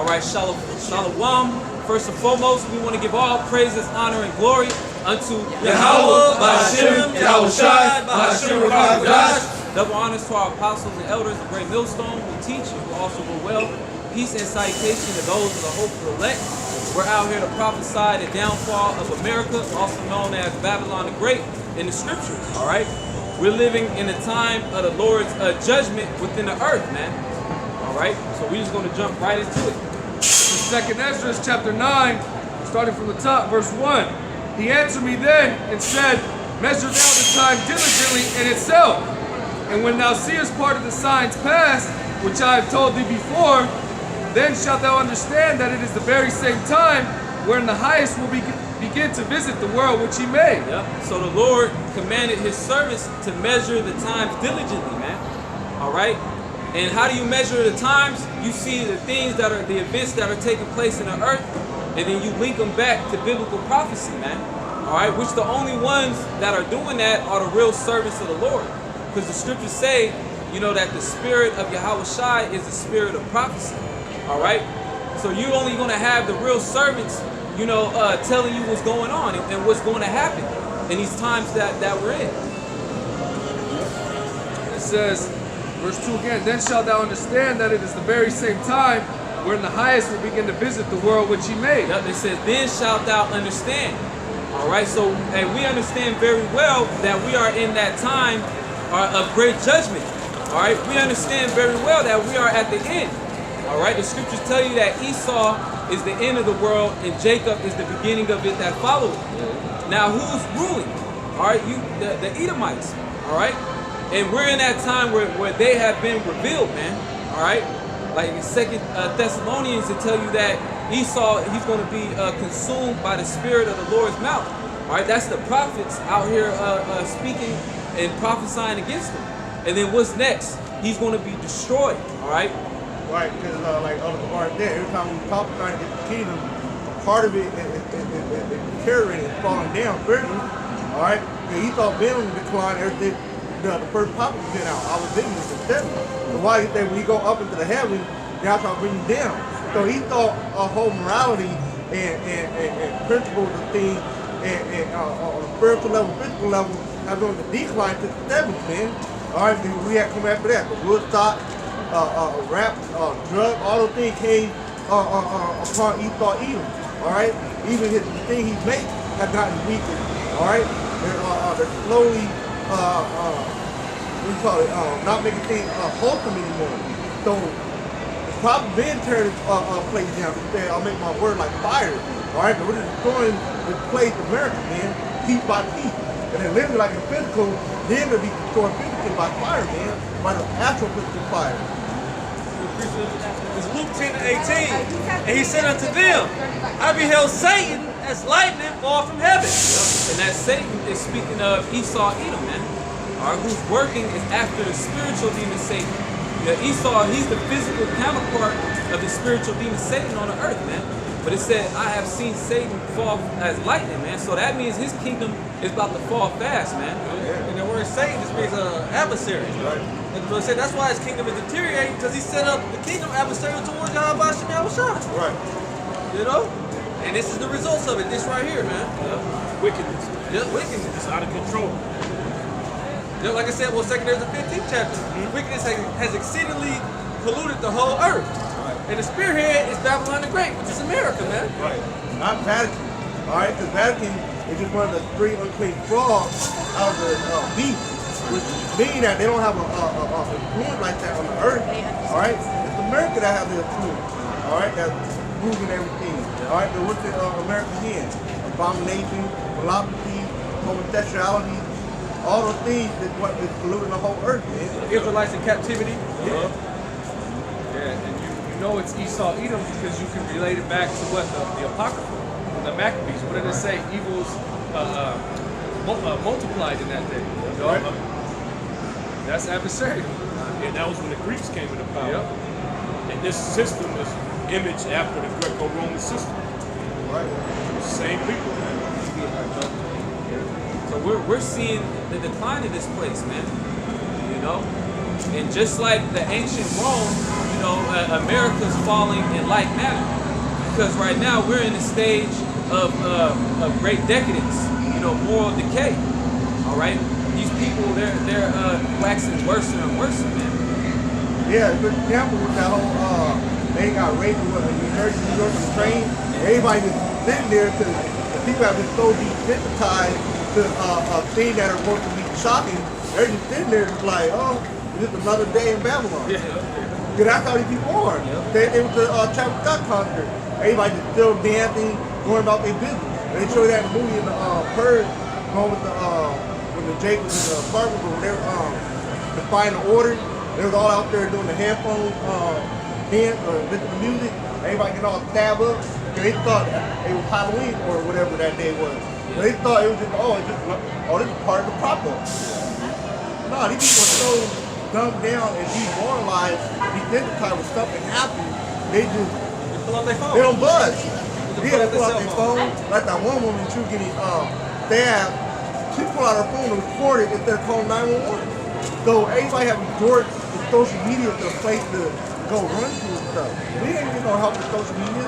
right, Shalom. First and foremost, we want to give all praises, honor, and glory unto Yahweh, Ba'ashem, Yahushai, Ba'ashem, Rakadash. Double honors to our apostles and elders of Great Millstone who teach and who also go well. Peace and salutation to those of the hopeful elect. We're out here to prophesy the downfall of America, also known as Babylon the Great, in the scriptures, all right? We're living in a time of the Lord's judgment within the earth, man. All right? So we're just going to jump right into it. Second Ezra, chapter 9, starting from the top, verse 1. He answered me then and said, measure thou the time diligently in itself. And when thou seest part of the signs past, which I have told thee before, then shalt thou understand that it is the very same time wherein the highest will begin to visit the world which he made. Yep. So the Lord commanded his servants to measure the times diligently, man. All right? And how do you measure the times? You see the things that are, the events that are taking place in the earth, and then you link them back to biblical prophecy, man. All right? Which the only ones that are doing that are the real servants of the Lord. Because the scriptures say, you know, that the spirit of Yahushai is the spirit of prophecy. All right? So you're only going to have the real servants, you know, telling you what's going on and what's going to happen in these times that we're in. It says, verse 2 again, then shalt thou understand that it is the very same time wherein the highest will begin to visit the world which he made. Yep, it says, then shalt thou understand. All right, so and we understand very well that we are in that time of great judgment. All right, we understand very well that we are at the end. All right, the scriptures tell you that Esau is the end of the world and Jacob is the beginning of it that follows. Now, who's ruling? All right, the Edomites. All right, and we're in that time where they have been revealed, man. All right, like in 2 Thessalonians, to tell you that Esau, he's going to be consumed by the spirit of the Lord's mouth. All right, that's the prophets out here speaking and prophesying against him. And then what's next? He's going to be destroyed. All right. Right, because like other part there, every time we talk about the kingdom, part of it is deteriorating, it's falling down spiritually. All right, and he thought being on the decline, everything. The first prophet was out. I was living with the 70. So why he said when he go up into the heavens, God shall bring him down. So he thought a whole morality and principles of things and on a spiritual level, physical level, have been on the decline to the 70s, man. All right, we had to come after that. The Woodstock. Rap, drug, all those things came upon Esau Edom. All right, even the thing he makes have gotten weaker. All right, they're slowly, what do you call it? Not making things wholesome anymore. So it's probably been turning place down. Instead, I'll make my word like fire. All right, but we're just destroying this place, America, man, piece by piece. And then literally like a physical, then it'll be destroyed physically by fire, man, by the actual physical fire. It's Luke 10:18, and he said unto them, I beheld Satan as lightning fall from heaven. And that Satan is speaking of Esau Edom, man. All right, who's working is after the spiritual demon Satan. Esau, he's the physical counterpart of the spiritual demon Satan on the earth, man. But it said, I have seen Satan fall as lightning, man. So that means his kingdom is about to fall fast, man. And the word Satan just means adversary. Right. And the said that's why his kingdom is deteriorating, because he set up the kingdom adversarial towards Yahweh Shem Yahushai. Right. You know? And this is the results of it, this right here, man. Wickedness. Yeah, wickedness. It's out of control. Yeah, like I said, well, 2 Ezra 15th chapter, wickedness has exceedingly polluted the whole earth. And the spearhead is Babylon the Great, which is America, man. Right. Not Vatican. All right, because Vatican is just one of the three unclean frogs out of the beast, which means that they don't have a influence like that on the earth. All right, it's America that has the influence. All right, that's moving everything. All right, but what's the American in? Abomination, philosophy, homosexuality, all those things is what is polluting the whole earth, man. Israelites in captivity. Yeah. Yeah, and you know it's Esau Edom because you can relate it back to what the Apocrypha, the Maccabees. What did it say? Evils multiplied in that day. You know? Right. That's adversarial. And that was when the Greeks came into power. Yep. And this system is imaged after the Greco-Roman system. Right. Same people, man. So we're seeing the decline of this place, man. You know? And just like the ancient Rome, you America's falling in like manner. Because right now we're in a stage of great decadence, moral decay. All right, these people they're waxing worse and worse, man. Yeah, good example with that whole they got raped with a New York on the train. Everybody just sitting there because the people have been so desensitized to things that are supposed to be shocking. They're just sitting there just like, oh, it's just another day in Babylon. Yeah. Because that's how these people are. Yeah. They was the Travis Scott concert. Everybody just still dancing, going about their business. And they show that in the movie in the Purge, going with the Jake was in the apartment room. They were defying the order. They was all out there doing the headphone dance or listening to music. Everybody get all stab up. Because they thought it was Halloween or whatever that day was. So they thought it was just, this is part of the prop up. No, these people are so dumbed down and demoralized, desensitized when something happens. They just Pull out their phone. they don't buzz. They Yeah, they pull pull out out their their phone. Like that one woman, she was getting stabbed. She pulled out her phone and recorded instead of calling 911. So everybody have resorted to social media as a place to go run to and stuff. We ain't even gonna help with social media.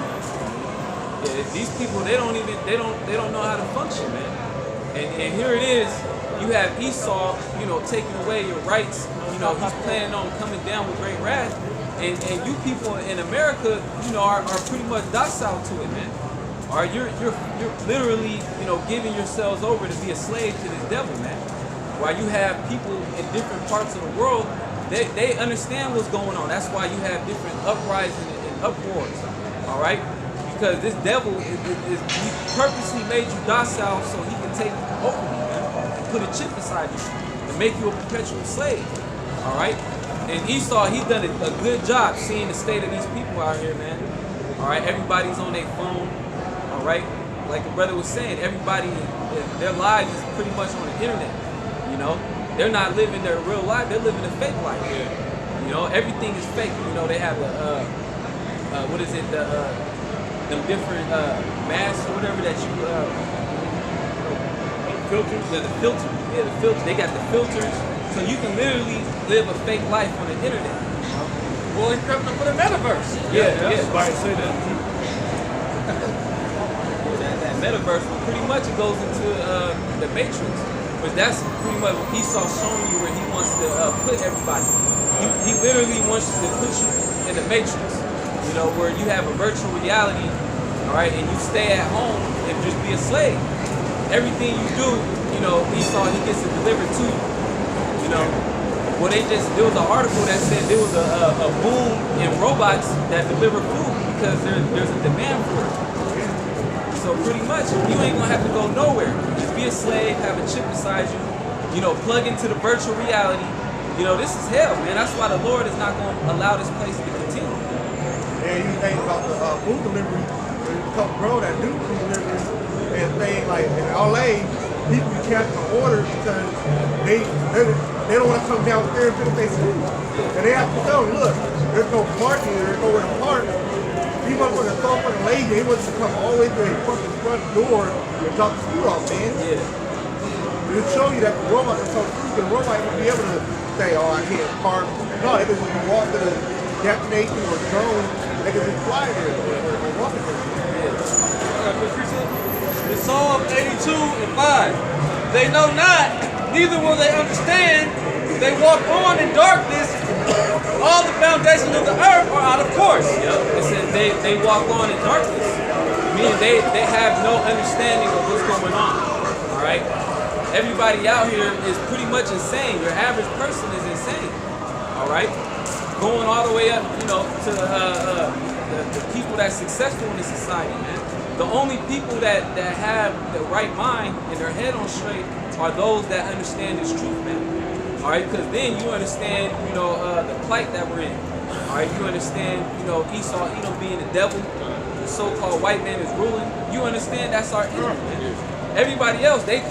Yeah, these people they don't know how to function, man. And here it is, you have Esau, taking away your rights. He's planning on coming down with great wrath. And you people in America, are pretty much docile to it, man. All right, you're literally, giving yourselves over to be a slave to this devil, man. While you have people in different parts of the world, they understand what's going on. That's why you have different uprisings and uproars. All right, because this devil he purposely made you docile so he can take over you, man, and put a chip inside you and make you a perpetual slave. All right. And Esau, he's done a good job seeing the state of these people out here, man. All right, everybody's on their phone. All right, like the brother was saying, everybody, their lives is pretty much on the internet. They're not living their real life; they're living a fake life. Yeah. Everything is fake. They have the them different masks or whatever that you Filters? the filter. Yeah, the filter. They got the filters. So you can literally live a fake life on the internet. Well, it's prepping for the metaverse. Yeah. Somebody say that. That metaverse, pretty much it goes into the Matrix. But that's pretty much what Esau's showing you where he wants to put everybody. He literally wants to put you in the Matrix. Where you have a virtual reality, all right, and you stay at home and just be a slave. Everything you do, Esau, he gets it delivered to you. Well, there was an article that said there was a boom in robots that deliver food because there's a demand for it. So pretty much, you ain't gonna have to go nowhere. Just be a slave, have a chip inside you, plug into the virtual reality. This is hell, man. That's why the Lord is not gonna allow this place to continue. And you think about the food delivery, there's a couple bro that do food delivery and things like in LA, people be canceling orders because they don't want to come downstairs and finish their food. And they have to tell them, look, there's no parking, there's nowhere to park. People are so fucking lazy, they want to come all the way to their fucking front door and drop the food off, man. Yeah. It'll show you that the robot can come through, the robot won't be able to say, oh, I can't park. No, they can just walk to the destination or drone, they can just fly there or walk it there. It's Psalm 82 and 5. They know not, neither will they understand. They walk on in darkness. All the foundations of the earth are out of course. Yep. It says they walk on in darkness. Meaning they have no understanding of what's going on. All right. Everybody out here is pretty much insane. Your average person is insane. All right. Going all the way up, to the people that's successful in this society, man. The only people that have the right mind and their head on straight are those that understand this truth, man. All right, because then you understand, the plight that we're in. All right, you understand, Esau, Edom being the devil, the so-called white man is ruling. You understand that's our enemy, man. Everybody else, they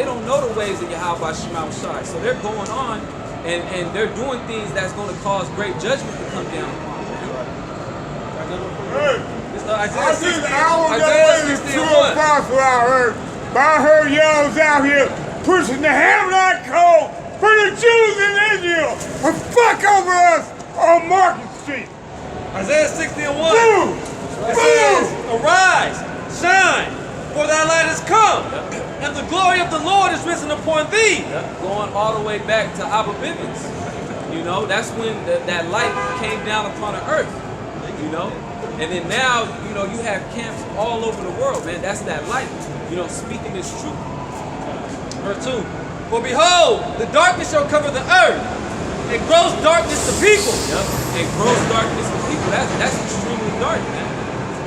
don't know the ways of Yahweh Shema Shai. So they're going on and they're doing things that's going to cause great judgment to come down upon them. I see the hour that is 2 o'clock out here, but I heard y'all's out here pushing the Hamlet code for the Jews in Israel and fuck over us on Market Street. Isaiah 60:1. It says, arise, shine, for thy light has come, and the glory of the Lord is risen upon thee. Going all the way back to Abba Bivens. You know, that's when that light came down upon the earth. You know? And then now, you know, you have camps all over the world, man. That's that light. You know, speaking this truth. Verse 2. For behold, the darkness shall cover the earth, and gross darkness the people. And gross darkness to people. That's extremely dark, man.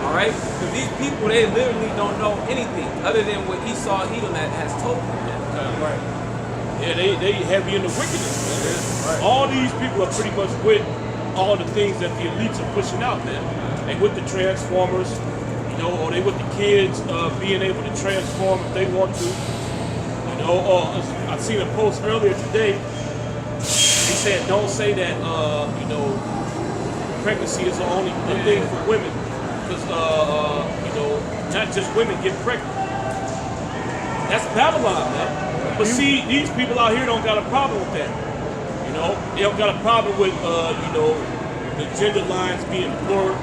All right? Because these people, they literally don't know anything other than what Esau Edom has told them, man. Right. Yeah, they heavy in the wickedness, man. Right. All these people are pretty much with all the things that the elites are pushing out, man. They with the transformers, you know, or they with the kids being able to transform if they want to. You know, I seen a post earlier today. He said, don't say that, you know, pregnancy is the only thing for women. Because, you know, not just women get pregnant. That's Babylon, man. But see, these people out here don't got a problem with that. You know, they don't got a problem with, you know, the gender lines being blurred.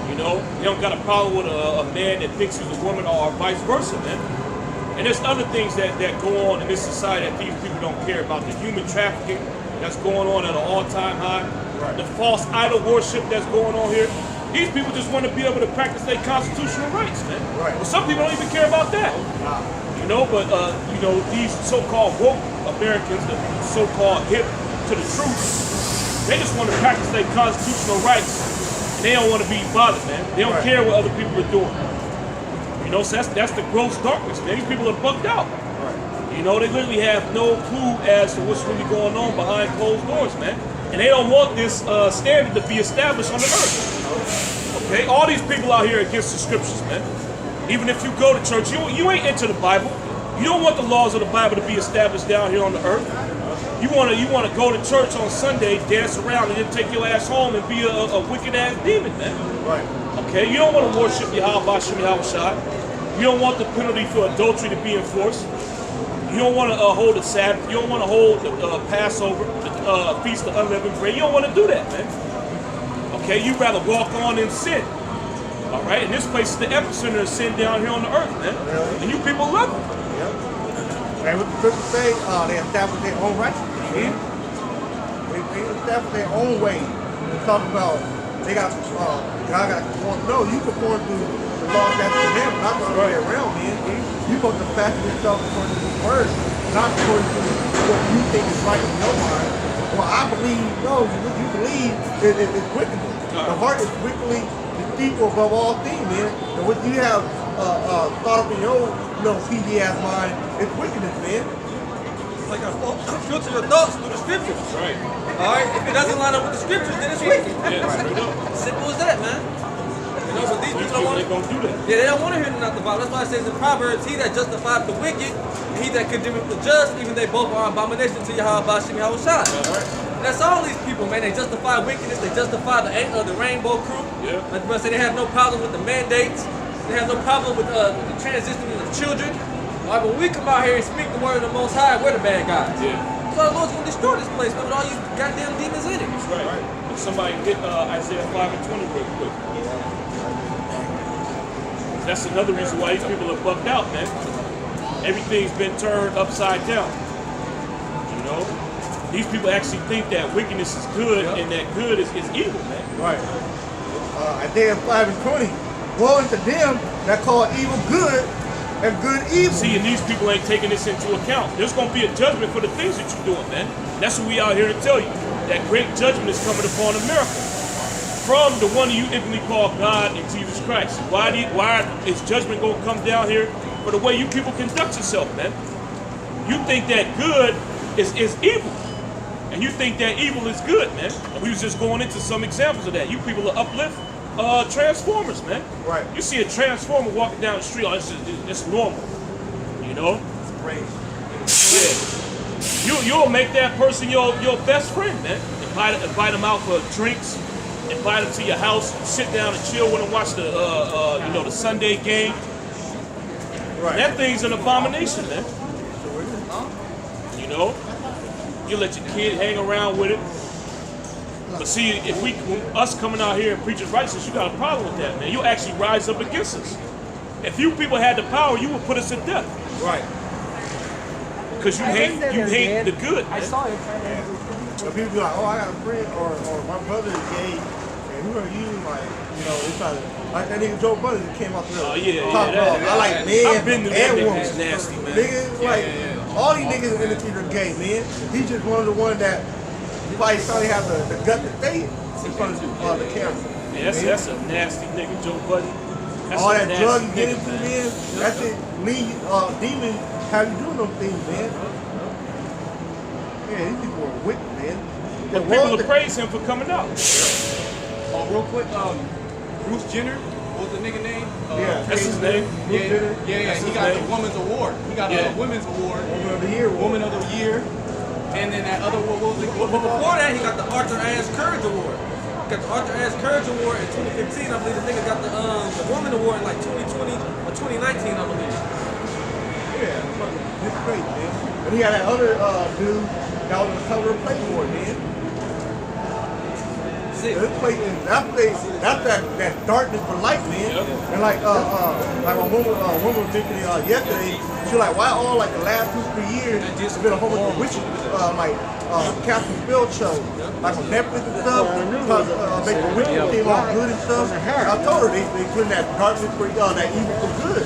You know, they don't got a problem with a man that thinks he's a woman or vice versa, man. And there's other things that go on in this society that these people don't care about. The human trafficking that's going on at an all-time high. Right. The false idol worship that's going on here. These people just want to be able to practice their constitutional rights, man. Right. But some people don't even care about that. Wow. You know, but, you know, these so-called woke Americans, the so-called hip to the truth, they just want to practice their constitutional rights. And they don't want to be bothered, man. They don't care what other people are doing. You know, so that's the gross darkness, man. These people are bugged out. Right. You know, they literally have no clue as to what's really going on behind closed doors, man. And they don't want this standard to be established on the earth. Okay? All these people out here against the scriptures, man. Even if you go to church, you ain't into the Bible. You don't want the laws of the Bible to be established down here on the earth. You want to go to church on Sunday, dance around, and then take your ass home and be a wicked-ass demon, man. Right. Okay? You don't want to worship Yahweh Shem Yahushua. You don't want the penalty for adultery to be enforced. You don't want to hold the Sabbath. You don't want to hold the Passover, the Feast of Unleavened Bread. You don't want to do that, man. Okay? You'd rather walk on in sin. All right? And this place is the epicenter of sin down here on the earth, man. Really? And you people love it. Yep. And what the scriptures say, they establish their own righteousness. They establish their own way. They talk about, they got, God got to conform. No, you conform to the law, statutes, and commandments, not the other way around, man. You supposed to fashion yourself according to the word, not according to what you think is right in your mind. Well, I believe, no, what you believe is wickedness. The heart is wickedly deceitful above all things, man. And what you have thought up in your little PG-ass mind, it's wickedness, man. Like I filter your thoughts through the scriptures. Right. All right? If it doesn't line up with the scriptures, then it's wicked. Yeah, straight up. Simple as that, man. You know, but these people don't want to do that. Yeah, they don't want to hear nothing about it. That's why it says in Proverbs, he that justifieth the wicked, and he that condemneth the just, even they both are abomination to Yahweh Shem Yahushua. That's all these people, man. They justify wickedness. They justify the rainbow crew. Yeah. Like I say, they have no problem with the mandates. They have no problem with the transitioning of children. All right, but when we come out here and speak the word of the Most High, we're the bad guys. Yeah. So the Lord's going to destroy this place, man, with all you goddamn demons in it. That's right. Right. Somebody get Isaiah 5:20 real quick. That's another reason why these people are bugged out, man. Everything's been turned upside down. You know? These people actually think that wickedness is good and that good is evil, man. Right. Isaiah 5:20. Woe unto them that call evil good and good evil. See, and these people ain't taking this into account. There's going to be a judgment for the things that you're doing, man. That's what we out here to tell you. That great judgment is coming upon America from the one you infinitely call God and Jesus Christ. Why is judgment going to come down here? For the way you people conduct yourself, man. You think that good is evil. And you think that evil is good, man. And we was just going into some examples of that. You people are uplift transformers, man. Right. You see a transformer walking down the street, it's normal. You know? It's great. Yeah. You'll make that person your best friend, man. Invite them out for drinks, invite them to your house, sit down and chill with them, watch the the Sunday game. Right. That thing's an abomination, man. You know? You let your kid hang around with it. But see, if us coming out here and preaching righteousness, you got a problem with that, man. You'll actually rise up against us. If you people had the power, you would put us to death. Right. Because you hate the good. I saw it. So people be like, oh, I got a friend, or my brother is gay, and who are you? Like, it's like that nigga Joe Budden that came out there. Oh, yeah, talking about, I like men I've been to that and nigga. women. It's nasty, man. Niggas, all these niggas in the theater are gay, man. He's just one of the ones that probably have the gut to say it in front of the camera. Yeah, that's a nasty nigga, Joe Budden. That's all that drug you nigga, get into, man, that's it. Demons have you doing those things, man. Yeah, these people are wicked, man. But people will praise him for coming out. Oh, real quick, Bruce Jenner, what was the nigga name? That's his name. Yeah. He got the Women's Award. He got a Women's Award. Woman of the Year. Woman of the Year. And then that other, what was it? But before that, he got the Arthur Ashe Courage Award. He got the Arthur Ashe Courage Award in 2015. I believe the nigga got the Woman Award in like 2020 or 2019, I believe. Yeah, it's great, man. And he got that other dude that was on the cover of Playboy, man. That's that darkness for light, man. Yep. And like my woman was mentioning yesterday, she was like, why all like the last 2-3 years it's been a whole bunch of witches, Captain Phil show, like on Netflix and stuff, because make the witches seem all good and stuff. I told her they putting that darkness for that evil for good.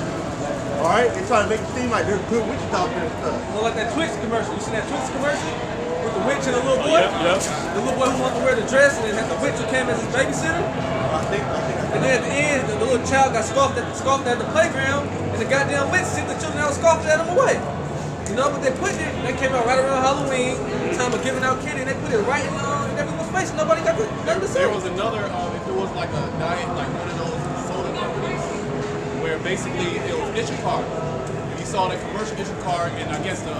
All right, they trying to make it seem like there's good witches out there and stuff. Well, like that Twix commercial. You seen that Twix commercial? With the witch and the little boy? The little boy who wanted to wear the dress and then had the witch who came as his babysitter? I think. And then at the end, the little child got scoffed at the playground and the goddamn witch sent the children out and scoffed at him away. But they put it, they came out right around Halloween, the time of giving out candy, and they put it right in everyone's face. Nobody got nothing to say. There was another, if it was like a diet, like one of those soda companies, where basically it was Ishikar. You saw the commercial Ishikar, and I guess the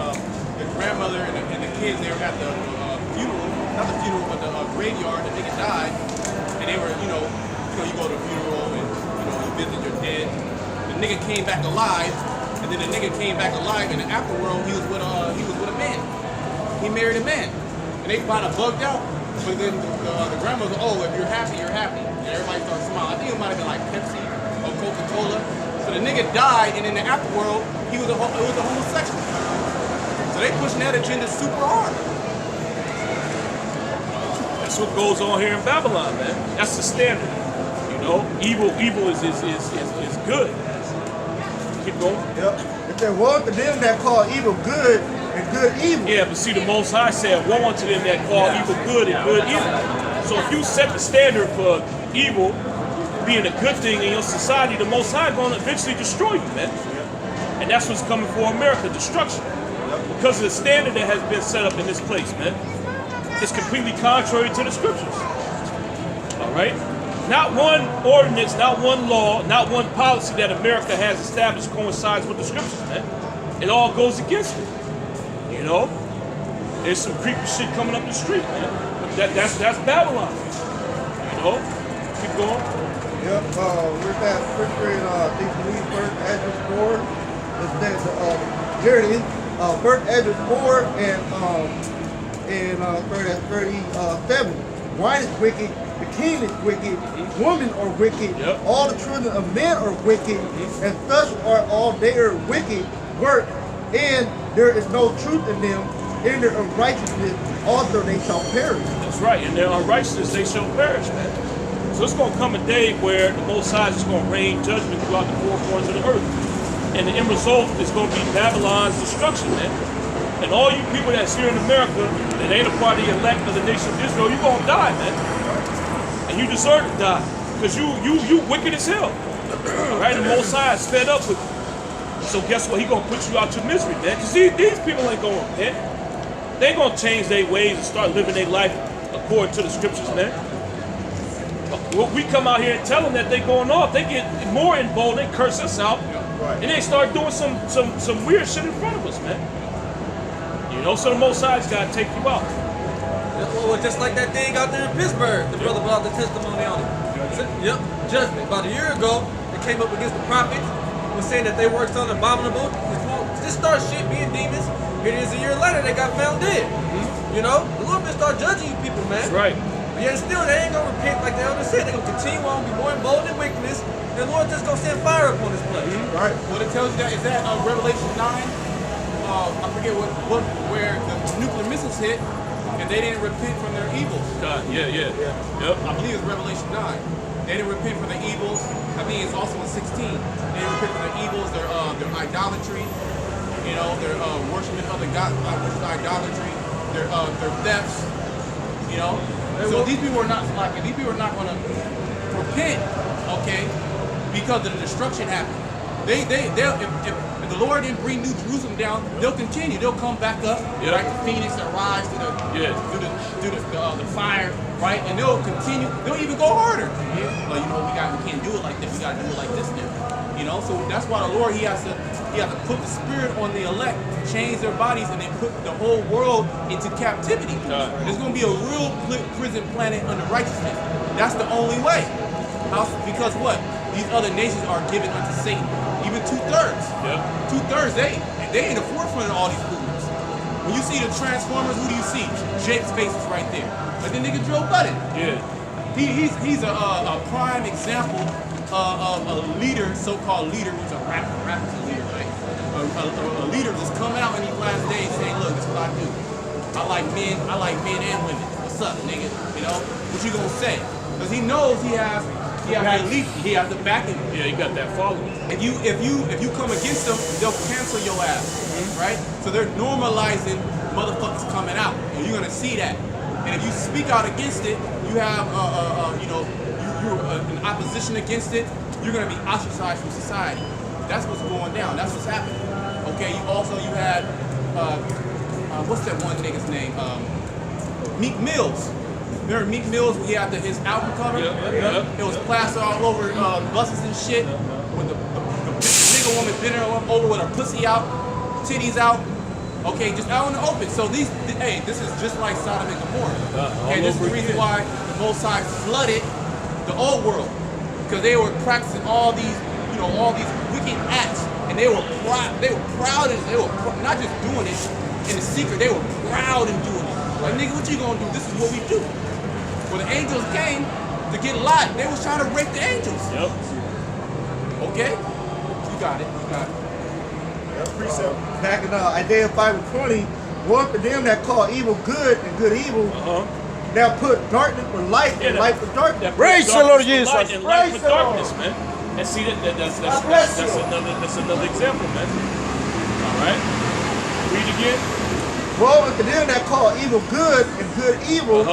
grandmother and the kids, they were at the funeral, not the funeral, but the graveyard. The nigga died, and they were, you go to a funeral and you visit your dead. The nigga came back alive, and then the nigga came back alive in the afterworld. He was with a man. He married a man, and they kind of bugged out. But then the grandmother, oh, if you're happy, you're happy, and everybody started smiling. I think it might have been like Pepsi or Coca-Cola. So the nigga died, and in the afterworld, it was a homosexual. So they pushing that agenda super hard. That's what goes on here in Babylon, man. That's the standard. Evil is good. Keep going. Yep. If there was to them that call evil good and good evil. Yeah, but see, the Most High said, woe unto them that call evil good and good evil. So if you set the standard for evil being a good thing in your society, the Most High going to eventually destroy you, man. And that's what's coming for America, destruction. Because of the standard that has been set up in this place, man. It's completely contrary to the scriptures. All right? Not one ordinance, not one law, not one policy that America has established coincides with the scriptures, man. It all goes against it. There's some creepy shit coming up the street, man. That's Babylon. Keep going. Yep, we're at scripture in I think first Ezra 4. It says here it is. First Ezra 4 and first 37. Wine is wicked. The king is wicked, women are wicked, all the children of men are wicked, and such are all their wicked work, and there is no truth in them. In their unrighteousness also they shall perish. That's right, in their unrighteousness they shall perish, man. So it's going to come a day where the Most High is going to rain judgment throughout the four corners of the earth. And the end result is going to be Babylon's destruction, man. And all you people that's here in America that ain't a part of the elect of the nation of Israel, you're going to die, man. And you deserve to die, because you wicked as hell. Right? The Most High is fed up with you. So guess what? He gonna put you out your misery, man. Because these people ain't gonna repent. They ain't gonna change their ways and start living their life according to the scriptures, man. But we come out here and tell them that they going off. They get more involved. They curse us out, and they start doing some weird shit in front of us, man. So the Most High's gotta take you out. Well, just like that thing out there in Pittsburgh, the brother brought the testimony on it. Yep, judgment. About a year ago, they came up against the prophets, was saying that they worked on abominable. Just start shit being demons. Here it is a year later, they got found dead. The Lord been start judging you people, man. That's right. But yet still, they ain't gonna repent like the elder said. They're gonna continue on, be more emboldened in wickedness, and the Lord just gonna send fire upon this place. Right. What it tells you that is that Revelation 9. I forget where the nuclear missiles hit, and they didn't repent from their evils. Yeah. Yep. I believe it's Revelation 9. They didn't repent from their evils. I mean, it's also in 16. They didn't repent from their evils, their idolatry, you know, their worshiping other gods, idolatry, their thefts, you know. So these people are not slacking. These people are not going to repent, okay, because the destruction happened. If the Lord didn't bring New Jerusalem down, they'll continue. They'll come back up, right? The phoenix that rise through the fire, right? And they'll continue. They'll even go harder. But you know, we can't do it like this. We got to do it like this now. You know, so that's why the Lord he has to put the spirit on the elect, change their bodies, and then put the whole world into captivity. There's going to be a real prison planet under righteousness. That's the only way. Because what? These other nations are given unto Satan. Even 2/3. Yep. 2/3, they in the forefront of all these movements. When you see the Transformers, who do you see? Jake's face is right there. But then nigga Joe Budden. Yeah. He's a prime example of a leader, so-called leader, who's a rapper. Rapper's a leader, right? A leader that's coming out in these last days saying, look, this is what I do. I like men and women. What's up, nigga? You know? What you gonna say? Because he knows he has the backing. Yeah, you got that following. If you come against them, they'll cancel your ass, right? So they're normalizing motherfuckers coming out, and you're gonna see that. And if you speak out against it, you have you're in opposition against it. You're gonna be ostracized from society. That's what's going down. That's what's happening. Okay. You had what's that one nigga's name? Meek Mills. Remember Meek Mills when he had his album cover? It was plastered all over buses and shit. With the nigga woman bending her over with her pussy out, titties out. Okay, just out in the open. So this is just like Sodom and Gomorrah. Okay, this is the reason why the Most High flooded the old world, because they were practicing all these wicked acts, and they were proud, and they were not just doing it in the secret. They were proud in doing it. Like, nigga, what you gonna do? This is what we do. When the angels came to get Lot, they was trying to rape the angels. Yep. Okay? You got it. Precept back in Isaiah 5:20, one for them that call evil good and good evil, now put darkness for light and light for darkness. Praise the Lord Jesus. And light for darkness, man. And see that's another example, man. All right. Read again. Woe unto them that call evil good and good evil,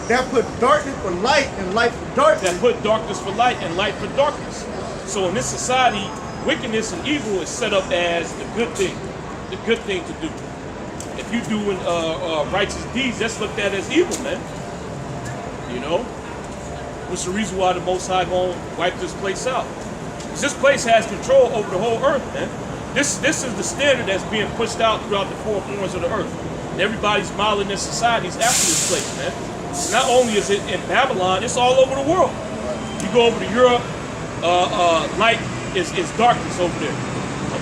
that put darkness for light and light for darkness. That put darkness for light and light for darkness. So in this society, wickedness and evil is set up as the good thing to do. If you doing righteous deeds, that's looked at as evil, man. You know, what's the reason why the Most High gonna wipe this place out? Because this place has control over the whole earth, man. This is the standard that's being pushed out throughout the four corners of the earth. And everybody's modeling their societies after this place, man. Not only is it in Babylon, it's all over the world. You go over to Europe, light is darkness over there.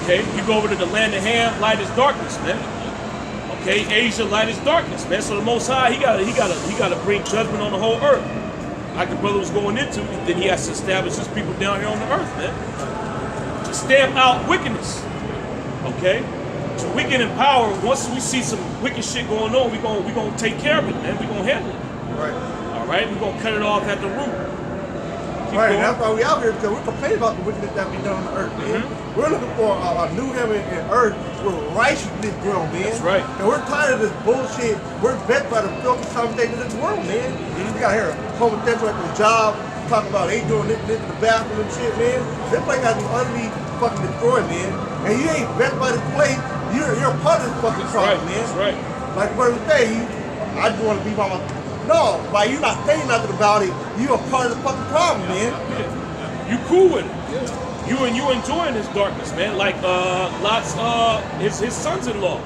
Okay, you go over to the land of Ham, light is darkness, man. Okay, Asia, light is darkness, man. So the Most High, he gotta bring judgment on the whole earth, like the brother was going into. Then he has to establish his people down here on the earth, man, to stamp out wickedness. Okay, so we get in power. Once we see some wicked shit going on, we gonna take care of it, man. We gonna handle it. Right. All right, we gonna cut it off at the root. Right, and that's why we out here, because we're complaining about the wickedness that we done on the earth, man. We're looking for a new heaven and earth where righteousness grow, man. That's right. And we're tired of this bullshit. We're vexed by the filthy conversation of this world, man. We got here a homosexual at the job, talking about they doing this in the bathroom and shit, man. This place has to be utterly fucking destroyed, man. And you ain't vexed by this place, you're a part of this fucking problem, man. That's right. Like what we say, I just want to be by myself. No, by you not saying nothing about it, you a part of the fucking problem, man. Yeah. You cool with it. You enjoying this darkness, man. Like Lot's his sons-in-law.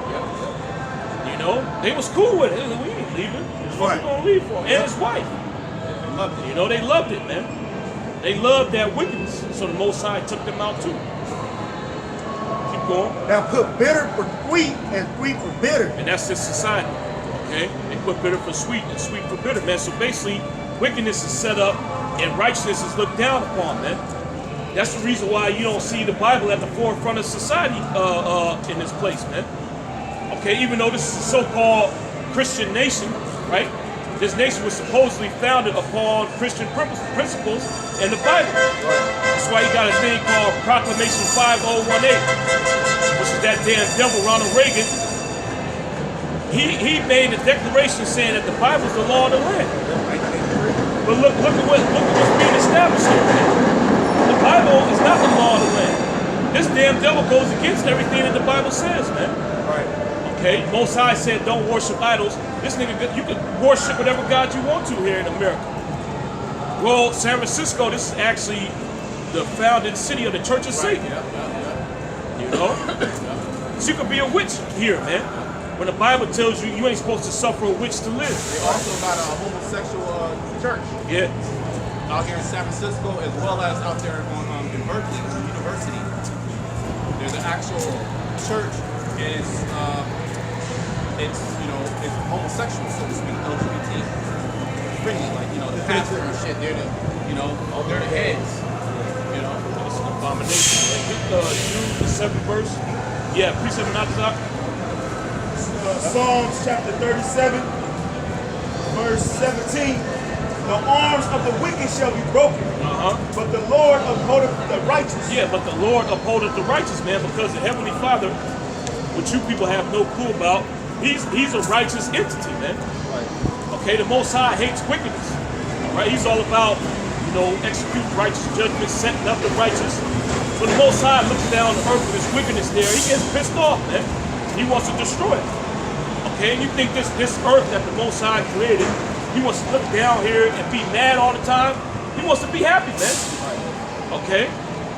You know, they was cool with it. We ain't leaving. What we gonna leave for? And his wife. They loved it. You know, they loved it, man. They loved that wickedness. So the Most High took them out too. Keep going. Now put bitter for sweet and sweet for bitter. And that's this society. Okay? They put bitter for sweet and sweet for bitter, man. So basically, wickedness is set up and righteousness is looked down upon, man. That's the reason why you don't see the Bible at the forefront of society in this place, man. Okay, even though this is a so-called Christian nation, right? This nation was supposedly founded upon Christian principles and the Bible. That's why you got a thing called Proclamation 5018, which is that damn devil, Ronald Reagan. He made a declaration saying that the Bible is the law of the land. But look at what's being established here, man. The Bible is not the law of the land. This damn devil goes against everything that the Bible says, man. Right. Okay, Most High said don't worship idols. This nigga, you can worship whatever God you want to here in America. Well, San Francisco, this is actually the founded city of the Church of Satan. You know? So you could be a witch here, man. When the Bible tells you you ain't supposed to suffer a witch to live. They also got a homosexual church. Yeah. Out here in San Francisco, as well as out there on Berkeley University. There's an actual church, and it's homosexual, so to speak, LGBT friendly, like the pastor and shit. They're they're the heads. It's an abomination. Jude, the 7th verse. Yeah, precept not to Psalms chapter 37, verse 17. The arms of the wicked shall be broken, but the Lord upholdeth the righteous. Yeah, but the Lord upholdeth the righteous, man, because the Heavenly Father, which you people have no clue about, he's a righteous entity, man. Okay, the Most High hates wickedness. All right, he's all about, executing righteous judgments, setting up the righteous. So the Most High looks down on the earth with his wickedness there. He gets pissed off, man. He wants to destroy it. Okay, and you think this earth that the Most High created, he wants to look down here and be mad all the time? He wants to be happy, man. Okay?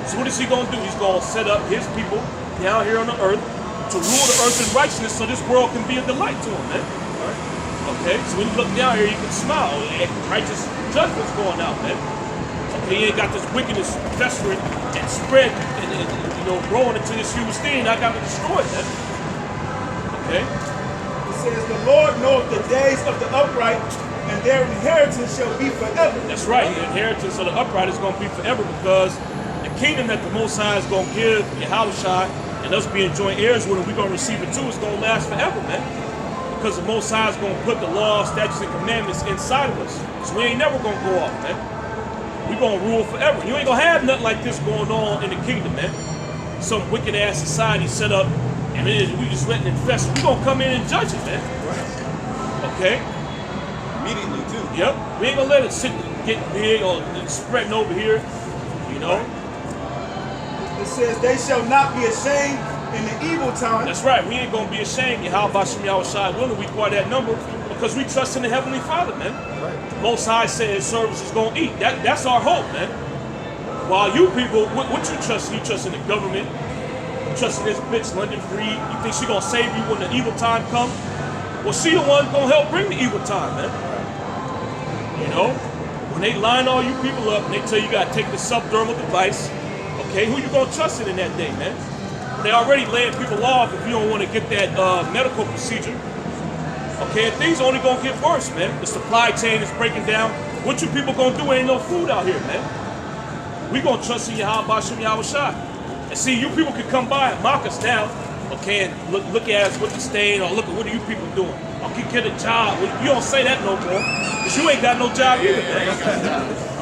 So what is he going to do? He's going to set up his people down here on the earth to rule the earth in righteousness so this world can be a delight to him, man. Okay? So when you look down here, you can smile. Righteous judgment's going out, man. Okay, you ain't got this wickedness festering and spread and growing into this huge thing. I got to destroy it, man. Okay? It says, the Lord knoweth the days of the upright, and their inheritance shall be forever. That's right. The inheritance of the upright is going to be forever, because the kingdom that the Most High is going to give Yahushua and us being joint heirs with him, we're going to receive it too. It's going to last forever, man. Because the Most High is going to put the law, statutes, and commandments inside of us. So we ain't never going to go off, man. We're going to rule forever. You ain't going to have nothing like this going on in the kingdom, man. Some wicked-ass society set up, and we just letting it fester. We're going to come in and judge it, man. Okay? Immediately, too. Yep. We ain't gonna let it sit get big or spreading over here, It says, they shall not be ashamed in the evil time. That's right. We ain't gonna be ashamed. How about Shem Yahushua willing? We part that number because we trust in the Heavenly Father, man. Right. Most High said his service is gonna eat. That's our hope, man. While you people, what you trust? You trust in the government. You trust in this bitch London Breed. You think she gonna save you when the evil time comes? Well, she the one gonna help bring the evil time, man. When they line all you people up and they tell you gotta take the subdermal device, okay, who you gonna trust in that day, man? They already laying people off if you don't want to get that medical procedure. Okay, and things only gonna get worse, man. The supply chain is breaking down. What you people gonna do? Ain't no food out here, man. We gonna trust in Yahweh Shem Yahushua. And see, you people can come by and mock us now, okay, and look at us with the stain, or look at what are you people doing? Or get a job. You don't say that no more, because you ain't got no job either, man.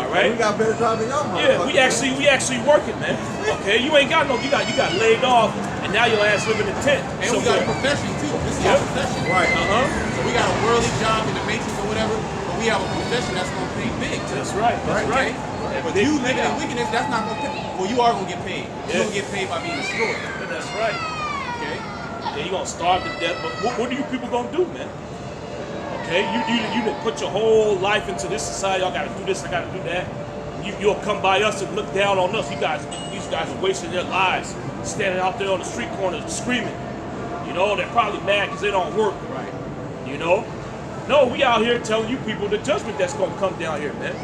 All right? We got better job than y'all. Yeah, we actually working, man. Okay, you ain't got no, you got laid off, and now your ass living in a tent. And we got a profession too. This is our profession. Right. So we got a worldly job in the Matrix or whatever, but we have a profession that's gonna pay big. That's right. That's right. But you living in wickedness, that's not gonna pay. Well, you are gonna get paid. You're gonna get paid by being destroyed. That's right. Okay. Yeah, you're gonna starve to death, but what are you people gonna do, man? Okay, you done put your whole life into this society. I gotta do this, I gotta do that. You'll come by us and look down on us. These guys are wasting their lives, standing out there on the street corners screaming. They're probably mad because they don't work. Right. No, we out here telling you people the judgment that's gonna come down here, man.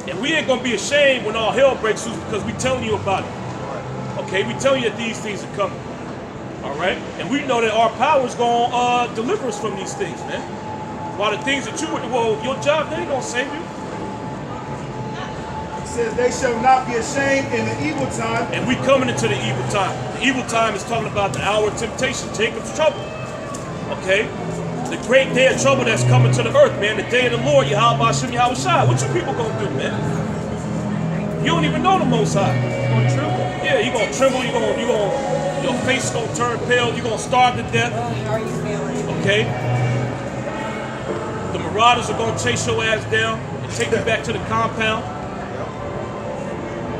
And we ain't gonna be ashamed when all hell breaks loose because we telling you about it. Okay, we telling you that these things are coming. All right, and we know that our power is gonna deliver us from these things, man. While the things that you would, well, your job, they ain't gonna save you. It says they shall not be ashamed in the evil time. And we coming into the evil time. The evil time is talking about the hour of temptation, Jacob's trouble. Okay? The great day of trouble that's coming to the earth, man. The day of the Lord, Yahweh Shem Yahweh Shai. What you people gonna do, man? You don't even know the Most High. You gonna tremble? Yeah, you gonna tremble. Your face gonna turn pale. You gonna starve to death. How are you feeling? Okay? The marauders are gonna chase your ass down and take you back to the compound.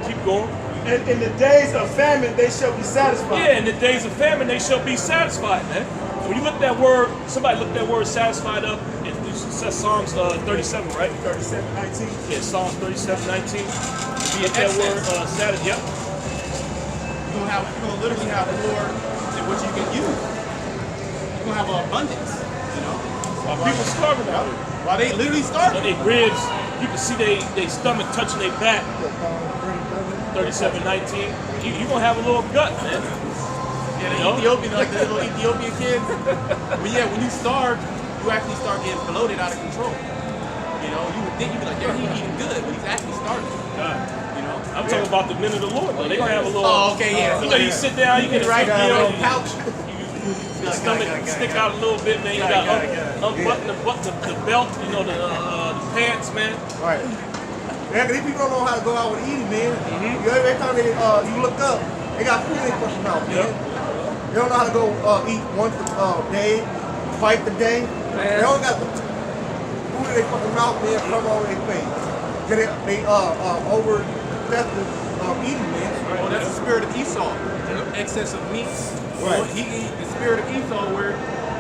Keep going. And in the days of famine, they shall be satisfied. Yeah, in the days of famine, they shall be satisfied, man. When you look that word, somebody look that word satisfied up, it says Psalms 37, right? 37:19. Yeah, Psalms 37:19. You get that word satisfied, yep. You're gonna literally have the Lord in which you can use. You're gonna have an abundance, you know. While people starving out here. While they literally starving. Their ribs, you can see they stomach touching their back. 37:19. You gonna have a little gut, man. Yeah, the You know? Ethiopian, like the little Ethiopian kids. But yeah, when you starve, you actually start getting bloated out of control. You know, you would think you'd be like, yeah, he's eating good, but he's actually starving. God. You know? I'm talking about the men of the Lord, though. They gonna have a little. Oh, okay, yeah. You know, you sit down, you get a Right, right a little meal, pouch. your stomach stick out a little bit, man. You got unbutton the belt, you know, the pants, man. Right. Yeah, 'cause these people don't know how to go out with eating, man. You know, every time you look up, they got food in their fucking mouth, man. They don't know how to go eat once a day, twice a day. They don't got the food in their fucking mouth, man, come over their face. 'Cause they over excessive eating, man. Well, that's the spirit of Esau. Excess of meats. Right. Well, the spirit of Esau where,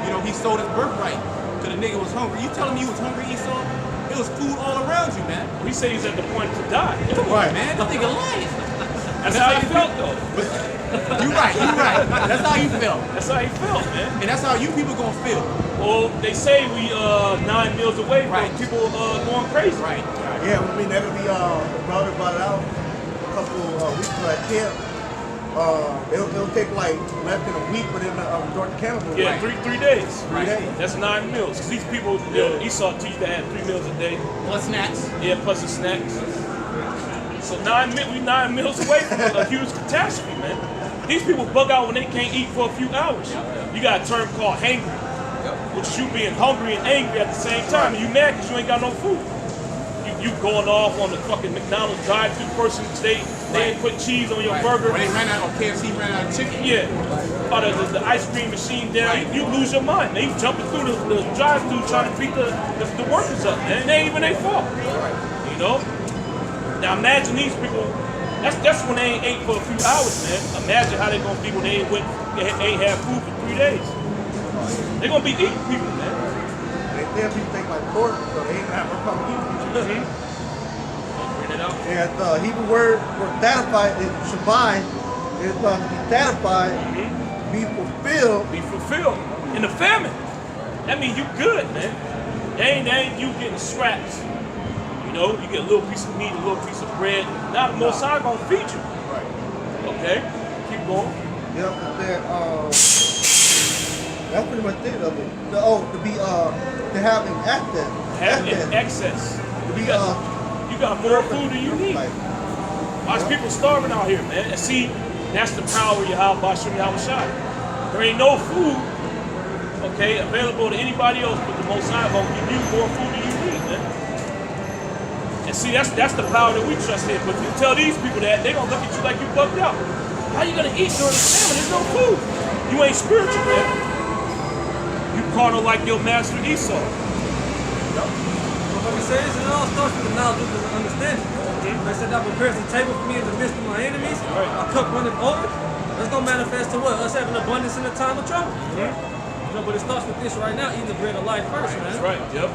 you know, he sold his birthright because the nigga was hungry. You telling me you was hungry, Esau? It was food all around you, man. We say he's at the point to die. Come Right. on, man. This nigga lying. That's how he felt, though. You right. That's how you felt. That's how he felt, man. And that's how you people gonna feel. Well, they say we 9 meals away from Right. people going crazy. Right. Yeah, I mean, that would be, brother brought it out a couple weeks ago at camp. It'll take like less than a week for them to resort to cannibalism. Yeah, Right. 3 days. 3 days. That's 9 meals. Because these people, Esau teach to have 3 meals a day. Plus snacks. Yeah, plus the snacks. So 9 meals away from a huge catastrophe, man. These people bug out when they can't eat for a few hours. You got a term called hangry, which is you being hungry and angry at the same time. And you mad because you ain't got no food. You going off on the fucking McDonald's drive-thru person. They ain't put cheese on your burger. When they ran out, or KFC ran out of chicken. Yeah. Or the ice cream machine down. Right. You lose your mind. They jumping through the drive-thru trying to beat the workers up, man. It ain't even their fault. You know? Now imagine these people. That's when they ain't ate for a few hours, man. Imagine how they gonna be when they ain't had food for 3 days. They gonna be eating people, man. They people think like pork, so they ain't gonna have no problem eating people. Bring it out. And the Hebrew word for satisfied is shabai. It's to be satisfied, be fulfilled. Be fulfilled in the famine. That means you good, man. That ain't you getting scraps. You know, you get a little piece of meat, a little piece of bread. Now the Most High gonna feed you. Right. Okay, keep going. Yep, and then that's pretty much it of it. To have an access. Having excess. To be You got more food than you need. Like, Watch people starving out here, man. And see, that's the power of Yahweh Shem Yahweh Shai. There ain't no food, okay, available to anybody else, but the Most High gonna give you more food than you need, man. And see, that's the power that we trust in. But if you tell these people that, they gonna look at you like you bugged out. How you gonna eat during the famine? There's no food. You ain't spiritual, man. You carnal like your master Esau. Like it says, it all starts with the knowledge of the understanding. I said, "Thou prepares a table for me in the midst of my enemies. My cup runneth over." That's gonna manifest to what? Us having abundance in the time of trouble. You know, but it starts with this right now, eating the bread of life first, man. That's right. Yep.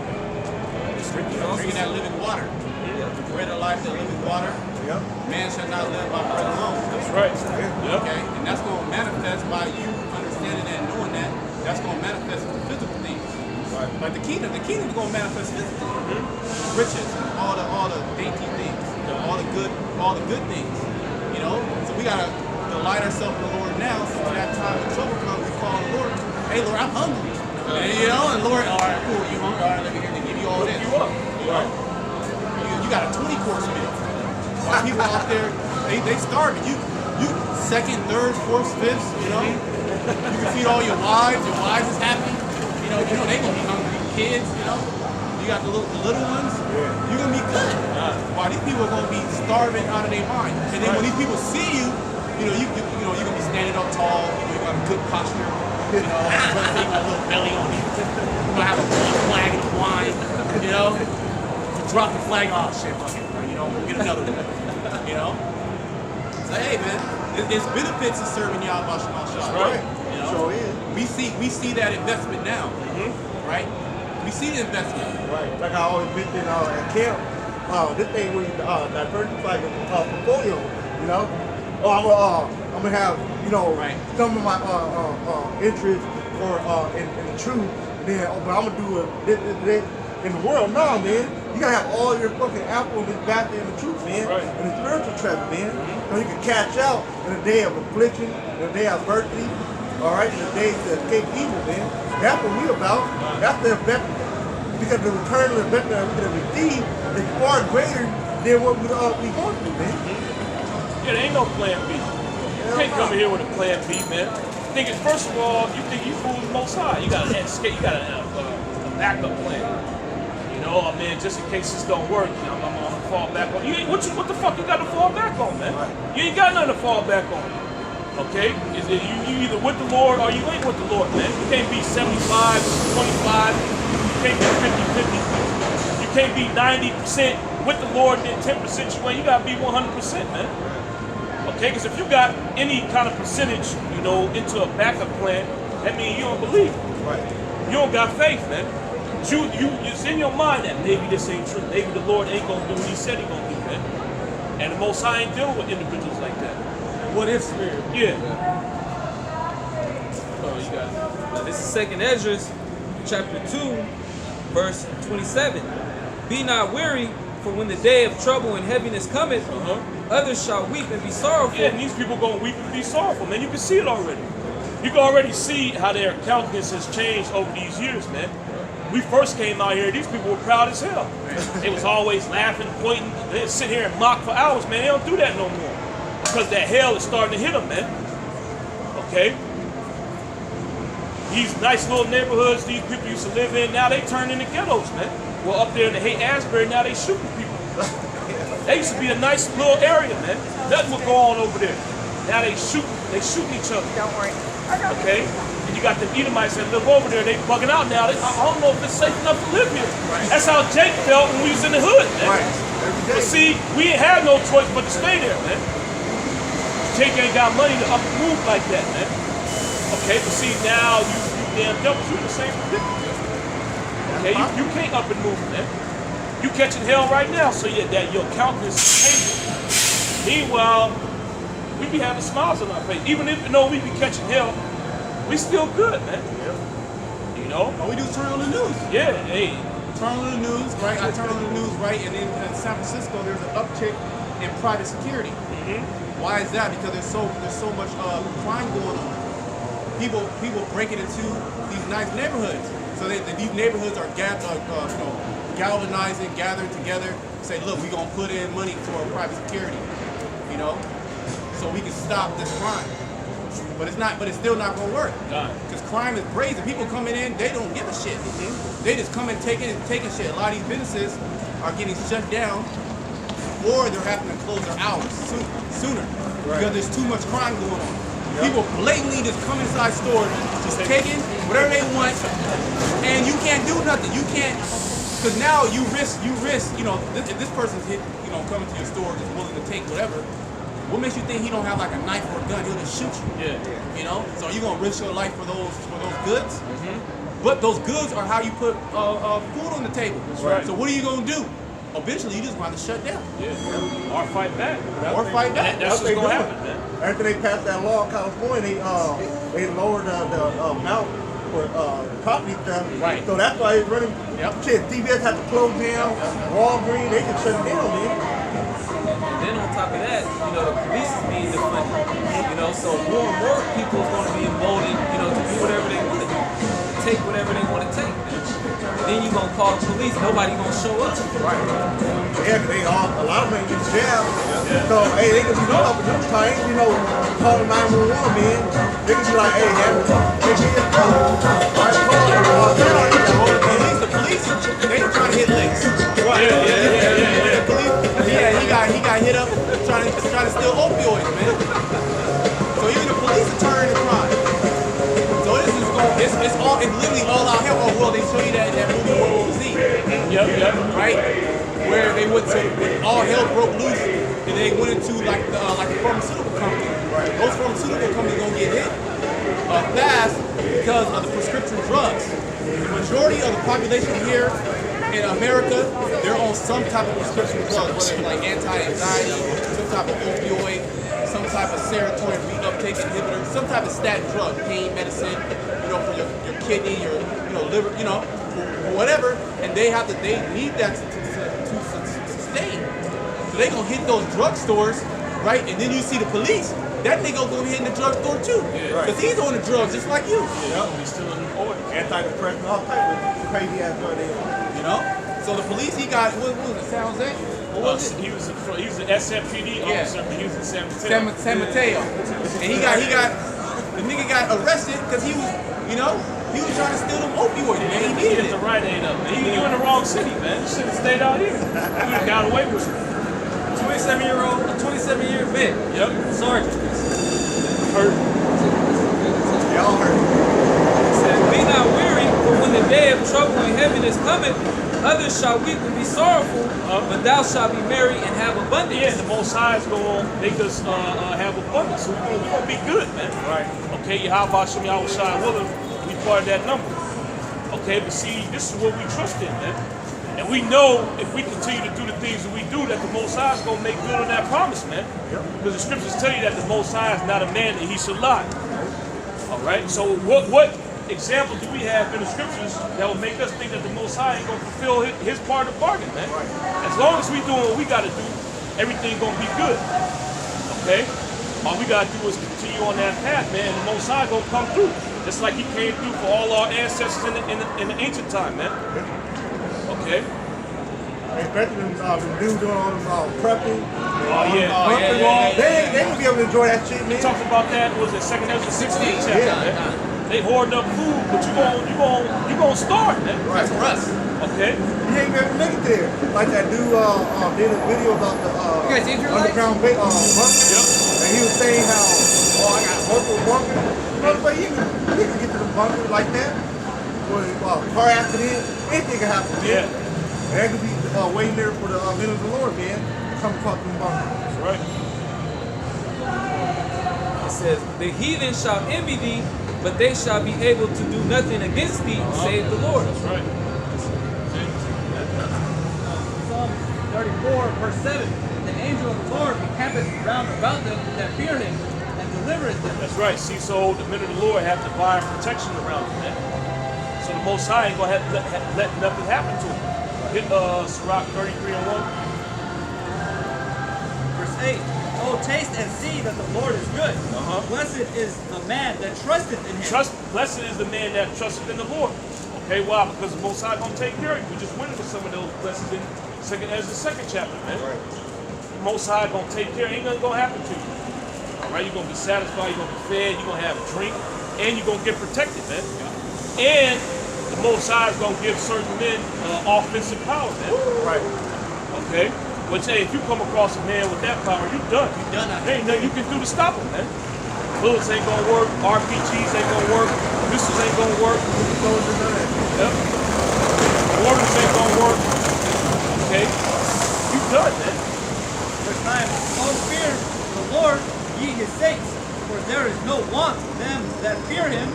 Drinking that living water. The bread of life, the living water. yep. Man shall not live by bread alone. That's right. Yep. Okay, and that's going to manifest by you understanding that and knowing that. That's going to manifest into physical things. Right. Like the kingdom is going to manifest physically. Riches, all the dainty things, all the good things. You know, so we gotta delight ourselves in the Lord now. So when that time of trouble comes, we call the Lord. Hey, Lord, I'm hungry. And, you know, and Lord, all right, cool, you hungry? All right, let me all it is. You up. You got a 20-course meal. While people out there, they starving. You second, third, fourth, fifth, you know. You can feed all your wives is happy. You know they gonna be hungry. Kids, you know. You got the little ones, you're gonna be good. While these people are gonna be starving out of their mind. And then when these people see you, you're gonna be standing up tall, you got a good posture, you know, brother taking a little belly on you. You're gonna have a flag and wine, you know. You drop the flag, oh shit, fuck it, you know, we'll get another one. You know? So hey man, there's benefits in serving Yahweh Shema Shah. Right. You know? Sure is. We see that investment now. Right? We see the investment. Right. Like I always mentioned at camp, this thing where you diversify your portfolio, you know. I'm gonna have, you know, some of my interests or in the truth. Then, but I'm gonna do this in the world. No, man. You gotta have all your fucking apples back in the truth, man. In the spiritual treasure, man. So you can catch out in the day of affliction, in the day of adversity, all right, in the day to escape evil, man. That's what we about. That's the investment. Because the return of the investment that we're gonna receive is far greater than what we going through, man. Yeah, there ain't no plan B. You can't come in here with a plan B, man. First of all, you think you fool the Most High. You got to escape. You got a backup plan. You know, I mean, just in case this don't work, I'm gonna fall back on. What the fuck you got to fall back on, man? You ain't got nothing to fall back on. Okay? You either with the Lord or you ain't with the Lord, man. You can't be 75, 25. You can't be 50-50. You can't be 90% with the Lord and then 10% you ain't. You gotta be 100%, man. Okay? Because if you got any kind of percentage, you know, into a backup plan, that means you don't believe. Right. You don't got faith, man. It's in your mind that maybe this ain't true. Maybe the Lord ain't gonna do what He said He gonna do, man. And the Most High ain't dealing with individuals like that. What if spirit? Yeah. Oh, you got it. Now, this is 2nd Ezra, chapter 2, verse 27. Be not weary, for when the day of trouble and heaviness cometh, others shall weep and be sorrowful. Yeah, and these people gonna weep and be sorrowful, man. You can see it already. You can already see how their countenance has changed over these years, man. We first came out here, these people were proud as hell. They was always laughing, pointing. They'd sit here and mock for hours, man. They don't do that no more. Because that hell is starting to hit them, man. Okay? These nice little neighborhoods these people used to live in, now they turn into ghettos, man. Well, up there in the Haight-Ashbury, now they shooting people. They used to be a nice little area, man. Nothing would go on over there. Now they shooting each other. Don't worry. Okay? And you got the Edomites that live over there, they bugging out now. I don't know if it's safe enough to live here. Right. That's how Jake felt when we was in the hood, man. Right. But see, we ain't had no choice but to stay there, man. Jake ain't got money to up and move like that, man. Okay, but see, now you damn devils, you in the same predicament. Okay, you can't up and move, man. You catching hell right now, so that your countenance is changing. Meanwhile, we be having smiles on our face. Even if we be catching hell, we still good, man. You know? All we do is turn on the news. Yeah, hey. Turn on the news, right? I turn on the news, right? And in San Francisco, there's an uptick in private security. Why is that? Because there's so much crime going on. People breaking into these nice neighborhoods. So these neighborhoods are galvanizing, gathering together, say, look, we're gonna put in money for private security, you know, so we can stop this crime. But it's still not gonna work. Because crime is brazen. People coming in, they don't give a shit. They just come and taking shit. A lot of these businesses are getting shut down, or they're having to close their hours sooner because there's too much crime going on. People blatantly just come inside stores, just taking whatever they want, and you can't do nothing. You can't, because now you risk, you know, if this person's coming to your store just willing to take whatever, what makes you think he don't have like a knife or a gun? He'll just shoot you. You know? So are you gonna risk your life for those goods? But those goods are how you put food on the table. That's right. So what are you gonna do? Eventually, you just want to shut down. Or fight back. That's That's what's gonna happen, man. After they passed that law in California, they lowered the amount for property theft. Right. So that's why it's running. Shit, CVS had to close down. Walgreens, they just shut it down, man. And then on top of that, you know, the police is being defunded. You know, so more and more people are going to be emboldened, you know, to do whatever they want to do, take whatever they want to take. Man. then you gonna call the police. Nobody gonna show up to you. Right. Yeah, 'cause a lot of them ain't get jail. So, hey, they can be no up at them time. You know, calling 911, man. They can be like, hey, they get your phone. All right, call them. The police, they were trying to hit Lakes. Right. The police, he got hit up trying to steal opioids, man. So even the police are turning the crime. So this is it's literally all out hell. Oh well, they show you that movie World War Z. Yep. Right? Where they went to when all hell broke loose and they went into like the pharmaceutical company. Right. Those pharmaceutical companies gonna get hit fast because of the prescription drugs. The majority of the population here in America, they're on some type of prescription drugs, whether it's like anti-anxiety, some type of opioid, some type of serotonin reuptake inhibitor, some type of statin drug, pain medicine, you know, for your kidney, your liver, whatever, and they need that to sustain. So they gonna hit those drugstores, right? And then you see the police. That nigga go hit in the drugstore too, because he's on the drugs just like you. He's still in the order. Antidepressant, all type of crazy ass drug they on. You know? So the police, he got, what was it, San Jose? What was it? He was an SFPD officer, but he was in San Mateo. San Mateo. And the nigga got arrested because he was, he was trying to steal them opioids, man. He needed it. The right ain't up. You in the wrong city, man. You should have stayed out here. You would have got away with it. 27-year vet. Yep. Sergeant. Hurt. Y'all hurt. It said, be not weary, for when the day of trouble and heaviness cometh, others shall weep and be sorrowful, but thou shalt be merry and have abundance. Yeah, the Most High is going to make us have abundance. So we're going to be good, man. Right. Okay, Yahweh Shem Yahweh Shai Willing, we part of that number. Okay, but see, this is what we trust in, man. And we know if we continue to do the things that we do, that the Most High is going to make good on that promise, man. Because the scriptures tell you that the Most High is not a man that he should lie. All right, so what example do we have in the scriptures that will make us think that the Most High ain't going to fulfill his part of the bargain, man? As long as we doing what we got to do, everything going to be good. Okay? All we got to do is continue on that path, man, and the Most High going to come through. Just like he came through for all our ancestors in the ancient time, man. Okay? Especially them dudes doing all them prepping. They gonna be able to enjoy that shit, man. We talked about that, was it 2nd Ezra 16 chapter, man? They hoarding up food, but you gonna starve, man. Right. For us. Okay? You ain't gonna make it there. Like that dude did a video about the underground bunker. Yep. And he was saying how, I got multiple bunkers. But you can get to the bunker like that. Or car accident, anything can happen. Yeah. And that could be waiting there for the men of the Lord, man, to come across the bunker. That's right. It says, the heathen shall envy thee, but they shall be able to do nothing against thee, save the Lord. That's right. Psalm 34, verse 7. The angel of the Lord encampeth round about them that fear him, and delivereth them. That's right. See, so the men of the Lord have divine protection around them, man. So the Most High ain't gonna have to let nothing happen to him. Hit Sirach 33 and 1. Verse 8. Oh, taste and see that the Lord is good. Blessed is the man that trusteth in him. Blessed is the man that trusteth in the Lord. Okay, why? Because the Most High gonna take care of you. We just went into some of those blessings in 2nd Ezra 2nd chapter, man. Right. The Most High gonna take care. Ain't nothing gonna happen to you. All right, you're gonna be satisfied. You're gonna be fed. You're gonna have a drink, and you're gonna get protected, man. And the Most High is gonna give certain men offensive power, man. Right. Okay. But hey, if you come across a man with that power, you done. You done. There ain't nothing you can do to stop him, man. Bullets ain't gonna work. RPGs ain't gonna work. Missiles ain't gonna work. Yep. Orders ain't gonna work. Okay. You done, man. Verse 9. Oh, fear the Lord, ye his saints, for there is no want of them that fear him.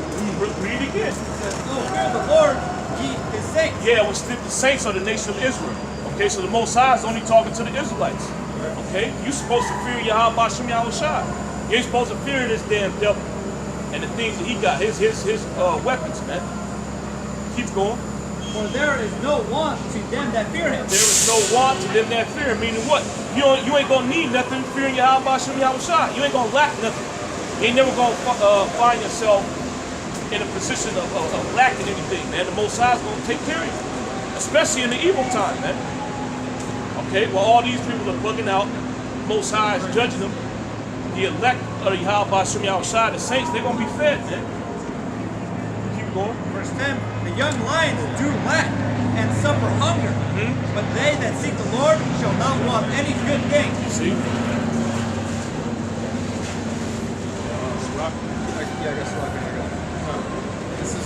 Read again. It says, oh, fear the Lord, ye his saints. Yeah, the saints are the nation of Israel. Okay, so the Most High is only talking to the Israelites. Okay, you're supposed to fear Yahweh Shem Yahweh Shai. You ain't supposed to fear this damn devil and the things that he got, his weapons, man. Keep going. For there is no want to them that fear him. There is no want to them that fear him. Meaning what? You ain't gonna need nothing fearing Yahweh Shem Yahweh Shai. You ain't gonna lack nothing. You ain't never gonna find yourself in a position of lacking anything, man. The Most High is gonna take care of you. especially in the evil time, man. Okay, well, all these people are bugging out. Most High is judging them. The elect of the Yahweh Shem Yahushua, the saints, they're going to be fed, man. Keep going. Verse 10, the young lions do lack and suffer hunger, but they that seek the Lord shall not want any good thing. You see? This is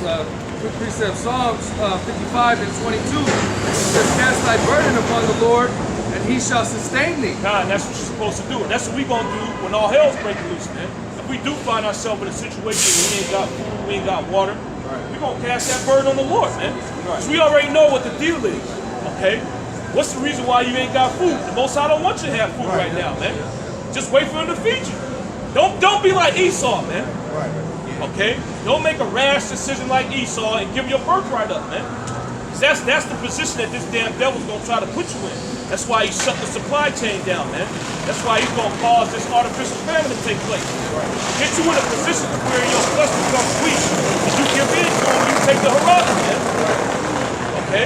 quick precept, Psalms 55 and 22. It says, cast thy burden upon the Lord, and he shall sustain thee. God, that's what you're supposed to do. And that's what we're going to do when all hell's breaking loose, man. If we do find ourselves in a situation where we ain't got food, we ain't got water, we're going to cast that burden on the Lord, man. Because we already know what the deal is, okay? What's the reason why you ain't got food? The Most High don't want you to have food right now, man. Just wait for him to feed you. Don't be like Esau, man. Okay? Don't make a rash decision like Esau and give your birthright up, man. That's the position that this damn devil's gonna try to put you in. That's why he shut the supply chain down, man. That's why he's gonna cause this artificial famine to take place. Get you in a position where your flesh becomes weak, and you give in to him, you take the harassment, man. Okay?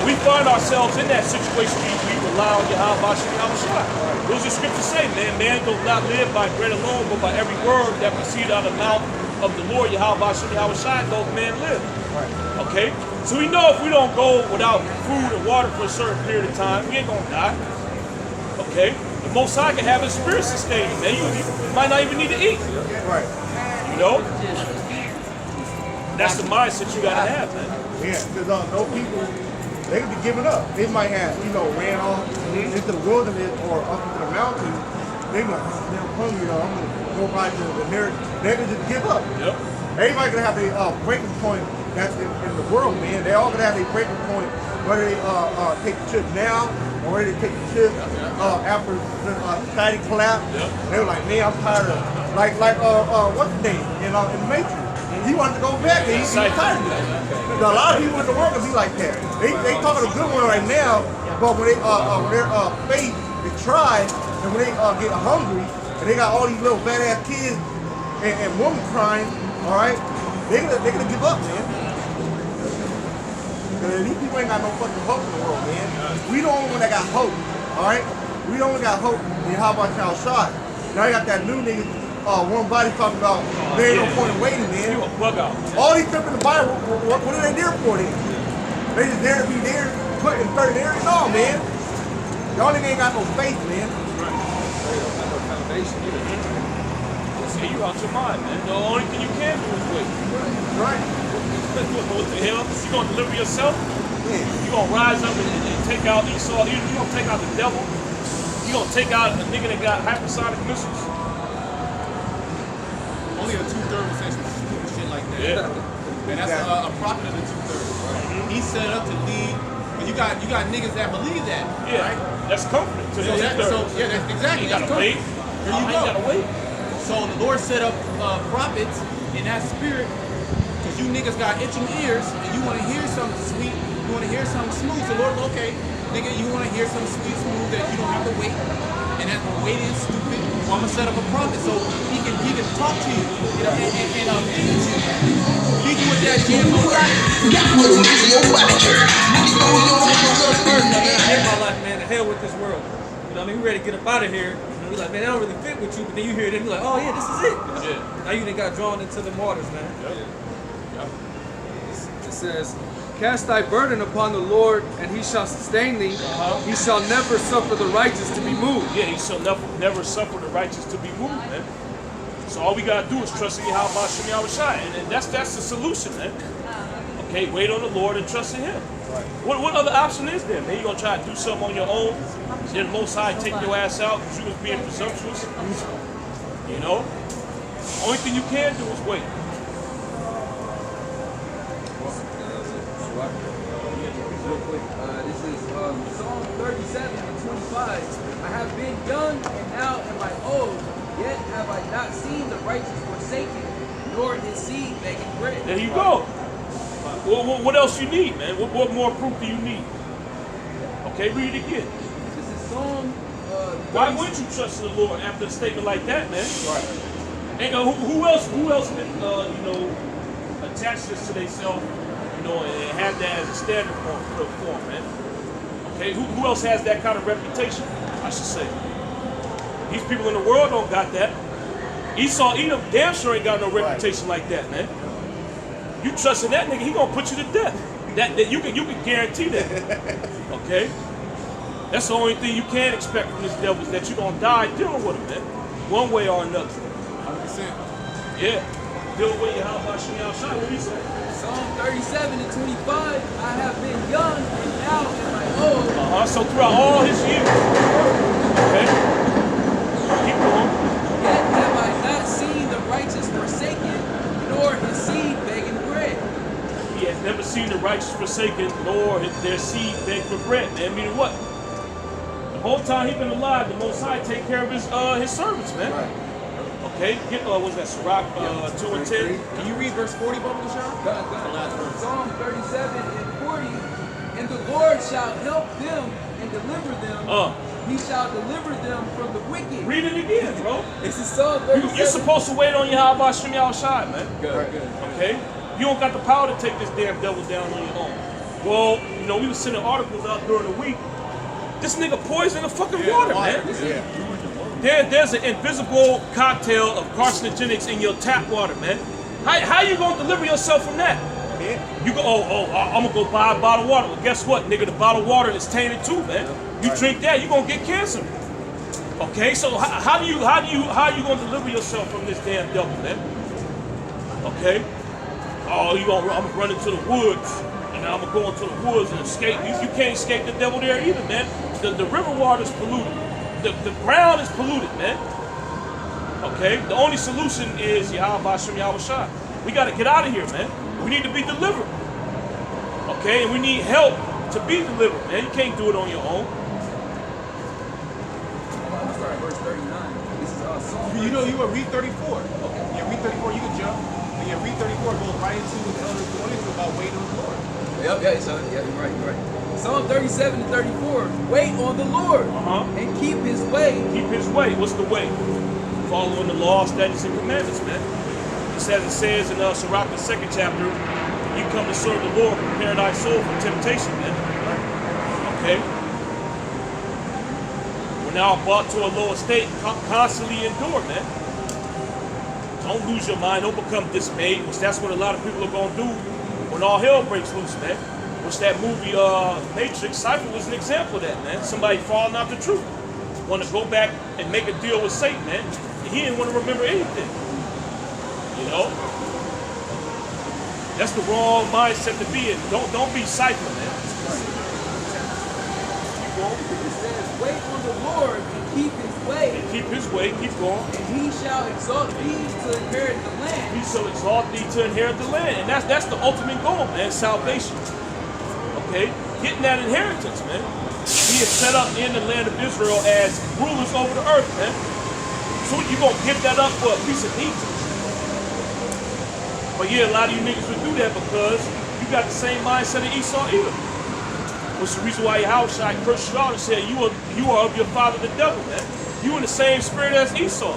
We find ourselves in that situation. We rely on Yahweh Shem Yahushua. What does the scripture say, man? Man does not live by bread alone, but by every word that proceeds out of the mouth of the Lord Yahweh Shem Yahushua, does man live. Okay? So we know if we don't go without food and water for a certain period of time, we ain't gonna die. Okay? The Most High can have his spirit sustained, man. You might not even need to eat. Right. You know? That's the mindset you gotta have, man. Yeah, because no people, they could be giving up. They might have, ran off into the wilderness or up into the mountains. They like, I'm hungry, I'm going to go right to the nearest. They can just give up. Yep. Everybody going to have a breaking point that's in the world, man. They all going to have a breaking point, whether they take the trip now or whether they take the trip after the society collapse. Yep. They were like, man, I'm tired of like what's the name in the Matrix? He wanted to go back and he's tired of it. A lot of people in the world can be like that. They talking a good one right now, but when their faith is tried, and when they get hungry, and they got all these little badass kids and women crying, all right, they're gonna give up, man. Because these people ain't got no fucking hope in the world, man. We the only one that got hope, all right. We the only got hope. And how about y'all shot? Now you got that new nigga. One body talking about there ain't no point in waiting, man. You a bug out. All these stuff in the Bible, what are they there for then? They just there to be there, put in certain areas? No, man. Y'all niggas ain't got no faith, man. See, you out your mind, man. The only thing you can do is wait. Right. What the hell? You gonna deliver yourself? Yeah. You gonna rise up and take out Esau? You gonna take out the devil? You gonna take out a nigga that got hypersonic missiles? Only a 2/3 will say some stupid shit like that. Yeah. And that's a prophet of the 2/3. He's set up to lead, but you got niggas that believe that. Yeah, right? That's comforting to the That's exactly. You gotta That's wait. There you You go. gotta wait. So the Lord set up prophets in that spirit, because you niggas got itching ears and you want to hear something sweet, you want to hear something smooth. So Lord, okay, nigga, you want to hear something sweet, smooth that you don't have to wait, and that waiting is stupid. Well, I'm gonna set up a prophet so he can talk to you and feed you with that GMO diet. I hate my life, man. The hell with this world. You know what I mean? We ready to get up out of here. You know, we're like, man, I don't really fit with you. But then you hear it and you're like, oh yeah, this is it. Yeah. Now you done got drawn into the waters, man. It says, cast thy burden upon the Lord, and he shall sustain thee. He shall never suffer the righteous to be moved. Yeah, he shall never suffer the righteous to be moved, man. So all we gotta do is trust in Yahweh Shem Yahushua, and that's the solution, man. Okay, wait on the Lord and trust in Him. Right. What other option is there, man? You gonna try to do something on your own, then the Most High take your ass out because you was being presumptuous? You know, only thing you can do is wait. Real quick, this is Psalm 37 and 25. I have been young and now am I old, yet have I not seen the righteous forsaken, nor his seed begging bread. There you go. What else you need, man? What more proof do you need? Okay, read it again. This is Psalm. Why wouldn't you trust in the Lord after a statement like that, man? Right. And who else been attached this to themselves You know, and have that as a standard form, man. Okay, who else has that kind of reputation? I should say. These people in the world don't got that. Esau, Edom, damn sure ain't got no reputation like that, man. You trusting that nigga, he gonna put you to death. That you can guarantee that. Okay? That's the only thing you can expect from this devil is that you're gonna die dealing with him, man. One way or another. 100%. Yeah. Dealing with you, how about Shimei Shai? What do you say? Psalm 37 and 25, I have been young and now am I old. So throughout all his years. Okay? Keep going. Yet have I not seen the righteous forsaken, nor his seed begging bread. He has never seen the righteous forsaken, nor their seed beg for bread. Man, meaning what? The whole time he's been alive, the Most High take care of his servants, man. Right. Okay, get what's that? Sirach 2 and 10. Can you read verse 40, Bubba Deshaun? Psalm 37 and 40, and the Lord shall help them and deliver them. He shall deliver them from the wicked. Read it again, bro. This is Psalm 37. You're supposed to wait on Yahweh Shimei Shai, man. Good. Okay? You don't got the power to take this damn devil down on your own. Well, you know, we was sending articles out during the week. This nigga poisoned the fucking water, man. There's an invisible cocktail of carcinogenics in your tap water, man. How you gonna deliver yourself from that? You go, I'm gonna go buy a bottle of water. Well, guess what, nigga? The bottle of water is tainted too, man. You drink that, you gonna get cancer. Okay, so how you gonna deliver yourself from this damn devil, man? Okay. I'm gonna run into the woods, and I'm gonna go into the woods and escape. You can't escape the devil there either, man. The river water is polluted. The ground is polluted, man. Okay? The only solution is Yahweh Shimei Shai. We got to get out of here, man. We need to be delivered. Okay? And we need help to be delivered, man. You can't do it on your own. I'm sorry, verse 39. This is Psalm. You know, you will read 34. Okay. Yeah, read 34, you can jump. But yeah, read 34 goes right into what the elders going into about waiting on the Lord. Yeah, you're right. Psalm 37 and 34, wait on the Lord and keep his way. Keep his way. What's the way? Following the law, statutes, and commandments, man. Just as it says in Sirach, the 2nd chapter, you come to serve the Lord, prepare thy soul for temptation, man. Okay? We're now brought to a lower state, constantly endure, man. Don't lose your mind, don't become dismayed, which that's what a lot of people are going to do when all hell breaks loose, man. Which that movie, Matrix, Cypher was an example of that, man. Somebody falling out the truth. Want to go back and make a deal with Satan, man. He didn't want to remember anything. You know? That's the wrong mindset to be in. Don't be Cypher, man. Keep going. It says, wait on the Lord and keep his way. And keep his way, keep going. And he shall exalt thee to inherit the land. He shall exalt thee to inherit the land. And that's the ultimate goal, man. Salvation. Okay? Getting that inheritance, man. He is set up in the land of Israel as rulers over the earth, man. So you gonna give that up for a piece of meat? But yeah, a lot of you niggas would do that because you got the same mindset of Esau either. Which is the reason why Yahushua cursed you out and said, you are of your father the devil, man. You in the same spirit as Esau.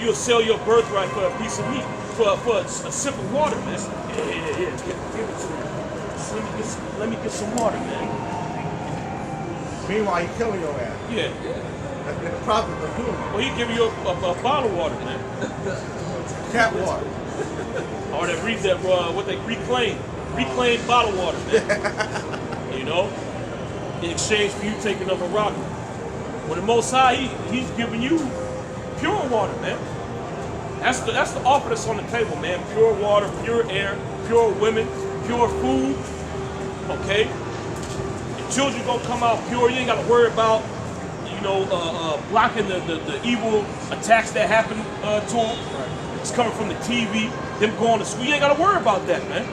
You'll sell your birthright for a piece of meat, for a sip of water, man. Yeah, give it to me. Let me get some water, man. Meanwhile, he's killing your ass. Yeah. That's been the prophet of doing it. Well, he give you a bottle of water, man. Cat water. Or that what they reclaimed bottled water, man. You know, in exchange for you taking up a rock. When the Most High, he's giving you pure water, man. That's the offer that's on the table, man. Pure water, pure air, pure women, pure food. Okay, your children gonna come out pure. You ain't gotta worry about, blocking the evil attacks that happen to them. Right. It's coming from the TV, them going to school. You ain't gotta worry about that, man.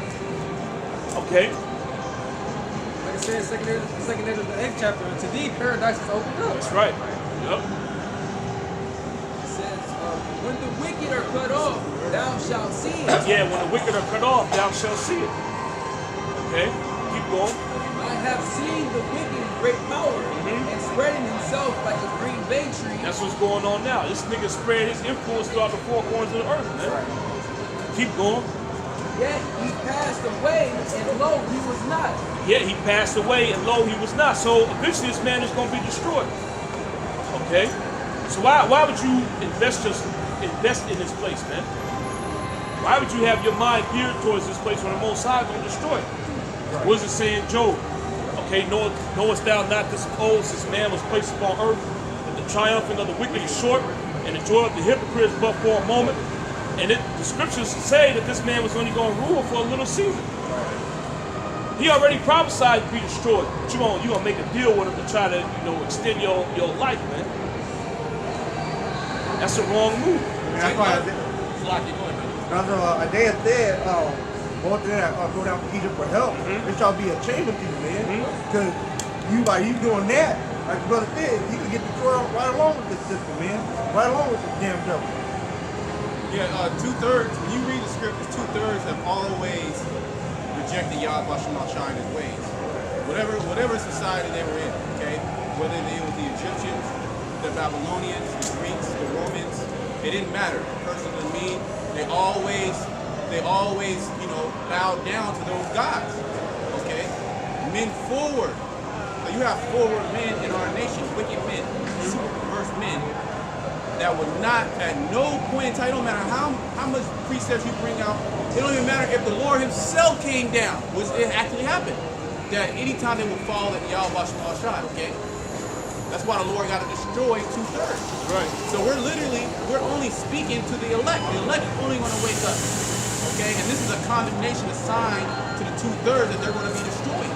Okay. Like I said, second end of the 8th chapter, to thee paradise is opened up. That's right. Yep. It says, when the wicked are cut off, thou shalt see it. Yeah, when the wicked are cut off, thou shalt see it. Okay. Keep going. I have seen the wicked in great power and spreading himself like a green bay tree. That's what's going on now. This nigga spread his influence throughout the four corners of the earth, man. Keep going. Yet he passed away, and lo, he was not. Yet he passed away, and lo, he was not. So eventually this man is going to be destroyed. Okay? So why would you invest in this place, man? Why would you have your mind geared towards this place when the Most High is going to destroy it? What does it say in Job? Okay, knowest thou not this of old, since man was placed upon earth, that the triumphing of the wicked is short, and the joy of the hypocrite is but for a moment. And the scriptures say that this man was only going to rule for a little season. He already prophesied to be destroyed. But you're gonna make a deal with him to try to, extend your life, man. That's a wrong move. That's why Isaiah said, go down to Egypt for help. It shall be a shame unto you, man. Because you doing that, like the brother said, you can get destroyed right along with this system, man. Right along with this damn devil. Yeah, 2/3, when you read the scriptures, 2/3 have always rejected Yahweh Shemashah and his ways. Whatever society they were in, okay? Whether it was the Egyptians, the Babylonians, the Greeks, the Romans, it didn't matter. The person of the mean, they always, bowed down to those gods. Okay? Men forward. So you have forward men in our nation, wicked men, super perverse men, that would not at no point in time, it don't matter how much precepts you bring out, it don't even matter if the Lord himself came down, which it actually happened, that anytime they would fall at Yahweh Shemashah, okay? That's why the Lord got to destroy 2/3. Right. So we're only speaking to the elect. The elect is only going to wake up, okay? And this is a condemnation assigned to the 2/3 that they're going to be destroyed.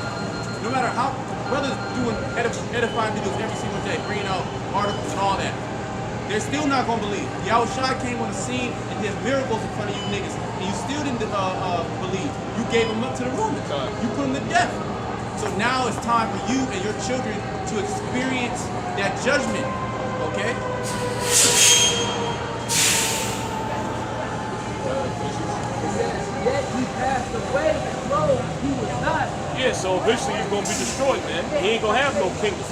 No matter how, brothers doing edifying videos every single day, bringing out articles and all that, they're still not going to believe. Yahushua came on the scene and did miracles in front of you niggas, and you still didn't believe. You gave them up to the Romans. You put them to death. So now it's time for you and your children to experience that judgment, okay? It says, yet he passed away, and lo, he was not. Yeah, so eventually he's going to be destroyed, man. He ain't going to have no kingdom.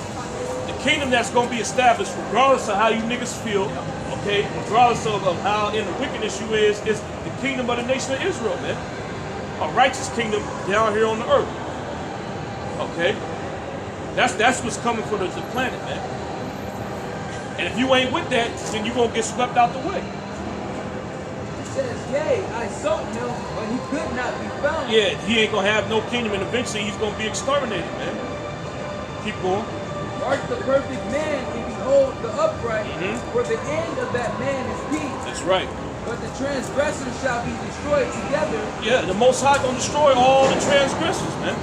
The kingdom that's going to be established, regardless of how you niggas feel, okay, regardless of how in the wickedness you is the kingdom of the nation of Israel, man. A righteous kingdom down here on the earth. Okay? That's what's coming for the planet, man. And if you ain't with that, then you're going to get swept out the way. It says, yea, I sought him, but he could not be found. Yeah, he ain't going to have no kingdom, and eventually he's going to be exterminated, man. Keep going. Mark the perfect man, and behold the upright, for the end of that man is peace. That's right. But the transgressors shall be destroyed together. Yeah, the Most High going to destroy all the transgressors, man.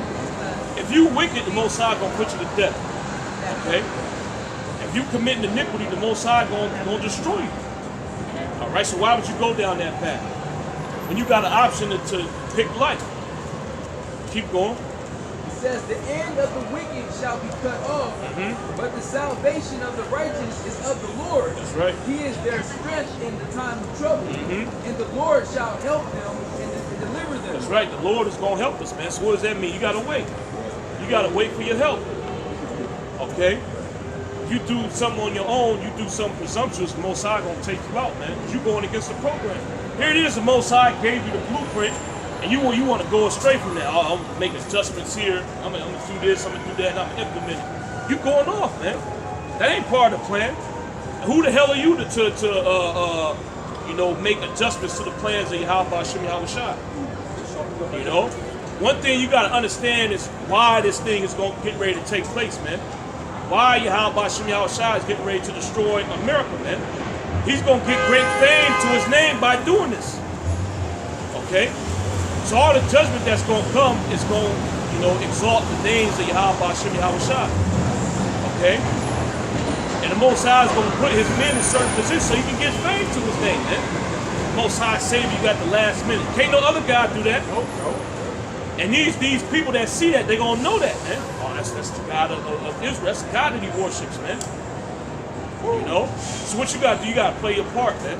If you wicked, the Most High going to put you to death. Okay? If you committing iniquity, the Most High going to destroy you. All right, so why would you go down that path? When you got an option to pick life. Keep going. It says, the end of the wicked shall be cut off, but the salvation of the righteous is of the Lord. That's right. He is their strength in the time of trouble, and the Lord shall help them and deliver them. That's right. The Lord is going to help us, man. So what does that mean? You got to wait. You got to wait for your help. Okay? If you do something on your own, you do something presumptuous, the Most High going to take you out, man. Because you're going against the program. Here it is, the Most High gave you the blueprint, and you want to go astray from that. Oh, I'm going to make adjustments here. I'm going to do this, I'm going to do that, and I'm going to implement it. You're going off, man. That ain't part of the plan. Who the hell are you to make adjustments to the plans of Yahweh Shem Yahushua? You know? One thing you got to understand is why this thing is going to get ready to take place, man. Why Yahweh Shem Yahushua is getting ready to destroy America, man. He's going to get great fame to his name by doing this. Okay? So all the judgment that's going to come is going to, exalt the names of Yahweh Shem Yahushua. Okay? And the Most High is going to put his men in certain positions so he can get fame to his name, man. The Most High saved you at the last minute. Can't no other God do that. Nope. And these people that see that, they're going to know that, man. Oh, that's the God of Israel. That's the God that he worships, man. You know? So what you got to do? You got to play your part, man.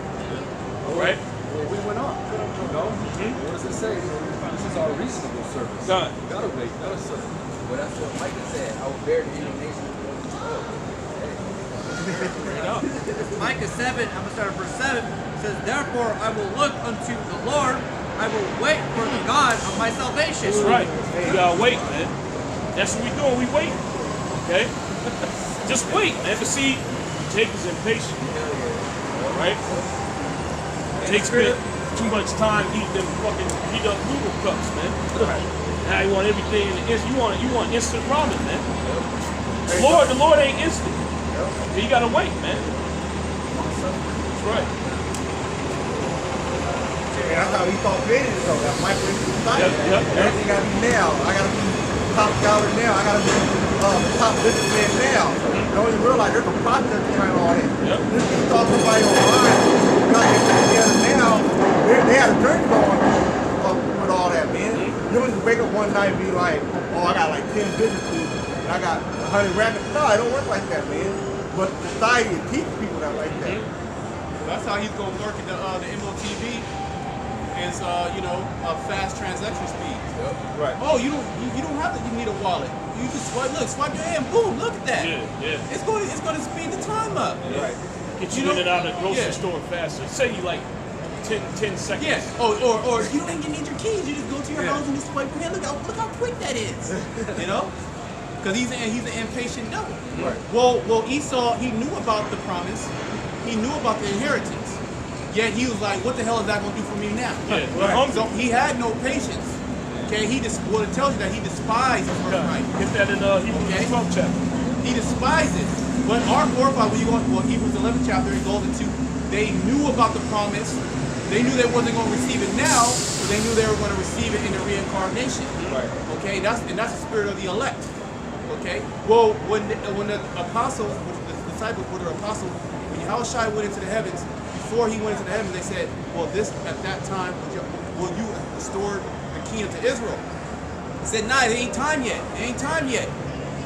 All right? Well, we went on. What does it say? This is our reasonable service. God. You gotta wait. You gotta serve. Well, that's what Micah said. I will bear the indignation of Micah 7, I'm going to start at verse 7. It says, therefore I will look unto the Lord, I will wait for the God of my salvation. That's right. You gotta wait, man. That's what we doing. We wait. Okay? Just wait, man. But see, Jake is impatient. All right? Jake spent too much time eating them fucking heat up noodle cups, man. Now you want everything in the instant. You want instant ramen, man. The Lord ain't instant. So you gotta wait, man. That's right. And that's how he thought created it though. That microwave society. Everything gotta be now. I gotta be top dollar now. I gotta be top businessman now. You don't even realize there's a process behind all that. This is thought somebody online got their shit together now. They had a journey going with all that, man. You don't just wake up one night and be like, oh, I got like 10 businesses and I got 100 rabbits. No, it don't work like that, man. But society teaches people that like that. That's how he's gonna work in the MOTV. Is fast transaction speed. Right. Oh, you don't have to. You need a wallet. You just swipe your hand. Boom! Look at that. Yeah. It's going to speed the time up. Right. Get you in and out of the grocery store faster. Say you like 10 seconds. Yeah. Or you don't even need your keys. You just go to your house and just swipe your hand. Look how quick that is. You know. Because he's an impatient devil. Right. Well, Esau, he knew about the promise. He knew about the inheritance. Yet he was like, what the hell is that going to do for me now? Yeah, right. So he had no patience. Okay, it tells you that he despised his birthright. Get that in Hebrews 12 chapter. He despised it. But our forefathers, Hebrews 11 chapter, it goes into, they knew about the promise. They knew they wasn't going to receive it now, but they knew they were going to receive it in the reincarnation. Right. Okay, that's the spirit of the elect. Okay. Well, when the apostles, the disciples were the apostles, when Yahushua went into the heavens. Before he went into the heavens, they said, well, at that time, will you restore the kingdom to Israel? He said, nah, it ain't time yet. It ain't time yet.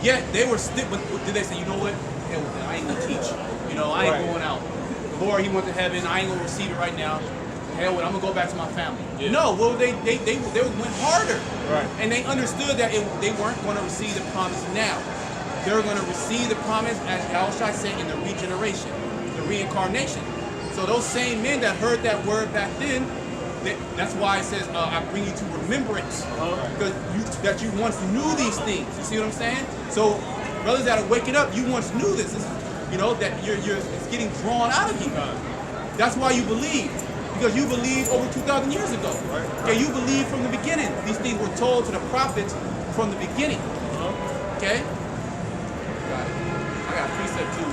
Yet they were still, but did they say, you know what? Hell with it. I ain't gonna teach. I ain't going out. The Lord, he went to heaven. I ain't gonna receive it right now. Hell with it. I'm gonna go back to my family. Yeah. No, well, they went harder. Right. And they understood that they weren't gonna receive the promise now. They were gonna receive the promise, as Yahushua said, in the regeneration, the reincarnation. So those same men that heard that word back then, that's why it says, I bring you to remembrance. Because that you once knew these things. You see what I'm saying? So brothers that are waking up, you once knew this. That it's getting drawn out of you. That's why you believe. Because you believed over 2,000 years ago. Okay, you believed from the beginning. These things were told to the prophets from the beginning. Okay? I got a precept too.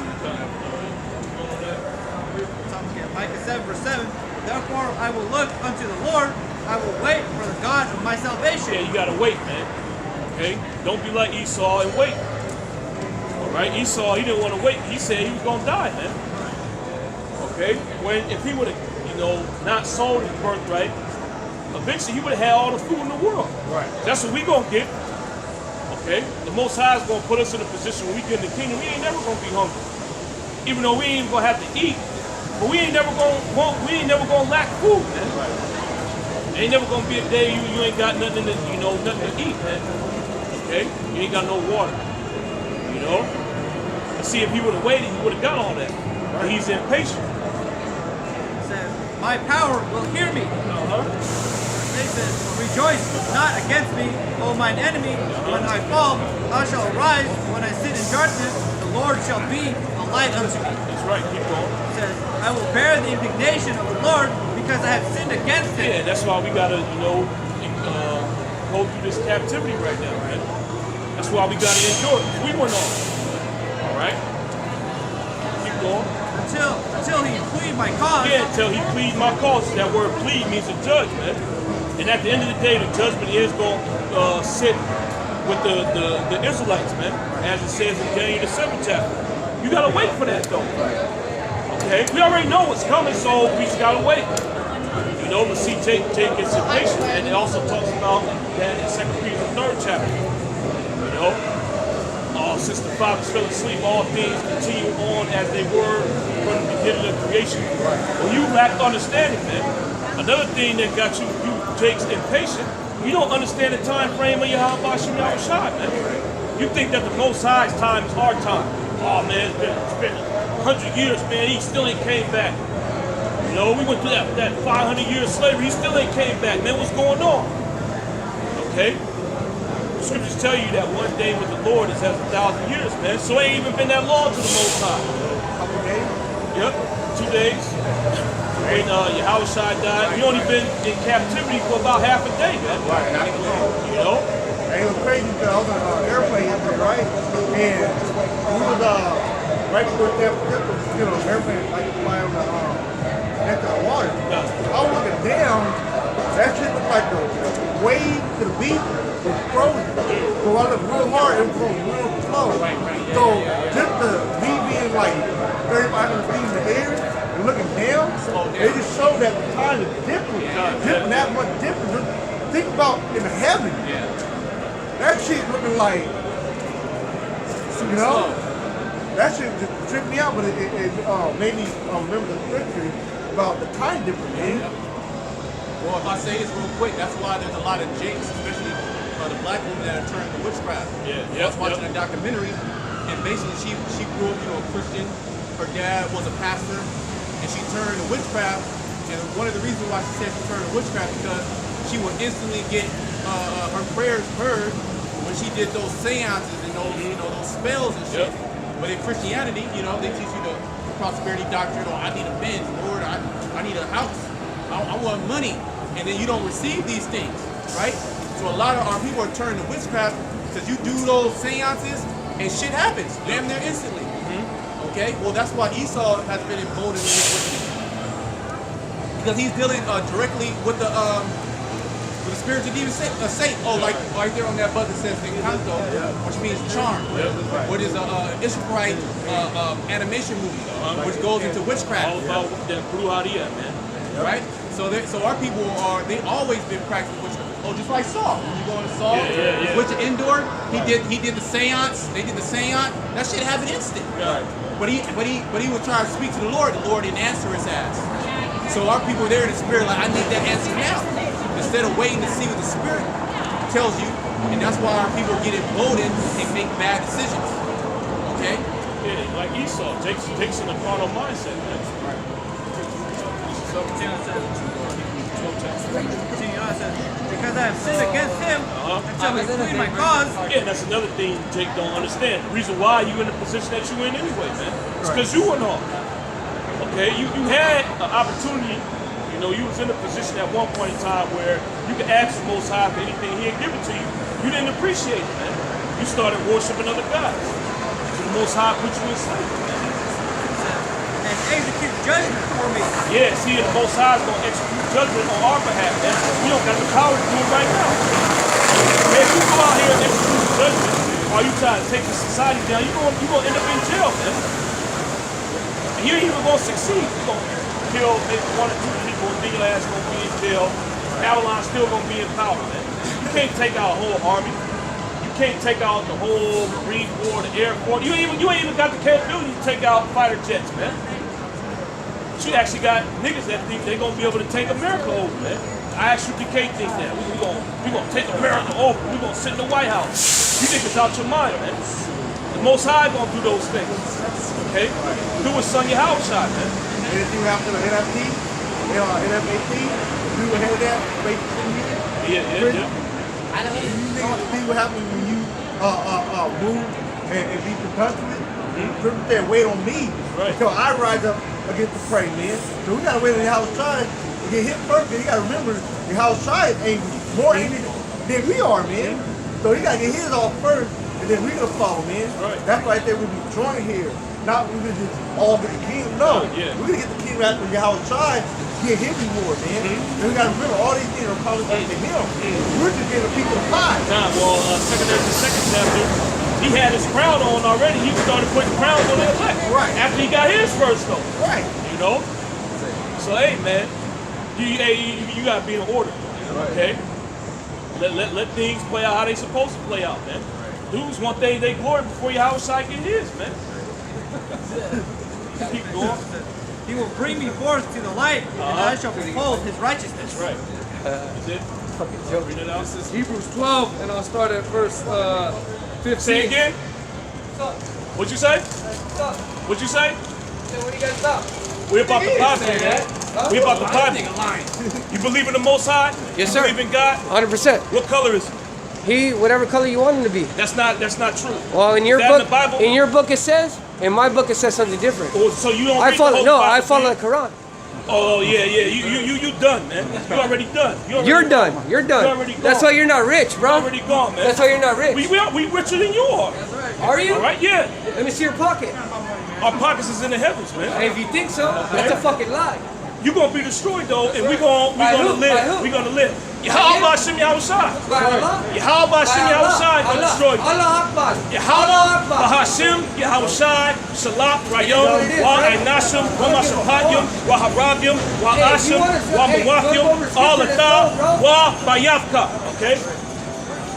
Micah 7 verse 7, therefore I will look unto the Lord, I will wait for the God of my salvation. Yeah, you gotta wait, man. Okay? Don't be like Esau and wait. Alright, Esau, he didn't want to wait. He said he was gonna die, man. Okay? If he would have, not sold his birthright, eventually he would have had all the food in the world. Right. That's what we gonna get. Okay? The Most High is gonna put us in a position when we get in the kingdom, we ain't never gonna be hungry. Even though we ain't even gonna have to eat. But we ain't never gonna lack food, man. Right. Ain't never gonna be a day you ain't got nothing to eat, man. Okay? You ain't got no water. And see, if he would have waited, he would have got all that. But he's impatient. It says, my power will hear me. It says, rejoice not against me, O mine enemy. When I fall, I shall arise. When I sit in darkness, the Lord shall be a light unto me. That's right, keep going. It says, I will bear the indignation of the Lord because I have sinned against him. Yeah, that's why we gotta, go through this captivity right now, man. That's why we gotta endure it. We went on. Alright? Keep going. Until he plead my cause. Yeah, until he plead my cause. That word plead means to judge, man. And at the end of the day, the judgment is gonna sit with the Israelites, man. As it says in Daniel the 7th chapter. You gotta wait for that though. Okay? We already know what's coming, so we just gotta wait. But see, Jake gets impatient, and it also talks about that in 2 Peter the 3rd chapter. Since the fathers fell asleep, all things continue on as they were from the beginning of creation. Well, you lack understanding, man. Another thing that got you Jake's impatient, you don't understand the time frame of Yahweh Shem Yahushua, man. You think that the Most High's time is our time. Oh man, it's been 100 years, man. He still ain't came back. You know, we went through that 500 years of slavery. He still ain't came back, man. What's going on? Okay? The scriptures tell you that one day with the Lord is as 1,000 years, man. So it ain't even been that long to the Most High. Couple days. Yep, 2 days. When Yahushua died, we only been in captivity for about half a day, man. Right, not even long. You know? And it was crazy because I was on an airplane yesterday, right? And we was right before that, you know, airplane like fly on the next to the water. I was looking down, that shit looked like the wave to the beach was frozen. So I looked real hard, it was going real slow. So just the me being like 3,500 feet in the air and looking down, it just showed that the time is different. Different, that much different. Just think about in the heaven. That shit looking like, you know, that shit just tripped me out, but it made me remember the scripture about the time difference, man. Well, if I say this real quick, that's why there's a lot of jakes, especially the black women that are turned to witchcraft. I was watching a documentary, and basically she grew up, you know, a Christian. Her dad was a pastor, and she turned to witchcraft. And one of the reasons why she said she turned to witchcraft because she would instantly get her prayers heard when she did those seances and those, you know, those spells and shit. But in Christianity, you know, they teach you the prosperity doctrine, or I need a Benz, Lord, I need a house, I want money, and then you don't receive these things, right? So a lot of our people are turned to witchcraft because you do those seances and shit happens, damn near instantly. Okay, well that's why Esau has been emboldened in his wickedness. Because he's dealing directly with the spiritual demon Satan. Oh, like right there on that button says Encanto, which means charm, which is an Israelite animation movie, which goes into witchcraft. All about that brujeria, man. Right? So our people they always been practicing witchcraft. Oh, just like Saul. When you go into Saul, which indoor, he did the seance. They did the seance. That shit happened instant. But he would try to speak to the Lord didn't answer his ass. So our people there in the spirit, like, I need that answer now. Instead of waiting to see what the spirit tells you. And that's why our people get emboldened and make bad decisions. Okay? Yeah, like Esau takes in the carnal mindset, man. Because I have sinned against him until he plead my cause. Yeah, that's another thing Jake don't understand. The reason why you in the position that you in anyway, man. It's because you went off. Okay, you had an opportunity. You know, you was in a position at one point in time where you could ask the Most High for anything He had given to you. You didn't appreciate it, man. You started worshiping other gods. So the Most High put you in slavery, man. And execute judgment for me. Yeah, see, the Most High is going to execute judgment on our behalf, man. We don't got the power to do it right now. Man, if you go out here and execute judgment while you try to take the society down, you're going to end up in jail, man. And you ain't even going to succeed. You're going to kill maybe 1 or 2 people, and then your ass going to be in jail. Babylon's still going to be in power, man. You can't take out a whole army. You can't take out the whole Marine Corps, the Air Force. You ain't even got the capability to take out fighter jets, man. She actually got niggas that think they're gonna be able to take America over, man. I actually can't think that. We gonna take America over. We gonna sit in the White House. You think it's out your mind, man. The Most High gonna do those things. Okay? Do his son Yahushua, man. And if you have to the NFT, NFAT, do ahead of that, wait for you. Yeah. I don't you see what happens when you move and be productive. Scripture said, wait on me until I rise up against the prey, man. So we gotta wait on Yahushua to get hit first. You gotta remember, Yahushua is angry, more angry than we are, man. So he gotta get his off first, and then we gonna follow, man. That's why I said we'll be joining here. Not we gonna just all get the kingdom. No, we're gonna get the kingdom after Yahushua, get his reward, man. And we gotta remember, all these things are probably to him. We're just getting the people of pie. Nah, well, the second chapter. He had his crown on already. He started putting crowns on the elect. After he got his first, though. You know? So, hey, man. You got to be in order. Okay? Let things play out how they supposed to play out, man. Dudes want they glory before Yahushua get his, man. Keep going. He will bring me forth to the light, and I shall behold his righteousness. Right. Is it? Read it out. This is Hebrews 12, and I'll start at verse 15. Say again? What'd you say? What'd you say? When you guys stop? We're about to bypass that. We're about to bypass. You believe in the Most High? Yes, You sir. believe in God? 100%. What color is he? He, whatever color you want him to be. That's not true. Well, in your Is that book, in the Bible? in your book it says. In my book it says something different. Oh, so you don't I read follow. the whole No, Bible, I follow man? the Quran. Oh yeah. You done, man. You already done. You're done. You're done. You're already gone. That's why you're not rich, bro. You're already gone, man. That's why you're not rich. We richer than you are. Are you? All right, yeah. Let me see your pocket. Our pockets is in the heavens, man. Hey, if you think so, that's a fucking lie. You're gonna be destroyed though, and we're gonna By who? live. By who? We're gonna live. Yahweh Hashem Yahushai. By Allah? Yahweh Hashem Yahushai gonna destroy you. Allah Akbar. Allah Yahweh Akbar. Bahashem Yahushai Shalak Rayom Wa Ainashim Wa Mashahadyam Wa Harabim Wa Hey, if you Ashim wanna- Wa hey, Mawakyam go over scripture Alata as well, bro. Wa Bayavka. Okay?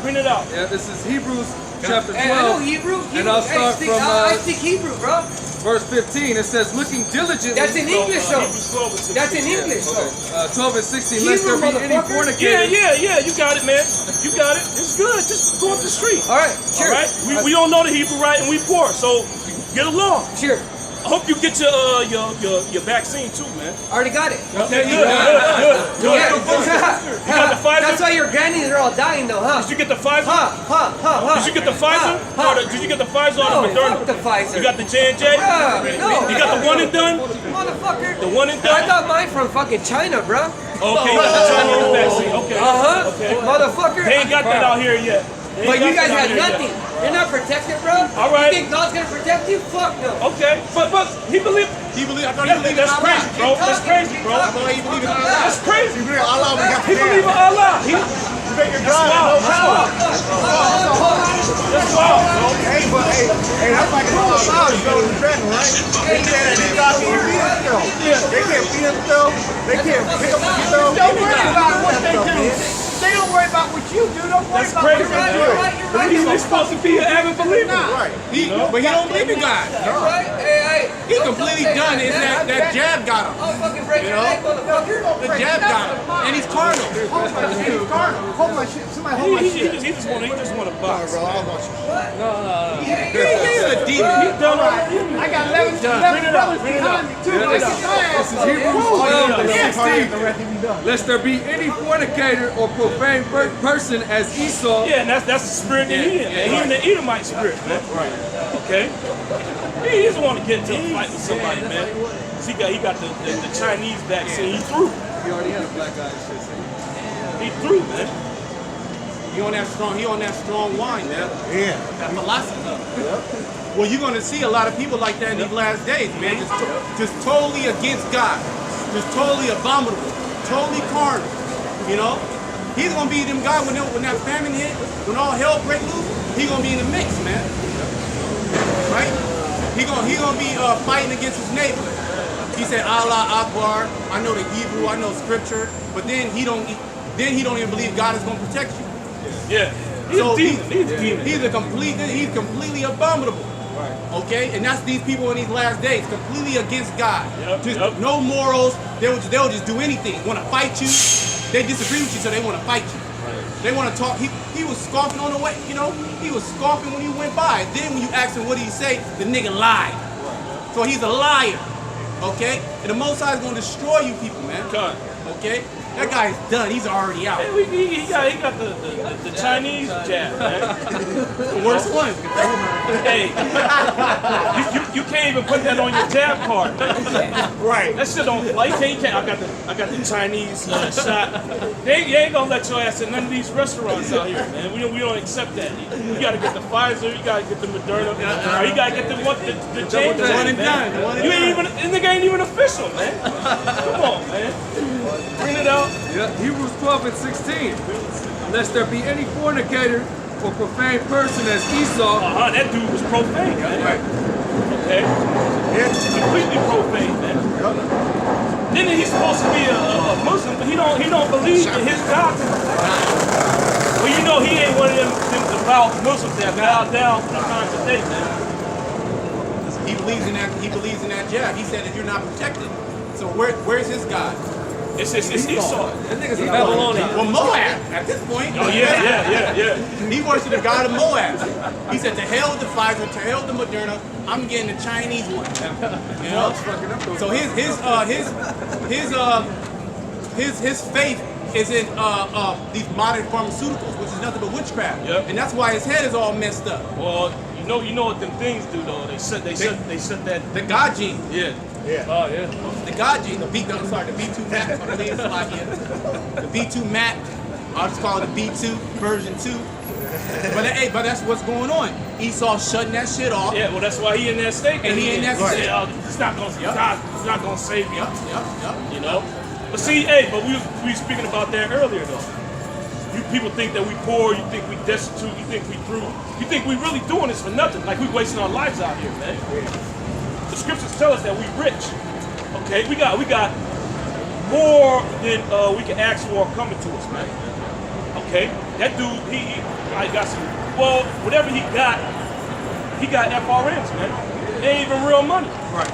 Bring it out. Yeah, this is Hebrews chapter 12. Hey, I know Hebrew. And I'll start hey, from I speak Hebrew, bro. verse 15. It says, looking diligently. That's in English, though. Hebrews 12 and 16. That's in English, though. 12 and 16. Lest there Hebrew, be any motherfucker. fornicator. Yeah, you got it, man. You got it. It's good. Just go up the street. All right, cheers. All right? We don't know the Hebrew right, and we poor, so get along. Cheers. I hope you get your vaccine too, man. Already got it. Okay, good. Yeah. You got the Pfizer? That's why your grannies are all dying, though, huh? Did you get the Pfizer? Huh? Did you get the Pfizer? Huh? Or did you get the Pfizer No, or the Moderna? fuck the Pfizer. You got the J&J? No. You got the one and done? Motherfucker. The one and I done? got mine from fucking China, bro. Okay, you got the Chinese vaccine. Okay. Okay. Motherfucker. They ain't got that out here yet. They ain't But you got guys that out got here yet. nothing. You're not protected, bro. All right. You think God's gonna protect you? Fuck no. Okay, but he believe. I thought he believed in That's Allah. crazy, bro. That's crazy, bro. I thought he believed in Allah. That's crazy. You believe Allah, we got He believe in Allah. That's wild. That's wild, bro. Hey, that's like Allah, you go to the dragon, right? They said that they got to feed themselves. They can't feed themselves. They can't pick up themselves. Don't worry about what they do. They don't worry about what you do. Don't worry That's about crazy, what You're man. right, you're right. He's supposed to be an avid believer. Right. But he don't believe in God. You're right. Hey, He don't completely say done. that, Is man. that jab got him? I'll fucking break You your know? neck, motherfucker. The jab got him, and he's carnal. Hold my shit. Somebody hold my shit. He just want to box. Bro, I want you. He's a demon. He done already. I got 11 brothers behind me, too. They can This is Hebrews 12 and 16. Lest there be any fornicator or profane person as Esau. Yeah, and that's the spirit that he in, man. He in the Edomite spirit, man. Right. Okay. He doesn't want to get into a fight with somebody, man. 'Cause he got the Chinese vaccine. He threw. He already had a black guy and shit. He threw, man. He on that strong wine, man. Yeah. That philosophy. Well, you're gonna see a lot of people like that in these last days, man. Just totally against God, just totally abominable, totally carnal. You know, he's gonna be them guy when that famine hit, when all hell break loose. He gonna be in the mix, man. Right? He gonna be fighting against his neighbor. He said Allah Akbar. I know the Hebrew, I know scripture, but then he don't even believe God is gonna protect you. Yeah. He's So a demon. He's a demon. He's completely abominable. Right. Okay, and that's these people in these last days, completely against God. Yep. No morals. They'll just do anything. Want to fight you? They disagree with you, so they want to fight you. Right. They want to talk. He was scoffing on the way. You know, he was scoffing when he went by. Then when you ask him what did he say, the nigga lied. Right. So he's a liar. Okay, and the Most High is gonna destroy you people, man. God. Okay. That guy's done. He's already out. He got the Chinese jab, man. The worst one. Hey, you can't even put that on your jab card, man. Right. That shit don't fly. You can't. I got the Chinese shot. They ain't gonna let your ass in none of these restaurants out here, man. We don't accept that. You gotta get the Pfizer. You gotta get the Moderna. Or you gotta get the J&J, one and man. done. One and You ain't done. even. The nigga ain't even official, man. Come on, man. Bring it out. Yeah, Hebrews 12 and 16. Lest there be any fornicator or profane person as Esau. That dude was profane, man. Right. Okay. Yeah. Completely profane, man. Then he's supposed to be a Muslim, but he don't believe in his doctrine. Well, you know he ain't one of them devout Muslims that bow down from time to day, man. He believes in that. He believes in that jab. He said if you're not protected, so where's his God? It's Esau. That nigga's a Babylonian. Well, Moab at this point. Oh yeah. He worshipped the god of Moab. He said, "To hell with the Pfizer, to hell with the Moderna. I'm getting the Chinese one." You know. So his faith is in these modern pharmaceuticals, which is nothing but witchcraft. Yep. And that's why his head is all messed up. Well, you know what them things do though. They set that. The God gene. Yeah. Yeah. Oh yeah. The God gene, the B2 Mac, I believe it's like the B2 Mac, I'll just call it the B2 version 2. But that's what's going on. Esau's shutting that shit off. Yeah, well that's why he in that state. And he in that state. state. It's not gonna save you. Yep. You know? But see, but we were speaking about that earlier though. You people think that we poor, you think we destitute, you think we really doing this for nothing. Like we wasting our lives out here, man. The scriptures tell us that we rich. Okay, we got more than we can ask for coming to us, man. Okay, that dude, I got some. Well, whatever he got FRNs, man. It ain't even real money. Right.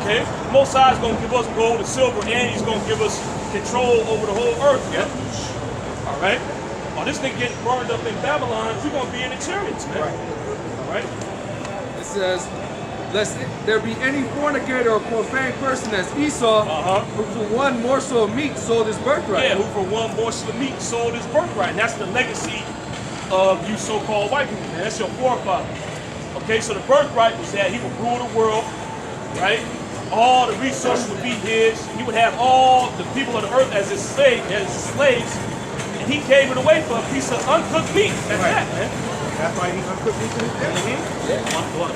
Okay, Most High is gonna give us gold and silver, and He's gonna give us control over the whole earth. Yeah. All right. While this thing getting burned up in Babylon, we're gonna be in the chariots, man. Right. All right. It says, lest there be any fornicator or profane person as Esau, who for one morsel of meat sold his birthright. Yeah, who for one morsel of meat sold his birthright. And that's the legacy of you so-called white people, man. That's your forefather. Okay, so the birthright was that he would rule the world, right? All the resources would be his. He would have all the people of the earth as his slaves, and he gave it away for a piece of uncooked meat. That's that, man. That's why he uncooked meat to his death.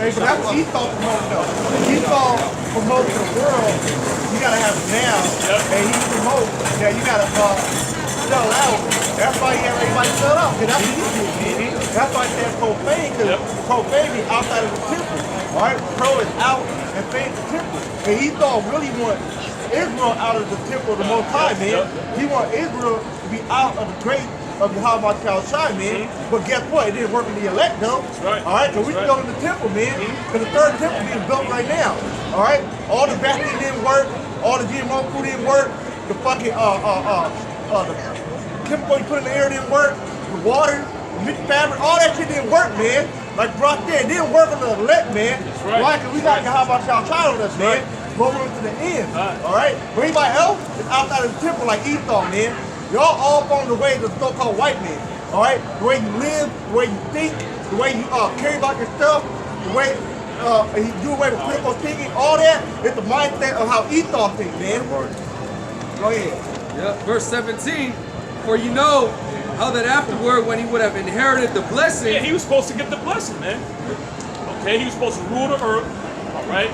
Hey, but that's what Esau promoted though. Esau promotes the world, you gotta have it now, and he promotes that you gotta sell out. That's why he had everybody sell out, because that's what he did. That's why I said profane, because profane is outside of the temple. Alright, pro is out and fame the temple. And Esau really wants Israel out of the temple of the Most High, man. He wants Israel to be out of the grace of Yahweh Shai, man. But guess what? It didn't work in the elect, though. Right. Alright, so we can go to the temple, man. Because the third temple being built right now. Alright? All the vaccine didn't work. All the GMO food didn't work. The fucking the chemical you put in the air didn't work. The water, the mixed fabric, all that shit didn't work, man. Like Brock said, it didn't work on the elect, man. That's right. Why? Because we got Yahweh Shai on us, man. Going to the end. Alright? But anybody else is outside of the temple like Esau, man. Y'all all on the way to the so-called white man. Alright? The way you live, the way you think, the way you carry about yourself, the way you do away with critical thinking, all that is the mindset of how Esau thinks, man. Go ahead. Yep. Verse 17, for you know how that afterward when he would have inherited the blessing. Yeah, he was supposed to get the blessing, man. Okay, he was supposed to rule the earth. All right.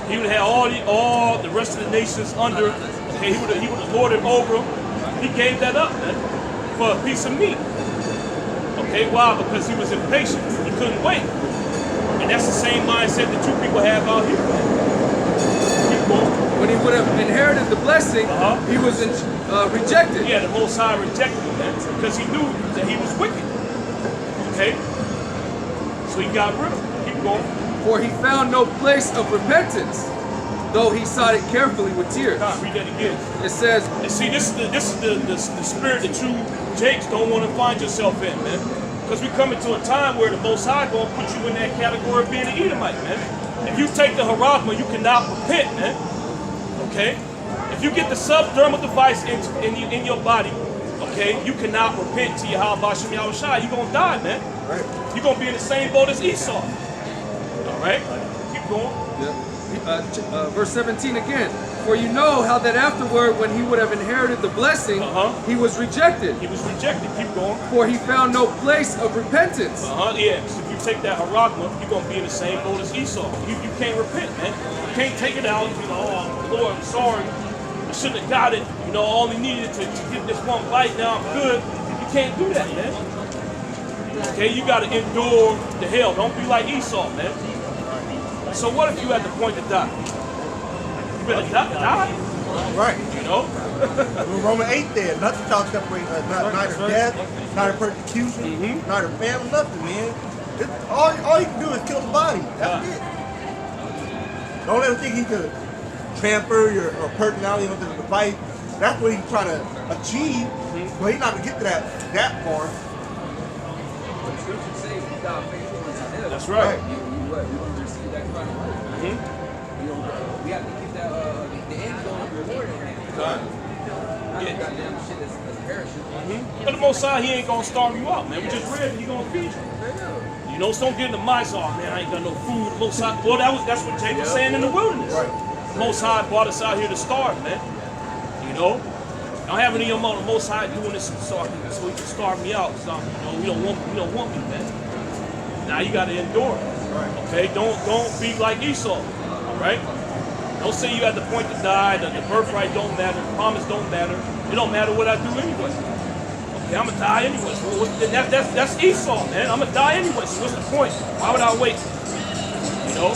He would have all the rest of the nations under. Okay, he would have lorded over them. He gave that up, man, for a piece of meat. Okay, why? Because he was impatient. He couldn't wait. And that's the same mindset that you people have out here, man. Keep going. When he would have inherited the blessing, he was rejected. Yeah, the Most High rejected him, man, because he knew that he was wicked. Okay? So he got rid of him. Keep going. For he found no place of repentance, though he sought it carefully with tears. God, read that again. It says, and see, this is the spirit that you Jakes don't want to find yourself in, man. Because we come into a time where the Most High gonna put you in that category of being an Edomite, man. If you take the harakma, you cannot repent, man. Okay? If you get the subdermal device in your body, okay, you cannot repent to Yahweh Shem Yahweh Shai. You're gonna die, man. Right. You're gonna be in the same boat as Esau. All right? Keep going. Verse 17 again. For you know how that afterward, when he would have inherited the blessing, he was rejected. He was rejected. Keep going. For he found no place of repentance. Yeah. So if you take that harakma, you're gonna be in the same boat as Esau. You can't repent, man. You can't take it out. You know, oh Lord, I'm sorry. I shouldn't have got it. You know, I only needed to get this one bite. Now I'm good. You can't do that, man. Okay, you gotta endure the hell. Don't be like Esau, man. So what if you at the point to die? You better die. Right. You know? Roman 8 there. Nothing shall separate us. Neither death, neither persecution, neither famine, nothing, man. All you can do is kill the body. That's it. Don't let him think he could transfer your personality onto the device. That's what he's trying to achieve. But he's not gonna get to that part. The scriptures say without faith towards the devil. That's right. You don't receive that kind of life. We have to keep that the end goal reward in hand. Not the goddamn shit that's perishable. But the Most High, he ain't gonna starve you out, man. We just read it, he gonna feed you. You know, so don't get in the mindset, oh man, I ain't got no food. Most High, well, that's what Jacob was saying in the wilderness. Right. Most High brought us out here to starve, man. You know, don't have any of the Most High doing this so he can starve me out. So, you know, we don't want me, man. Now you got to endure. Right. Okay, don't be like Esau. All right. Don't say you at the point to die. The birthright don't matter. The promise don't matter. It don't matter what I do anyway. Okay, I'm gonna die anyway. So that's Esau, man. I'm gonna die anyway. So what's the point? Why would I wait? You know.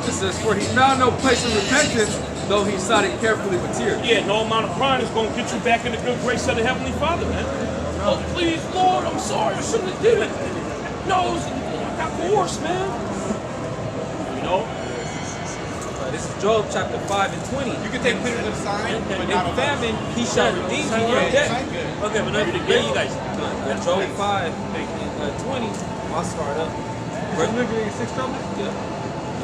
It says, for he found no place of repentance, though he sought it carefully with tears. Yeah, no amount of crying is gonna get you back in the good grace of the Heavenly Father, man. Oh, please, Lord, I'm sorry. I shouldn't have did it. No, I got coerced, man. You know. This is Job chapter 5 and 20. You can take pictures of the sign, but In not of us. famine, he shall redeem you from debt. Okay, but now you guys. Job 5 and 20. I'll start up.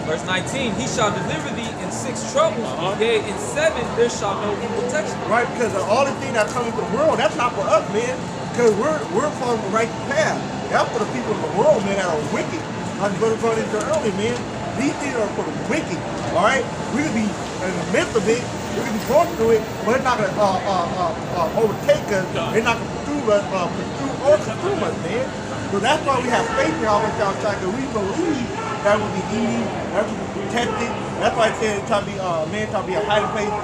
Verse 19, he shall deliver thee in 6 troubles. Yea, in 7 there shall no evil touch thee. Right, because all the things that come into the world, that's not for us, man. Because we're following the right path. That's for the people in the world, man, that are wicked. Like Brother brought into earlier, man. These things are for the wicked. All right, we could be in the midst of it, we could be going through it, but it's not gonna overtake us. They're not gonna consume us, man. So that's why we have faith in our outside, because we believe that will be eating, that will be protected. That's why I said it's trying to be man trying to be a hiding place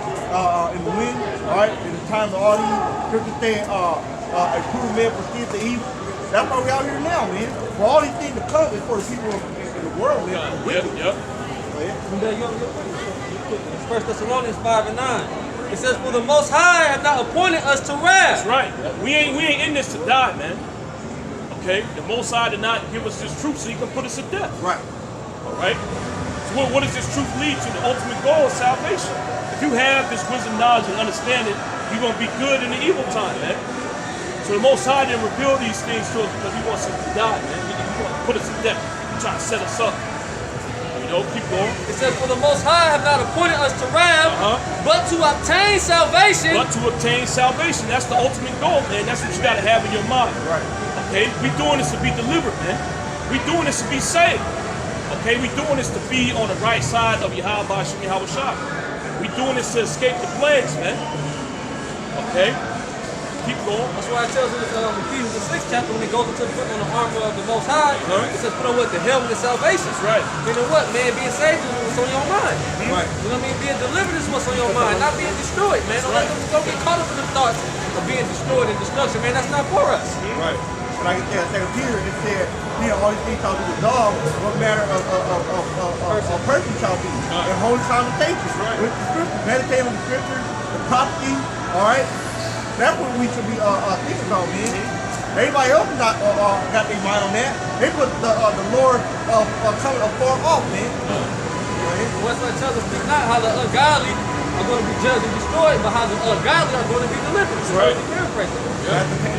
in the wind. All right, in the time of all these scriptures saying a true man proceeds to evil. That's why we're out here now, man. For all these things to come is for the people in the world, man. Yep. First Thessalonians 5 and 9. It says, for the Most High have not appointed us to wrath. That's right. We ain't in this to die, man. Okay? The Most High did not give us this truth so he can put us to death. Right. All right? So what does this truth lead to? The ultimate goal is salvation. If you have this wisdom, knowledge, and understanding, you're going to be good in the evil time, man. So the Most High didn't reveal these things to us because he wants us to die, man. He wants to put us to death. He's trying to set us up. Keep going. It says, for the Most High have not appointed us to wrath, but to obtain salvation. But to obtain salvation. That's the ultimate goal, man. That's what you got to have in your mind. Right. Okay? We doing this to be delivered, man. We doing this to be saved. Okay? We doing this to be on the right side of Yahweh Shem Yahweh Shah. We doing this to escape the plagues, man. Okay? Keep going. That's why it tells us in Ephesians the 6th chapter when it goes into the foot on the armor of the Most High, it says put on what? The helmet of salvation. That's right. Meaning what? Man, being saved is what's on your mind. Right. You know what I mean? Being delivered is what's on your mind, not being destroyed, man. Don't get caught up in the thoughts of being destroyed and destruction, man. That's not for us. Right. And like I said, Peter, it said, all these things shall be resolved, what matter of person shall be. And holy conversations with the scriptures, meditate on the scriptures, the prophecy, all right? That's what we should be thinking about, man. Everybody else is not got their mind on that. They put the Lord coming afar off, man. Well, that's what it tells us. Think not how the ungodly are going to be judged and destroyed, but how the ungodly are going to be delivered. So right. That's the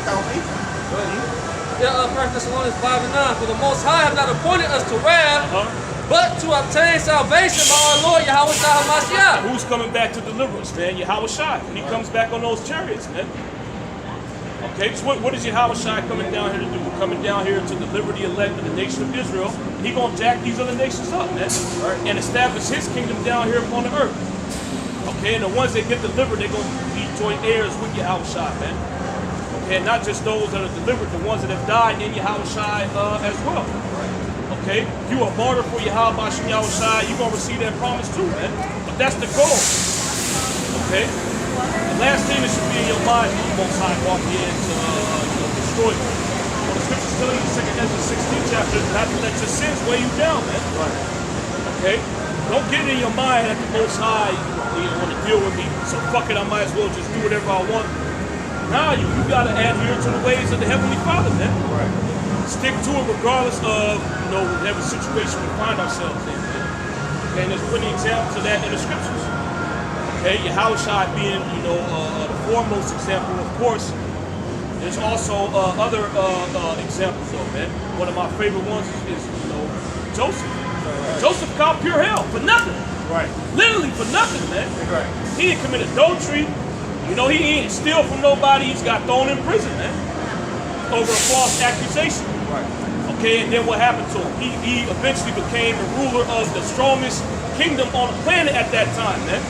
salvation. Yeah, 1 Thessalonians 5 and 9. For the Most High have not appointed us to wrath, but to obtain salvation by our Lord Yahweh Shah HaMashiach. Who's coming back to deliver us, man? Yahweh Shai. When he comes back on those chariots, man. Okay, so what is Yahweh Shai coming down here to do? We're coming down here to deliver the elect of the nation of Israel. He gonna jack these other nations up, man. And establish his kingdom down here upon the earth. Okay, and the ones that get delivered, they're gonna be joint heirs with Yahweh Shai, man. Okay, and not just those that are delivered, the ones that have died in Yahweh Shai as well. Okay, you a martyr for Yahweh Shem Yahweh Shai, you're gonna receive that promise too, man. But that's the goal. Okay? The last thing that should be in your mind is the Most High walk in to destroy you. Well, the scriptures tell you in 2 Ezra 16th chapter not to let your sins weigh you down, man. Right. Okay? Don't get it in your mind that the Most High want to deal with me, so fuck it, I might as well just do whatever I want. Nah, you gotta adhere to the ways of the Heavenly Father, man. Right. Stick to it regardless of, whatever situation we find ourselves in. And there's plenty of examples of that in the scriptures. Okay, Yahushua being, the foremost example. Of course, there's also other examples though, man. One of my favorite ones is Joseph. Joseph got pure hell for nothing. Right. Literally for nothing, man. Right. He didn't commit adultery. He ain't steal from nobody. He's got thrown in prison, man, over a false accusation. Right. Okay, and then what happened to him? He eventually became the ruler of the strongest kingdom on the planet at that time, man.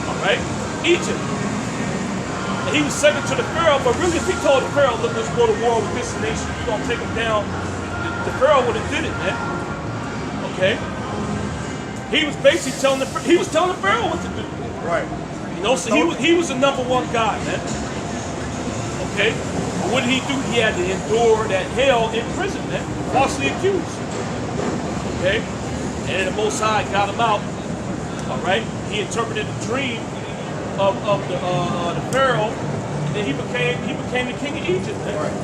All right, Egypt. And he was second to the Pharaoh, but really, if he told the Pharaoh, "Look, let's go to war with this nation, we're gonna take him down," the Pharaoh would have did it, man. Okay. He was basically telling the Pharaoh what to do. Right. So he was the number one guy, man. Okay? But what did he do? He had to endure that hell in prison, man. Falsely accused. Okay? And then the Most High got him out. All right? He interpreted the dream of the Pharaoh, and then he became the king of Egypt, man. Right.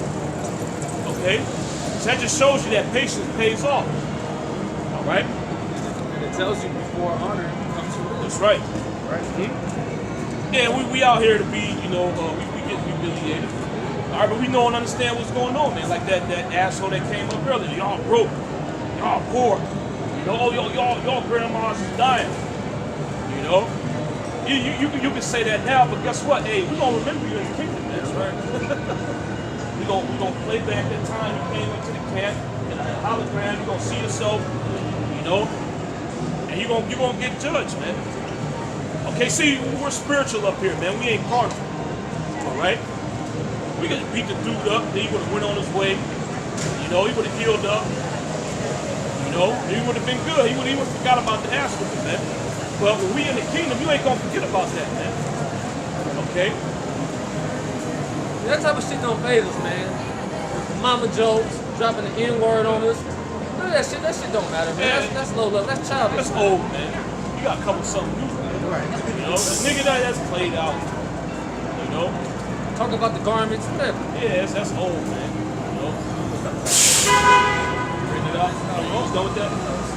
Okay? So that just shows you that patience pays off. All right? And it tells you before honor comes from That's right. Right. Yeah, we out here to be, we get humiliated. All right, but we know and understand what's going on, man. Like that asshole that came up earlier. Y'all broke. Y'all poor. Y'all grandmas is dying. You can say that now, but guess what? Hey, we're gonna remember you in the kingdom, man. That's right. we're gonna play back that time you came into the camp in a hologram. You're gonna see yourself, and you're gonna get judged, man. Okay, see, we're spiritual up here, man. We ain't carnal. All right? We could beat the dude up, then he would have went on his way. He would have healed up. He would have been good. He would have forgot about the ass with him, man. But when we in the kingdom, you ain't gonna forget about that, man. Okay? That type of shit don't phase us, man. Mama jokes, dropping the N-word on us. None of that shit don't matter, man. That's low level. That's childish. That's old, man. You gotta come with something new. Right. The nigga that's played out. Talk about the garments, whatever. Yeah, that's old, man. Bring it up. You almost done with that?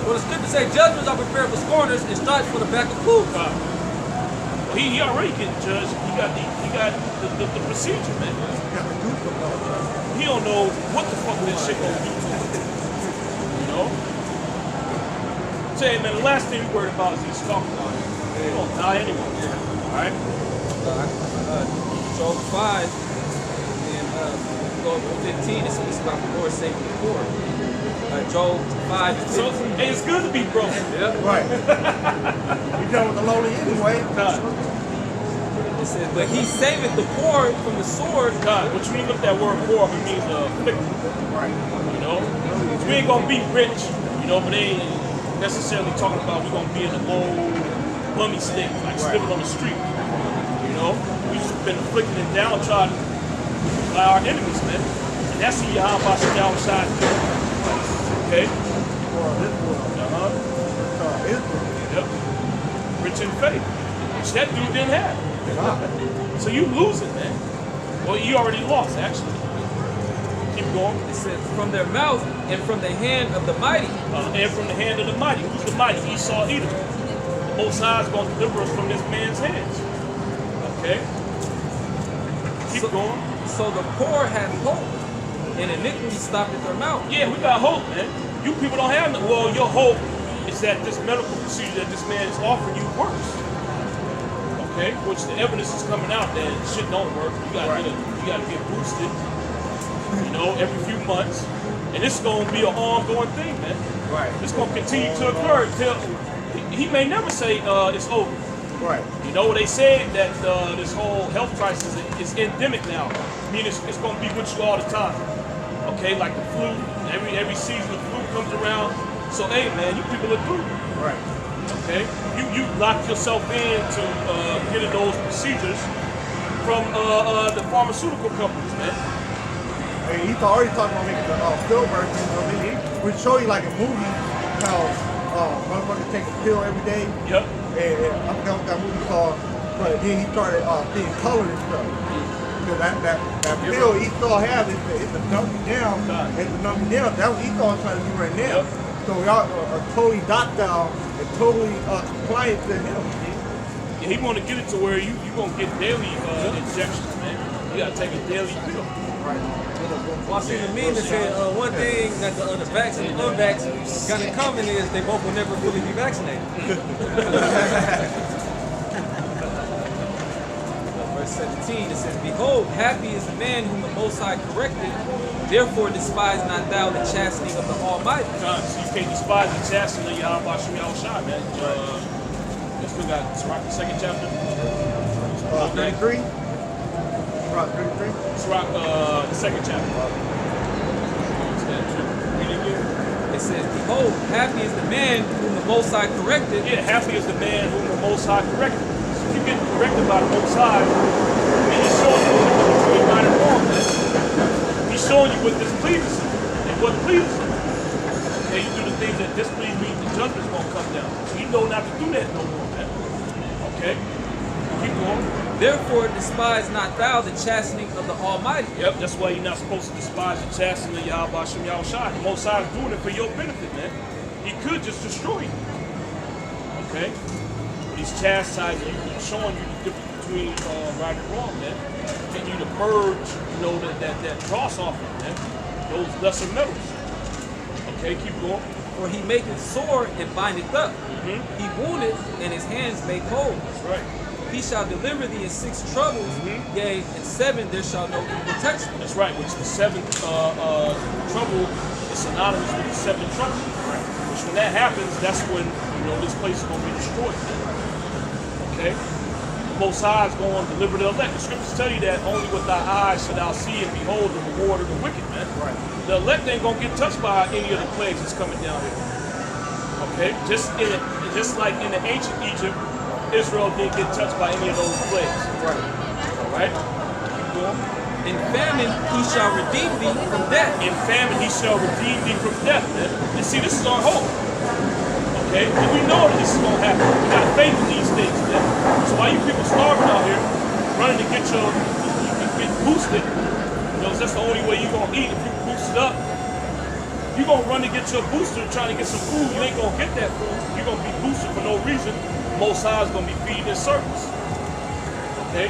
Well, the scriptures say judgments are prepared for scorners and stripes for the back of fools. Well, he already getting judged. He got the procedure, man. He don't know what the fuck this shit gonna do to him. Say, man, the last thing we worried about is these talking about it. He's gonna die anyway. Alright? Job 5 and go up to 15, it speaks about the Lord saving the poor. Job 5 and 15. So, hey, it's good to be broken. Yep. Right. You dealt with the lowly anyway. God. It says, but he saveth the poor from the sword. God, which when you look at that word poor, it means afflicted. Right. We ain't gonna be rich, but they ain't necessarily talking about we're gonna be in a low, bummy state, like living on the street. We just been afflicted and downtrodden by our enemies, man. And that's who Yahweh downside to. Okay? Yep. Rich in faith, which that dude didn't have. So you losing, man. Well, you already lost, actually. Keep going. It says, from their mouth and from the hand of the mighty. And from the hand of the mighty. Who's the mighty? Esau, Edom. The Most High is going to deliver us from this man's hands. Okay? Keep going. So the poor have hope, and iniquity stopped at their mouth. Yeah, we got hope, man. You people don't have no. Well, your hope is that this medical procedure that this man is offering you works. Okay? Which the evidence is coming out that shit don't work. You gotta get boosted. Every few months. And this is gonna be an ongoing thing, man. Right. It's gonna continue to occur until he may never say it's over. Right. They said that this whole health crisis is endemic now. I mean, it's going to be with you all the time. Okay, like the flu. Every season the flu comes around. So, hey, man, you people are through. Right. Okay? You locked yourself in to getting those procedures from the pharmaceutical companies, man. Hey, he's already talking about making the pill version. We show you like a movie how motherfuckers take a pill every day. Yep. And I forgot what that movie called, but then he started seeing color and stuff. Because that pill Esau has is to dump you down, and to dump you down. That's what Esau is trying to do right now. Yep. So y'all are totally docile and totally compliant to him. Yeah, he want to get it to where you gonna get daily injections, man. You gotta take a daily pill. Well, I seen the meme that said one thing that the vax and the unvax got in common is they both will never fully be vaccinated. Verse 17, it says, Behold, happy is the man whom the Most High corrected. Therefore despise not thou the chastening of the Almighty. So you can't despise the chastening of Yahweh Shem Yahushua, man. We still got Sirach, the 2nd chapter. 33. Sirach 33. Sirach, the 2nd chapter. Read it again. It says, Behold, happy is the man whom the Most High corrected. Yeah, happy is the man whom the Most High corrected. So if you get corrected by the Most High, then he's showing you the difference between right and wrong, man. He's showing you what displeases him and what pleases him. Okay, you do the things that displease me, the judgment's gonna come down. So you know not to do that no more, man. Okay? Keep going. Therefore despise not thou the chastening of the Almighty. Yep, that's why you're not supposed to despise the chastening of Yahweh Shem Yahushua. The Most High is doing it for your benefit, man. He could just destroy you. Okay? But he's chastising you, he's showing you the difference between right and wrong, man. Getting you to purge, you know, that dross off of, man. Those lesser metals. Okay, keep going. For he maketh sore and bindeth up. He wounded, and his hands make whole. That's right. He shall deliver thee in 6 troubles, yea, in 7 there shall no evil touch thee. That's right, which the 7th trouble is synonymous with the 7th trouble. Which when that happens, that's when, you know, this place is going to be destroyed. Okay? The Most High is going to deliver the elect. The scriptures tell you that only with thy eyes shall thou see and behold the reward of the wicked, man. Right. The elect ain't going to get touched by any of the plagues that's coming down here. Okay? Just like in the ancient Egypt, Israel didn't get touched by any of those plagues. Right. All right? Keep going. In famine he shall redeem thee from death. In famine he shall redeem thee from death, man. And see, this is our hope. Okay? And we know that this is going to happen. We got faith in these things, man. So why you people starving out here, running to get get boosted? You know, that's the only way you're going to eat. If you boost it up, you're going to run to get your booster trying to get some food. You ain't going to get that food. You're going to be boosted for no reason. Most High is going to be feeding his servants. Okay?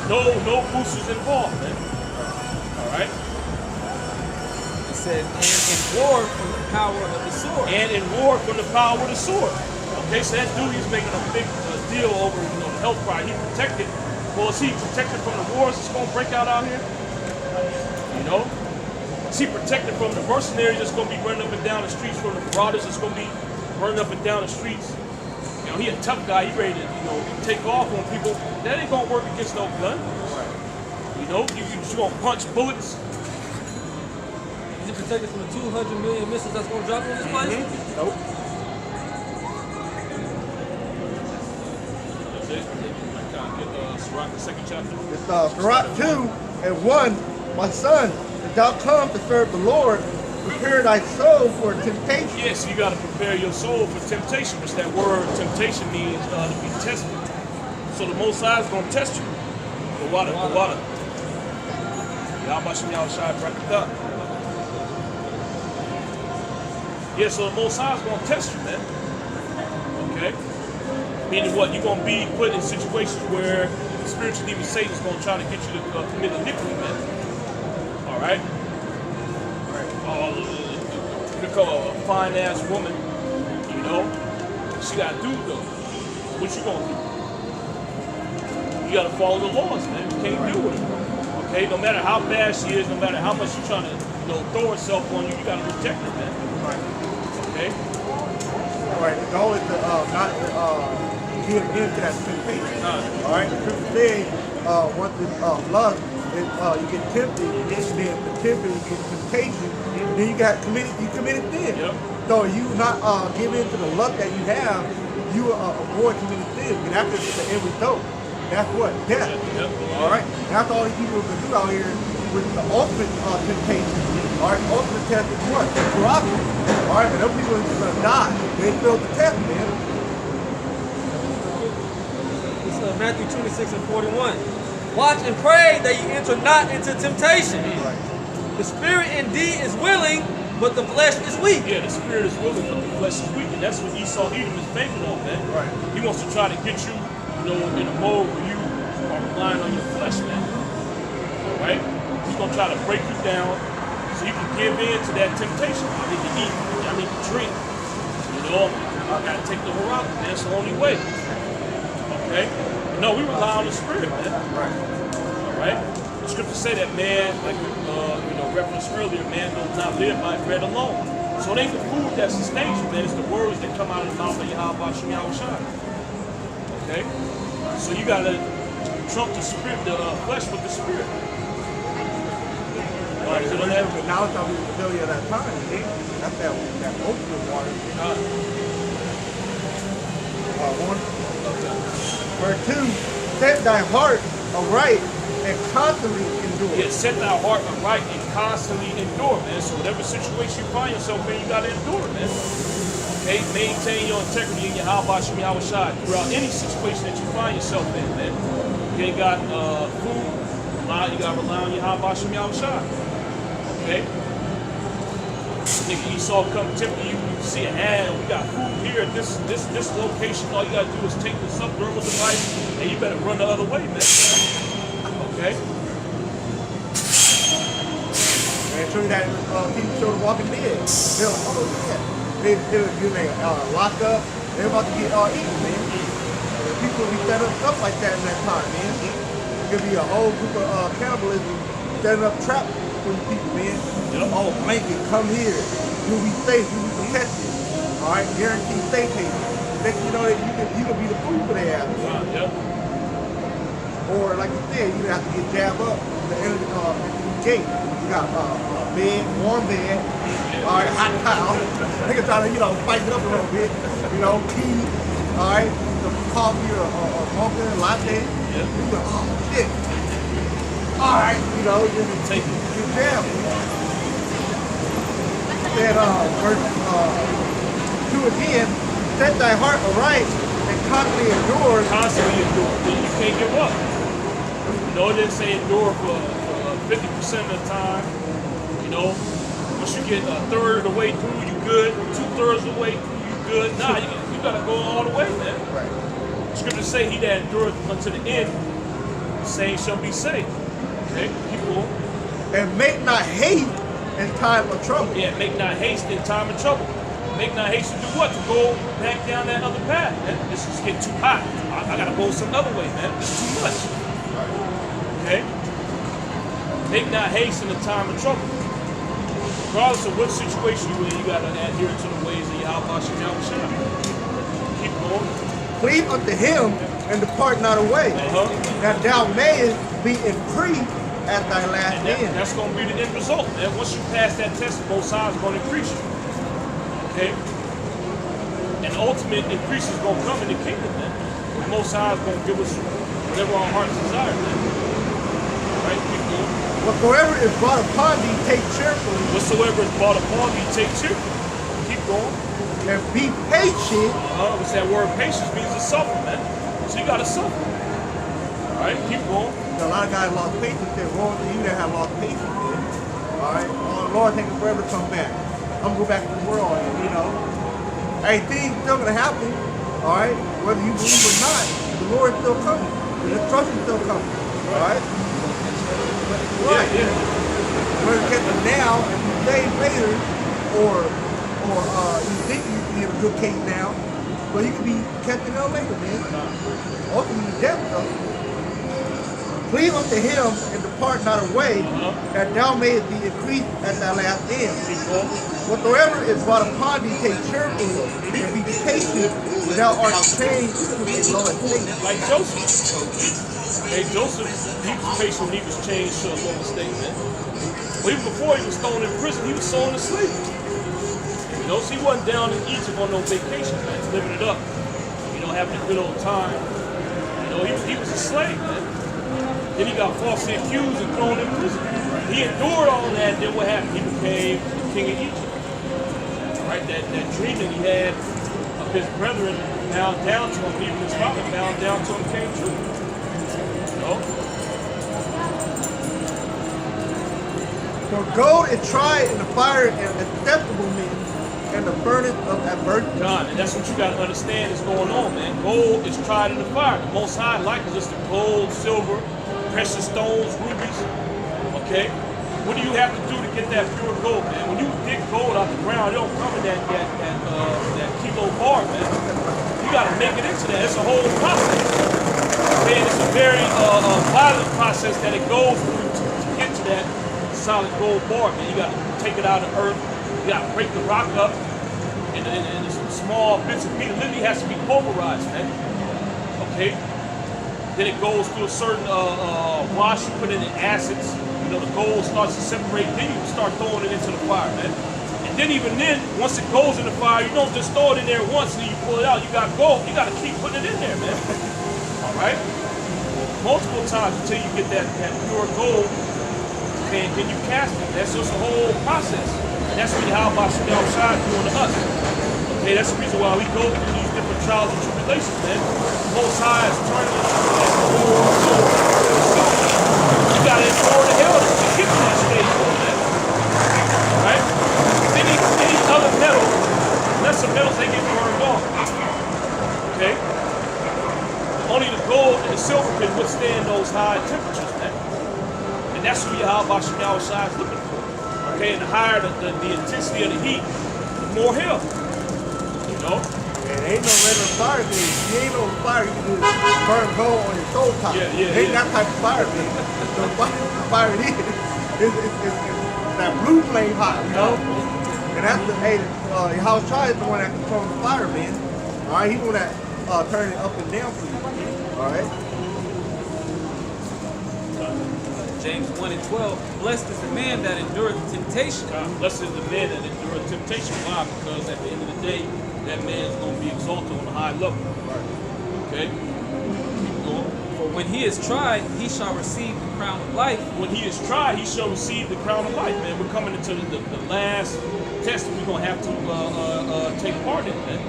No boosters involved, man. All right? It says, and in war from the power of the sword. And in war from the power of the sword. Okay, so that dude, he's making a big deal over, you know, the health cry. He protected. Well, is he protected from the wars that's going to break out here? You know? Is he protected from the mercenaries that's going to be running up and down the streets, from the marauders that's going to be running up and down the streets? You know, he a tough guy. He ready to, you know, take off on people. That ain't gonna work against no gun. Right. You know, you gonna punch bullets. Is he protected from the 200 million missiles that's gonna drop on this place? Nope. That's it. I can't get Sirach, the 2nd chapter. It's Sirach 2 and 1. My son, if thou come to serve the Lord, prepare thy soul for temptation. Yes, you got to prepare your soul for temptation, which that word temptation means to be tested. So the Most High is going to test you. The water. Yahweh Shem Yahushua brought it up. Yeah, so the Most High is going to test you, man. Okay? Meaning what? You're going to be put in situations where the spiritual demon Satan is going to try to get you to commit iniquity, man. All right? Become a fine ass woman, you know, she got to do though. What you gonna do? You gotta follow the laws, man. You can't do it. Okay, no matter how bad she is, no matter how much she's trying to, you know, throw herself on you, you gotta reject her, man. Right. Okay. All right. The goal is to not give in to that temptation. All right. The scripture says once it's lust, you get tempted, and then the tempter you get temptation. Then you committed sin. Yep. So you not give in to the luck that you have, you avoid committing sin. And after the end result, that's what? Death. Yep. All right. That's all these people can do out here with the ultimate temptation. All right. Ultimate test is what? Corruption. All right. And those people are going to die. They failed the test, man. It's Matthew 26 and 41. Watch and pray that you enter not into temptation. Right. The spirit indeed is willing, but the flesh is weak. Yeah, the spirit is willing, but the flesh is weak. And that's what Esau Edom is banking on, man. Right. He wants to try to get you, in a mode where you are relying on your flesh, man. All right? He's gonna try to break you down so you can give in to that temptation. I need to eat. I need to drink. I gotta take the Horaka, man. That's the only way. Okay? No, we rely on the Spirit, man. Right. All right? The scriptures say that man, like referenced earlier, man does not live by bread alone. So it ain't the food that sustains you, man. It's the words that come out of the mouth of Yahweh Shem Yahushua. Okay? So you gotta trump the spirit, the flesh with the spirit. Right, so But now it's talking about the ability of that time. That's that opium water. Verse 2, set thy heart aright and constantly endure. Yeah, set thy heart aright and constantly endure, man. So whatever situation you find yourself in, you gotta endure, man. Okay, maintain your integrity in your Yahweh Shem Yahushua throughout any situation that you find yourself in, man. You ain't got food, you gotta rely on your Yahweh Shem Yahushua. Okay? Nigga Esau come tempt you, see an ad, we got food here at this location. All you gotta do is take the subdermal device and you better run the other way, man. Okay? And show you that TV show The Walking Dead. They're like, oh yeah. They're getting locked up. They're about to get eaten, man. And people be setting up stuff like that in that time, man. It could be a whole group of cannibalism setting up traps for you people, man. Oh, blanket, come here. You'll be safe. You'll be protected. All right, guaranteed safe haven. Next you know that you can be the food for their ass. Or like you said, you have to get jabbed up to enter the gate. You got bed, warm bed, all right, hot towel. Nigga trying to, spice it up a little bit. Tea, all right, some coffee or mocha, latte. You go, oh shit. All right, just take it. You jam. Said verse 2 again, set thy heart aright and constantly endure. Constantly endure. You can't give up. It didn't say endure for 50% of the time. Once you get a third of the way through, you good. 2/3 of the way through, you good. Nah, you gotta go all the way, man. Right. Scriptures say he that endureth unto the end, the same shall be saved. Okay, keep going. And make not haste in time of trouble. Yeah, make not haste in time of trouble. Make not haste to do what? To go back down that other path, man. This is getting too hot. I gotta go some other way, man. This is too much. Okay? Make not haste in the time of trouble. Regardless of what situation you're in, you gotta adhere to the ways of Yahweh Shem Yahushua. Keep going. Cleave unto him and depart not away, that thou mayest be increased at thy last end. That's going to be the end result, man. Once you pass that test, both sides are going to increase you. Okay? And the ultimate increase is going to come in the kingdom, man. The Most High is going to give us whatever our hearts desire, man. All right? Keep going. Whatsoever is brought upon thee, take cheerfully. Whatsoever is brought upon thee, take cheerfully. Keep going. And be patient. What's that word? Patience means to suffer, man. So you got to suffer. All right? Keep going. A lot of guys lost patience. Said, "Woe to you that have lost patience." Man. All right, Lord, take it forever to come back. I'm gonna go back to the world, Hey, things still gonna happen. All right, whether you believe or not, the Lord is still coming. The destruction is still coming. All right. Right. Yeah. Whether you catch it now and you stay later, or you think you can get a good case now, but you could be catching up later, man. Ultimately, death though. Cleave unto him and depart not away, that thou mayest be increased at thy last end. Whatsoever is brought upon thee, take cheerfully, and be patient, for thou art changed to a lower state. Like Joseph. Hey, Joseph, he was patient when he was changed to a lower state, man. Well, even before he was thrown in prison, he was sold into slavery. So he wasn't down in Egypt on no vacation, man, living it up. Having a good old time. He was a slave, man. Then he got falsely accused and thrown in prison. He endured all that, then what happened? He became the king of Egypt. Right? That dream that he had of his brethren bowed down to him, even his father bowed down to him, came true. For gold is tried in the fire and acceptable men, and and the furnace of adversity. God, and that's what you got to understand is going on, man. Gold is tried in the fire. The Most High likens us to gold, silver, precious stones, rubies. Okay? What do you have to do to get that pure gold, man? When you dig gold out the ground, it don't come in that kilo bar, man. You got to make it into that. It's a whole process. Okay? And it's a very violent process that it goes through to get to that solid gold bar, man. You got to take it out of the earth. You got to break the rock up in small bits and pieces. It literally has to be pulverized, man. Okay? Then it goes through a certain wash. You put it in acids. You know, the gold starts to separate. Then you start throwing it into the fire, man. And then even then, once it goes in the fire, you don't just throw it in there once and then you pull it out. You got gold. You got to keep putting it in there, man. All right? Multiple times until you get that pure gold. And then you cast it. That's just a whole process. And that's what Yahweh Shem Shai is doing to us. Okay, that's the reason why we go through these different trials and tribulations, man. The Most High is turning us to that pure gold. You gotta endure the hell to get to that stage, man. Right? Any other metal, lesser metals, they get burned off. Okay? Only the gold and the silver can withstand those high temperatures, man. And that's what Yahweh Shem Shai is looking for. Okay, and the higher the intensity of the heat, the more hell. You know? And ain't no regular fire thing. You ain't no fire you can just burn gold on your stove top. Ain't that type of fire thing. The fire it is, it's that blue flame hot, you know? And that's the, Yahweh Shai is the one that controls the fire, man. Alright, he's the one that turn it up and down for you. Alright? James 1 and 12, blessed is the man that endureth temptation. Blessed is the man that endureth temptation. Why? Because at the end of the day, that man is going to be exalted on a high level. Okay? Keep going. For when he is tried, he shall receive the crown of life. When he is tried, he shall receive the crown of life, man. We're coming into the last test that we're going to have to take part in, man.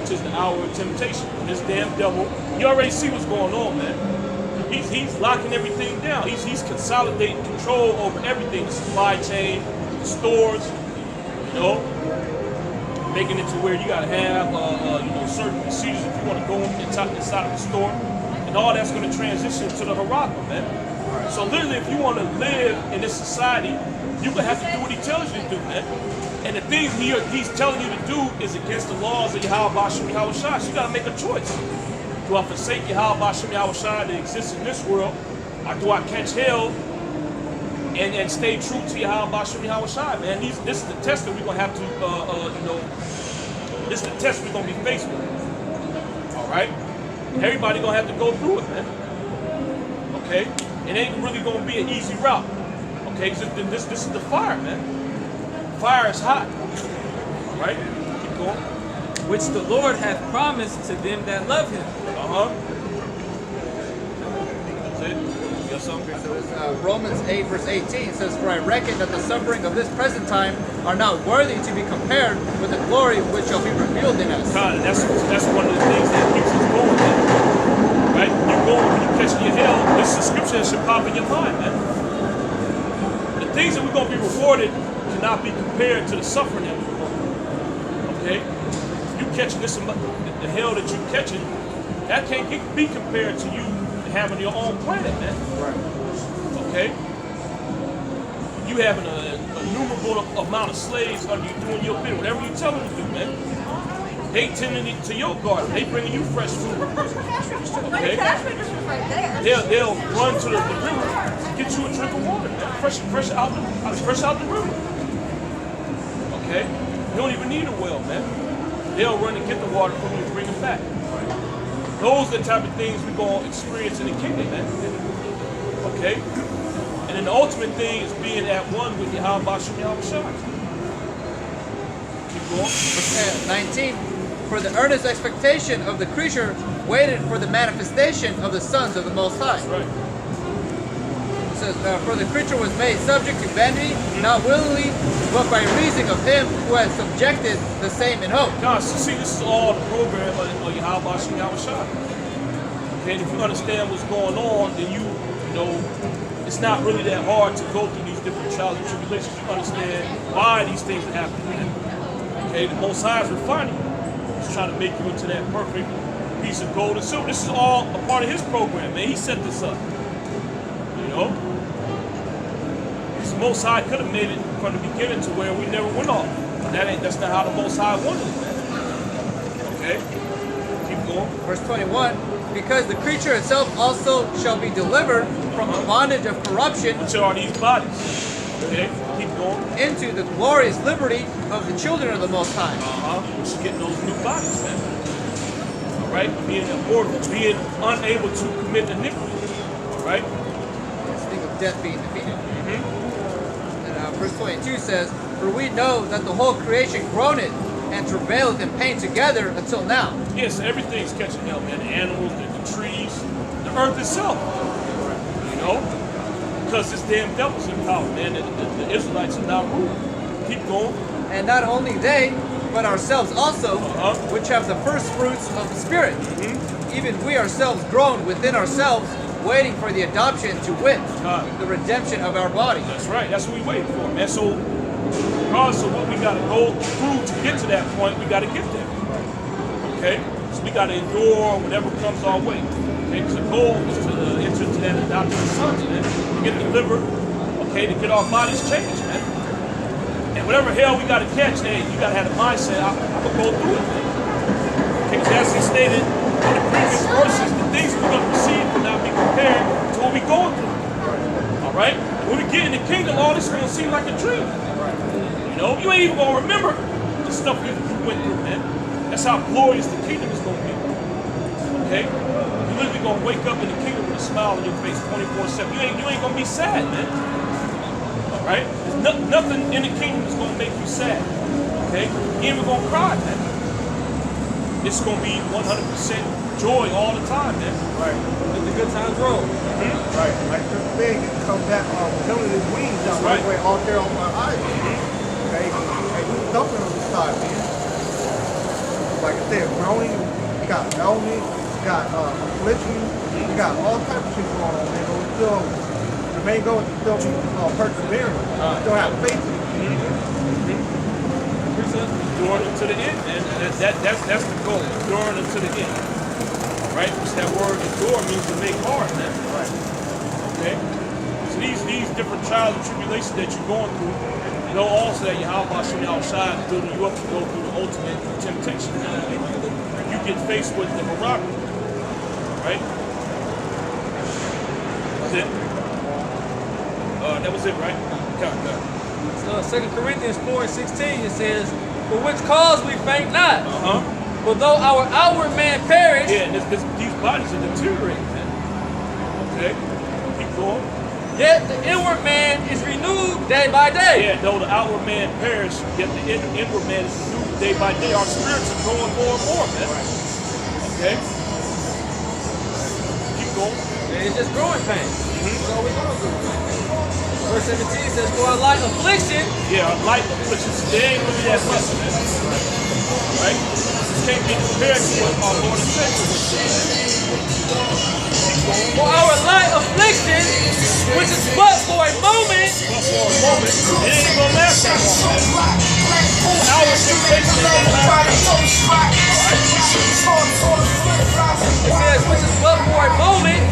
Which is the hour of temptation. When this damn devil, you already see what's going on, man. He's locking everything down. He's consolidating control over everything. The supply chain, the stores, you know, making it to where you gotta have certain procedures if you want to go inside of the store, and all that's going to transition to the Haraka, man. So literally, if you want to live in this society, you're gonna have to do what he tells you to do, man. And the things he's telling you to do is against the laws of Yahweh Shai. So you gotta make a choice. Do I forsake Yahweh Shai that exists in this world, or do I catch hell and stay true to Yahweh Shai, man? This is the test that we're gonna have to, this is the test we're gonna be faced with. All right, everybody gonna have to go through it, man. Okay, it ain't really gonna be an easy route. Okay, because this is the fire, man. Fire is hot. All right, keep going. Which the Lord hath promised to them that love him. That's it. You got something? So Romans 8 verse 18 says, "For I reckon that the suffering of this present time are not worthy to be compared with the glory which shall be revealed in us." God, that's one of the things that keeps us going, man. Right? You're going when you're catching your hell. This is a scripture that should pop in your mind, man. The things that we're going to be rewarded cannot be compared to the suffering that we're going through. Okay? You catching this, the hell that you're catching, that can't be compared to you having your own planet, man. Right. Okay? You having an innumerable amount of slaves under you doing your bit, whatever you tell them to do, man. They tending to your garden. They bringing you fresh food. Okay? They'll run to the river, get you a drink of water, man. Fresh out the river. Okay? You don't even need a well, man. They'll run and get the water from you and bring it back. Those are the type of things we're going to experience in the kingdom, man. Okay? And then the ultimate thing is being at one with Yahweh Shai. Keep going. Verse 19, "For the earnest expectation of the creature waited for the manifestation of the sons of the Most High." Right. It says, "For the creature was made subject to vanity, not willingly, but by reason of him who has subjected the same in hope." God, see, this is all the program of Yahweh Shai. Okay, and if you understand what's going on, then you know it's not really that hard to go through these different trials and tribulations. You understand why these things are happening. Okay, the Most High is refining you. He's trying to make you into that perfect piece of gold and silver. This is all a part of his program, man. He set this up. You know? The Most High could have made it from the beginning to where we never went off. But that's not how the Most High wanted it, man. Okay? Keep going. Verse 21, because the creature itself also shall be delivered from the bondage of corruption Which are these bodies? Okay? Keep going. into the glorious liberty of the children of the Most High. We're just getting those new bodies, man. All right? Being immortal, being unable to commit iniquity. All right? Speak of death being defeated. And verse 22 says, for we know that the whole creation groaneth and travaileth in pain together until now. Yes, everything's catching hell, man. The animals, the trees, the earth itself. You know? Because this damn devil's in power, man. The Israelites are not ruled. Keep going. And not only they, but ourselves also, which have the first fruits of the Spirit. Even we ourselves groan within ourselves, waiting for the adoption to wit, the redemption of our body. That's right. That's what we waiting for, man. So, regardless of what we got to go through to get to that point, we got to get there. Okay? So we got to endure whatever comes our way. Okay? Because the goal is to enter into that adoption of sons, man. To get delivered, okay? To get our bodies changed, man. And whatever hell we got to catch, hey, you got to have the mindset, I'm going to go through it, man. Okay? Because as he stated in the previous verses, the things we're going to receive will not be compared to what we're going through. All right? When we get in the kingdom, all this is going to seem like a dream. You know, you ain't even gonna remember the stuff you went through, man. That's how glorious the kingdom is gonna be. Okay? You're literally gonna wake up in the kingdom with a smile on your face 24/7. You ain't gonna be sad, man. Alright? There's nothing in the kingdom is gonna make you sad. Okay? You ain't even gonna cry, man. It's gonna be 100% joy all the time, man. Right. Let the good times roll. Right. Like the thing comes back killing his wings down right way all there on my eyes. Okay, we dumping on this side, man. Like I said, growing, you got ailment, you got affliction, you got all types of shit going on, man. But we still, the main goal is to still be persevering, still have faith in it. Enduring unto the end, man. That's the goal. Enduring unto the end. Right? Because that word endure means to make hard, man. Right. Okay? So these different trials and tribulations that you're going through, you know also that Yahweh Shem outside building you up to go through the ultimate temptation. You get faced with the Morocco. Right? That's it. That was it, right? So 2 Corinthians 4:16 it says, for which cause we faint not. For though our outward man perish, yeah, and these bodies are deteriorating, man. Okay? Keep going. yet the inward man is renewed day by day. Yeah, though the outward man perish, yet the inward man is renewed day by day. Our spirits are growing more and more, man. Okay? Keep going. And it's just growing pain. That's all we going through. Verse 17 says, for a light affliction. Yeah, a light affliction. They ain't really that much, man. Right? This can't be compared to what our Lord and Savior was doing. For our light affliction, which is but for a moment. But for a moment, it ain't gonna last that long, man. Our temptation ain't gonna last that long. It says, which is but for a moment,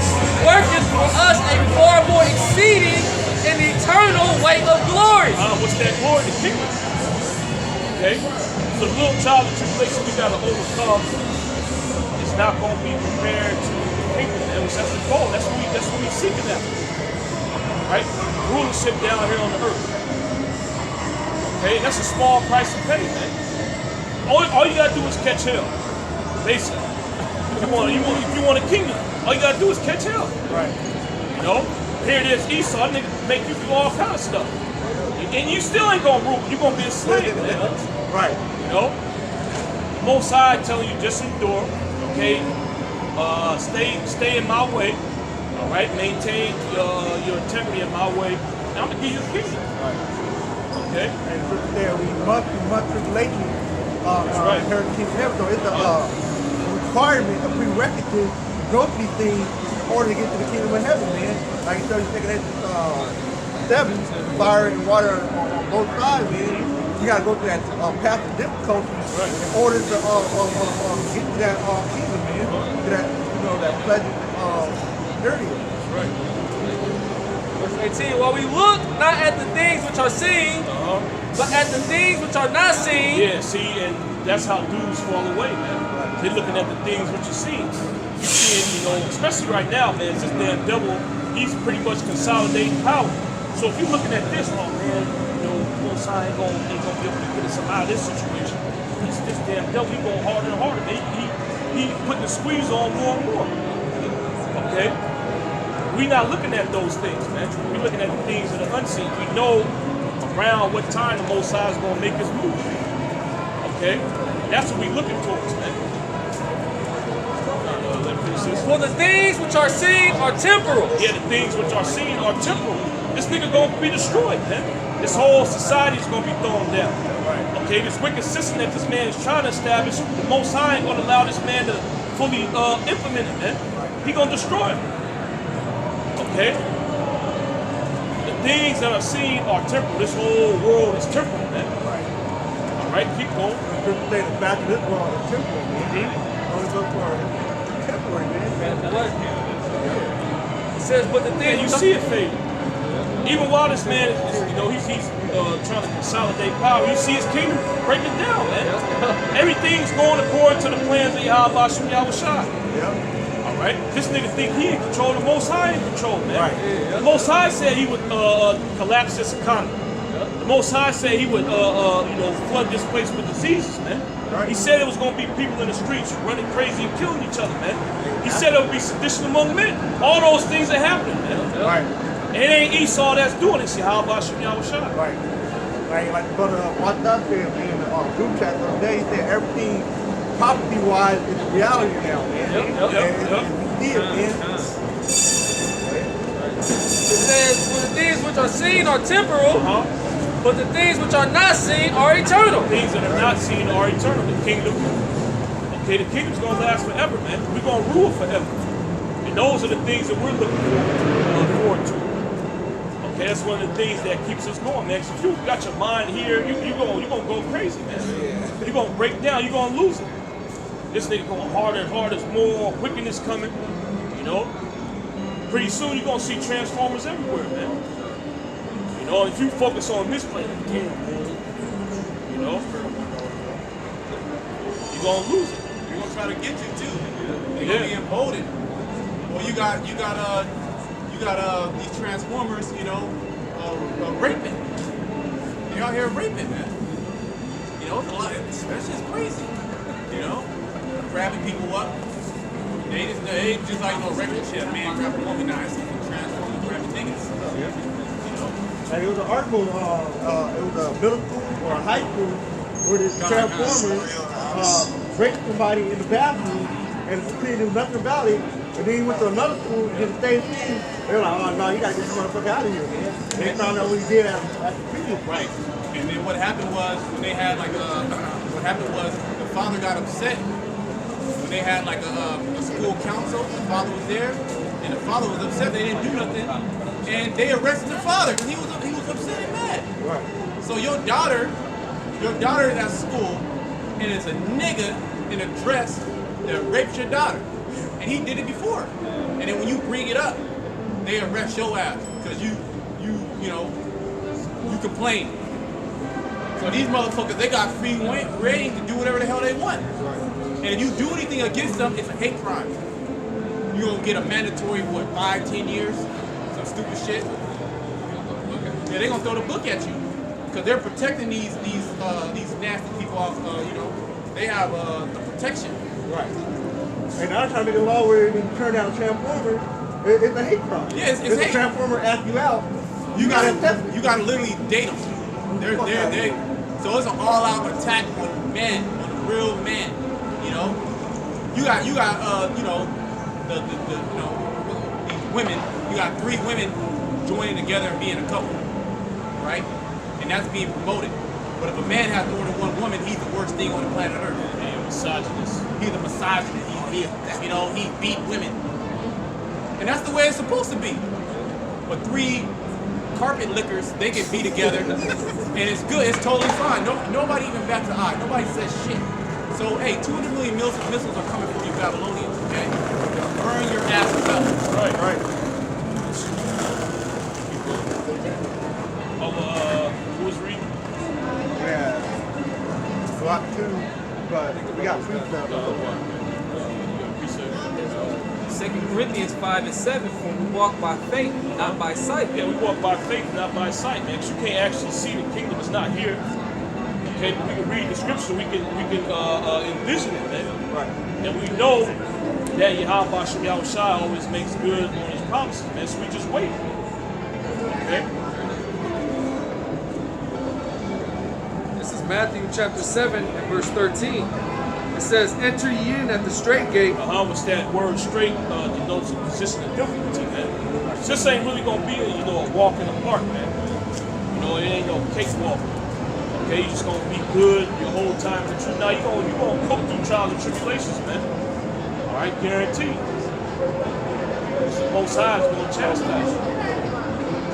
worketh for us a far more exceeding and eternal weight of glory. What's that glory? The kingdom. Okay? So the little child of tribulation we gotta overcome is not gonna be compared to the kingdom. And that's the goal. That's what we seeking after. Right? Rulership down here on the earth. Okay? That's a small price to pay, man. All you gotta do is catch hell. Basically. If you want a kingdom, all you gotta do is catch hell. Right. You know? Here it is, Esau, nigga make you do all kind of stuff. And you still ain't gonna rule, you're gonna be a slave, man. Right. You know? Most High telling you just endure, okay? Stay in my way, all right? Maintain your integrity in my way, and I'm gonna give you the kingdom. Right. Okay? And there we must tribulation right. inherit the kingdom of heaven. So it's a requirement, a prerequisite to go through these things in order to get to the kingdom of heaven, man. Like you said, you take that 7, fire and water on both sides, man. You you got to go through that path of difficulty in order to get to that kingdom, man. To that, that pleasant area. Right. Verse 18, while we look not at the things which are seen, but at the things which are not seen. Yeah, see, and that's how dudes fall away, man. They're looking at the things which you see. You see it, especially right now, man, this damn devil, he's pretty much consolidating power. So if you're looking at this, oh man, Most High ain't gonna be able to get us out of this situation. This damn devil, he going harder and harder, man. He putting the squeeze on more and more. Okay? We're not looking at those things, man. We're looking at the things that are unseen. We know around what time the Most High is going to make his move. Okay? That's what we're looking towards, man. For the things which are seen are temporal. Yeah, the things which are seen are temporal. This nigga going to be destroyed, man. This whole society is going to be thrown down. Okay? This wicked system that this man is trying to establish, the Most High ain't going to allow this man to fully implement it, man. He going to destroy him. Okay? The things that are seen are temporal. This whole world is temporal, man. All right, keep going. The back of this world is temporal, man. Only look for temporary, man. It says, but the things you see it fading. Even while this man is, he's trying to consolidate power, you see his kingdom breaking down, man. Everything's going according to the plans of Yahweh Shem Yahushua. Yeah. Right? This nigga think he in control, the Most High in control, man. Right. The Most High said he would collapse this economy. The Most High said he would flood this place with diseases, man. Right. He said it was going to be people in the streets running crazy and killing each other, man. He said there would be sedition among men. All those things are happening, man. Right. And it ain't Esau that's doing it. See, how about Shem Yahushua? Right. Like Brother Trusteth said in the group chat the other day, he said everything property-wise is reality now, man. It says, for the things which are seen are temporal, but the things which are not seen are eternal. The things that are not seen are eternal. The kingdom, okay, the kingdom's going to last forever, man. We're going to rule forever. And those are the things that we're looking forward to. Okay, that's one of the things that keeps us going, man. So if you got your mind here, you're going to go crazy, man. You're going to break down. You're going to lose it. This nigga going harder and harder. There's more wickedness coming, Pretty soon you're going to see transformers everywhere, man. If you focus on this planet, again, man, you're going to lose it. They're going to try to get you, too. They're going to be emboldened. Well, you got these transformers, raping. They out here raping, man. It's a lot. That shit's crazy. Grabbing people up. They just like regular shit. A man grabbing a woman, now it's transforming, grabbing niggas. And it was an article, it was a middle school or a high school where this transformer raped somebody in the bathroom and the kid knew nothing about it. And then he went to another school and did the same thing. They were like, oh no, you gotta get this motherfucker out of here, man. And they found out what he did at the previous. Right. And then what happened was when they had the father got upset. When they had a school council, the father was there, and the father was upset. They didn't do nothing, and they arrested the father because he was upset and mad. Right. So your daughter is at school, and it's a nigga in a dress that raped your daughter, and he did it before. And then when you bring it up, they arrest your ass because you complain. So these motherfuckers, they got free reign to do whatever the hell they want. And if you do anything against them, it's a hate crime. You're gonna get a mandatory, 5-10 years? Some stupid shit. Yeah, they're gonna throw the book at you. Because they're protecting these nasty people off, they have the protection. Right. And now they're trying to make a law where when you turn down a transformer, it's a hate crime. Yeah, it's if hate. a transformer asks you out, you gotta literally date them. So it's an all-out attack on men, on a real man. You got these women. You got 3 women joining together and being a couple, right? And that's being promoted. But if a man has more than one woman, he's the worst thing on the planet Earth. He's a misogynist. He's a misogynist. He beat women, and that's the way it's supposed to be. But 3 carpet lickers, they can be together, and it's good. It's totally fine. Nobody even bats an eye. Nobody says shit. So, hey, 200 million missiles are coming from you Babylonians, okay? Burn your asses up. Right. Who was reading? Yeah. It's a lot too, but we got food stuff. 2 Corinthians 5:7, for we walk by faith, not by sight. Yeah, we walk by faith, not by sight, man. Because you can't actually see the kingdom is not here. Okay, but we can read the scripture, we can envision it, man. Right. And we know that Yahweh Shem Yahushua always makes good on his promises, man. So we just wait. Okay? This is Matthew chapter 7 and verse 13. It says, enter ye in at the straight gate. What's that word straight denotes a position of difficulty, man. This ain't really gonna be a walk in the park, man. It ain't no cakewalk. Okay, you just gonna be good your whole time in the truth. Now you gonna go through trials and tribulations, man. Alright, guaranteed. The Most High is gonna chastise you.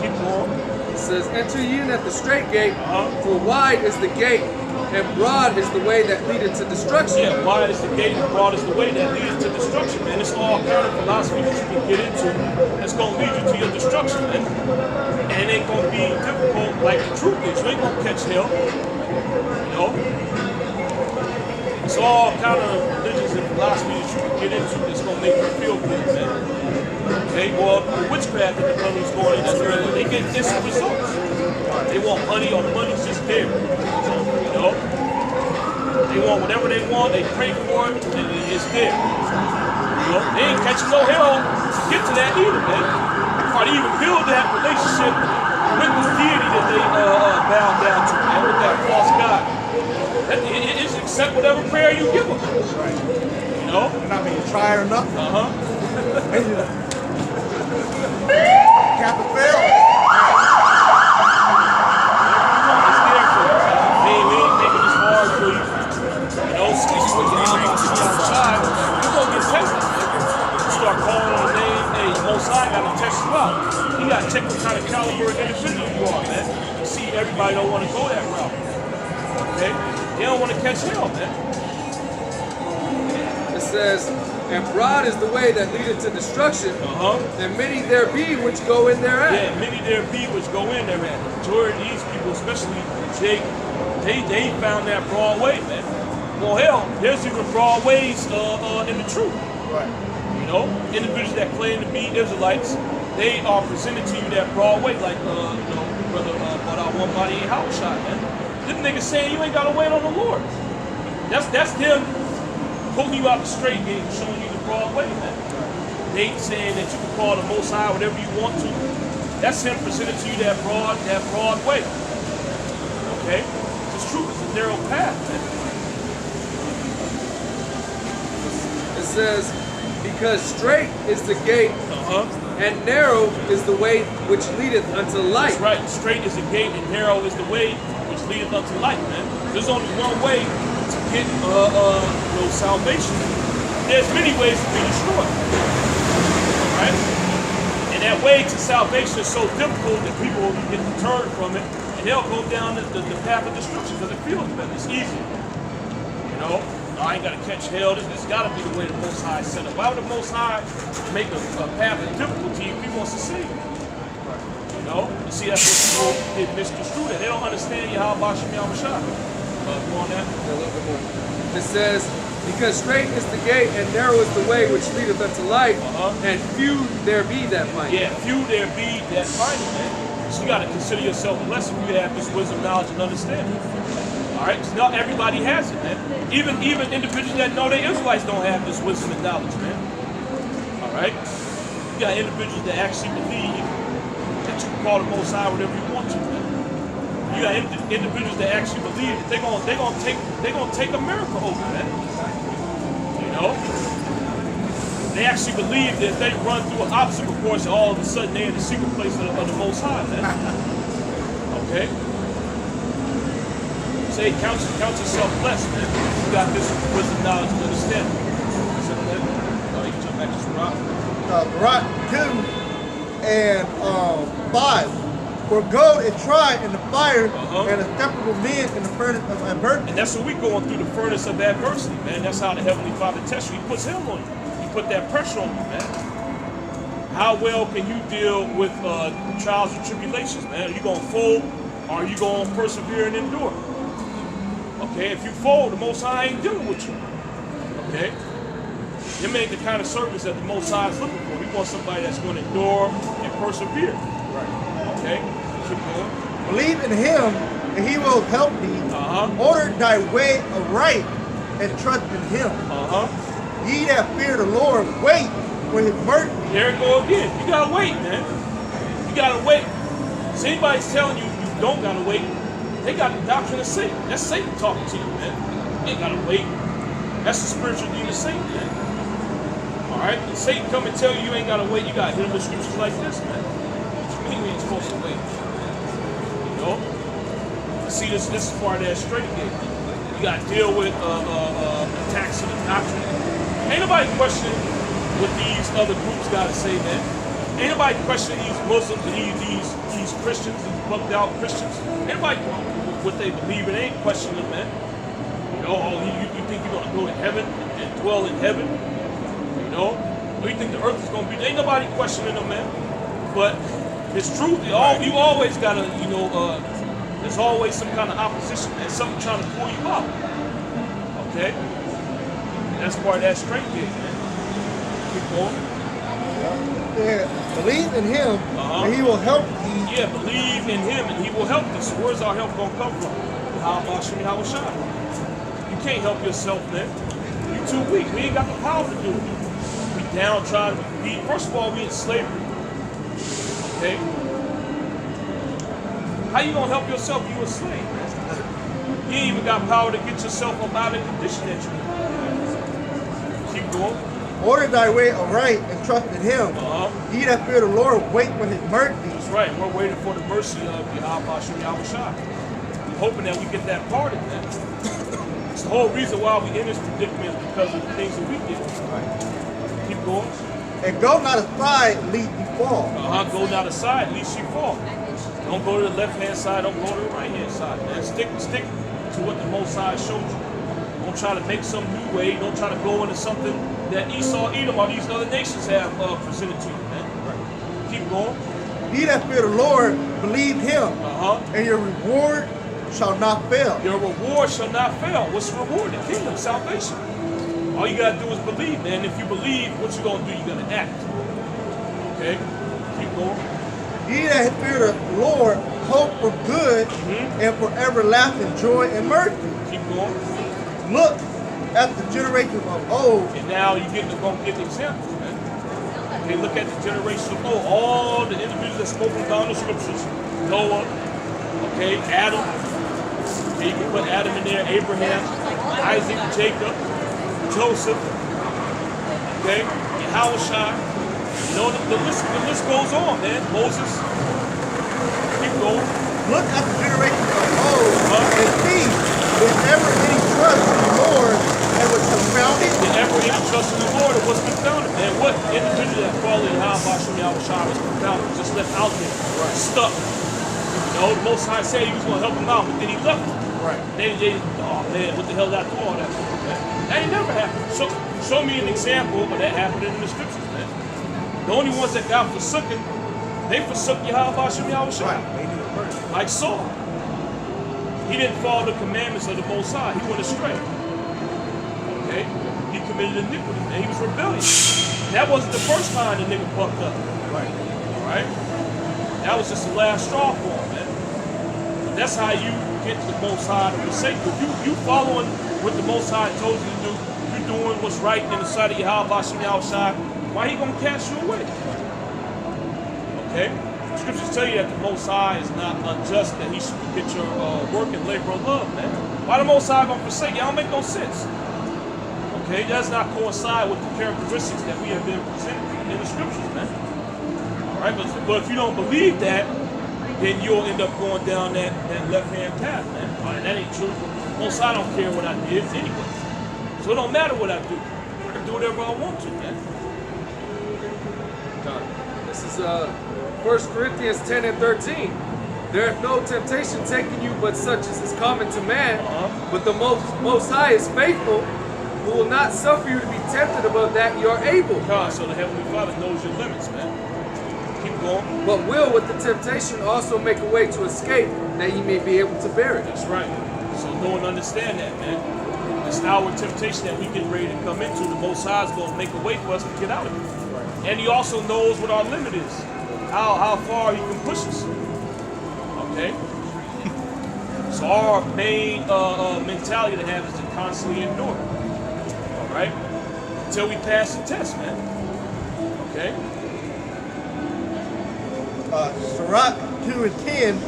Keep going. It says, enter ye in at the straight gate, for wide is the gate, and broad is the way that leadeth to destruction. Yeah, wide is the gate and broad is the way that leads to destruction, man. It's all kind of philosophy that you can get into that's going to lead you to your destruction, man. And it ain't going to be difficult like the truth is. You ain't going to catch hell. It's all kind of religions and philosophy that you can get into that's going to make you feel good, man. Okay, well, the witchcraft that the money's going into, they get instant results. They want money, or the money's just there. They want whatever they want, they pray for it, and it's there. They ain't catching no hell to get to that either, man. Or to even build that relationship with this deity that they bow down to, man, with that false god. It's accept whatever prayer you give them. Right. They're not being tried or nothing. Captain Phil. Start calling on the name, hey, Most High got to test you out. You got to check what kind of caliber of individual you are, man. See, everybody don't want to go that route. Okay? They don't want to catch hell, man. It says, and broad is the way that leadeth to destruction, and many there be which go in thereat. Yeah, many there be which go in thereat. The majority of these people, especially they found that broad way, man. Well, hell, there's even broad ways in the truth. Right. Individuals that claim to be Israelites, they are presented to you that broad way, like brother one body ain't house shot, man. This nigga saying you ain't gotta wait on the Lord. That's them pulling you out the straight gate and showing you the broad way, man. They ain't saying that you can call the Most High whatever you want to. That's him presented to you that broad way. Okay? It's true, it's a narrow path, man. It says, because straight is the gate, and narrow is the way which leadeth unto life. That's right. Straight is the gate, and narrow is the way which leadeth unto life, man. There's only one way to get salvation. There's many ways to be destroyed. Alright? And that way to salvation is so difficult that people will get deterred from it, and they'll go down the path of destruction because it feels better. It's easy. I ain't got to catch hell. This got to be the way the Most High set up. Why would the Most High make a path of difficulty if he wants to save you? You see, that's what people get misconstrued. They don't understand Yahweh Shem Yahushua. Go on that. A little bit more. It says, because straight is the gate and narrow is the way which leadeth unto life, and few there be that find it. Yeah, few there be that find it, man. So you got to consider yourself blessed if you have this wisdom, knowledge, and understanding. All right, so not everybody has it, man. Even individuals that know they Israelites don't have this wisdom and knowledge, man. All right, you got individuals that actually believe that you can call the Most High whatever you want to, man. You got individuals that actually believe that they're gonna take America over, man. They actually believe that if they run through an obstacle course, all of a sudden they're in the secret place of the Most High, man. Okay. Say, count yourself blessed, man. You got this wisdom, knowledge, and understanding. You jump back to Barak. Barak 2 and 5. For gold is tried in the fire, and acceptable men in the furnace of adversity. And that's what we going through, the furnace of adversity, man. That's how the Heavenly Father tests you. He puts him on you. He put that pressure on you, man. How well can you deal with trials and tribulations, man? Are you going to fold, or are you going to persevere and endure? Okay, if you fold, the Most High ain't dealing with you. Okay? Them ain't the kind of service that the Most High is looking for. He wants somebody that's going to endure and persevere. Right. Okay? Keep going. Believe in him, and he will help thee. Order thy way aright, and trust in him. Ye that fear the Lord, wait for his mercy. There it go again. You gotta wait, man. You gotta wait. So anybody's telling you you don't gotta wait, they got the doctrine of Satan. That's Satan talking to you, man. You ain't gotta wait. That's the spiritual demon Satan, man. Alright? When Satan come and tell you you ain't gotta wait, you gotta hit him with scriptures like this, man. What you mean we ain't supposed to wait? You know? See, this is part of that straight gate. You gotta deal with attacks to the doctrine. Ain't nobody questioning what these other groups gotta say, man. Ain't nobody questioning these Muslims and these Christians, these bugged out Christians. Ain't nobody what they believe in, ain't questioning them, man. You know, you think you're gonna go to heaven and dwell in heaven? You know? Or you think the earth is gonna be, ain't nobody questioning them, man. But it's truth, you always gotta, you know, there's always some kind of opposition and something trying to pull you out. Okay? And that's part of that straight gate, man. Keep going. Yeah. Believe in him, and he will help thee. Yeah, believe in him, and he will help you. So where's our help gonna come from? How shine? You can't help yourself, man. You're too weak. We ain't got the power to do it. We downtrodden. First of all, we in slavery. Okay? How you gonna help yourself? You a slave. You ain't even got power to get yourself up out of the condition that you're in. Keep going. Order thy way aright and trust in him. Ye that fear the Lord, wait for his mercy. That's right. We're waiting for the mercy of Yahweh Shai. We're hoping that we get that part of that. It's the whole reason why we in this predicament is because of the things that we did. Right. Keep going. And go not aside, lest you fall. Go not aside, lest you fall. Don't go to the left-hand side, don't go to the right-hand side, man. Stick to what the Most High showed you. Don't try to make some new way. Don't try to go into something that Esau, Edom, or these other nations have presented to you, man. Right. Keep going. Ye that fear the Lord, believe him, and your reward shall not fail. Your reward shall not fail. What's the reward? The kingdom, salvation. All you gotta do is believe, man. If you believe, what you gonna do? You're gonna act. Okay? Keep going. Ye that fear the Lord, hope for good and for everlasting joy and mercy. Keep going. Look at the generations of old. And now you're gonna get examples, man. Okay, look at the generation of old. All the individuals that spoken down the scriptures. Noah, okay, Adam. Okay, you can put Adam in there, Abraham, Isaac, Jacob, Joseph, okay, Yahushua. You know, the list goes on, man. Moses. Keep going. Look at the generation of old and see if ever any trust in the Lord and was confounded. Did ever any trust in the Lord and was confounded, man? What individual that followed Yahushua was confounded, just left out there, stuck. You know, the Most High said he was going to help him out, but then he left him. Right. Oh man, what the hell did I do all that for, man? That ain't never happened. Show me an example of that happening in the scriptures, man. The only ones that got forsaken, they forsook Yahushua. Right. Like Saul. He didn't follow the commandments of the Most High. He went astray. Okay? He committed iniquity, man. He was rebellious. That wasn't the first time the nigga bucked up. Right. All right? That was just the last straw for him, man. But that's how you get the Most High to forsake you. You following what the Most High told you to do. You're doing what's right in the sight of Yahushua. Why he gonna cast you away? Okay? Scriptures tell you that the Most High is not unjust, that he should get your work and labor of love, man. Why the Most High gonna forsake you? That don't make no sense. Okay? That does not coincide with the characteristics that we have been presented in the scriptures, man. Alright? But if you don't believe that, then you'll end up going down that left-hand path, man. Alright, that ain't true. Most High don't care what I did anyway. So it don't matter what I do. I can do whatever I want to, man. This is 1 Corinthians 10 and 13. There is no temptation taking you but such as is common to man. But the most High is faithful, who will not suffer you to be tempted above that you are able. So the Heavenly Father knows your limits, man. Keep going. But will with the temptation also make a way to escape, that ye may be able to bear it. That's right. So know and understand that, man. This hour of temptation that we get ready to come into, the Most High is going to make a way for us to get out of it. And He also knows what our limit is, how far He can push us. Okay? So our main mentality to have is to constantly endure. All right? Until we pass the test, man. Okay? Sirach 2 and 10.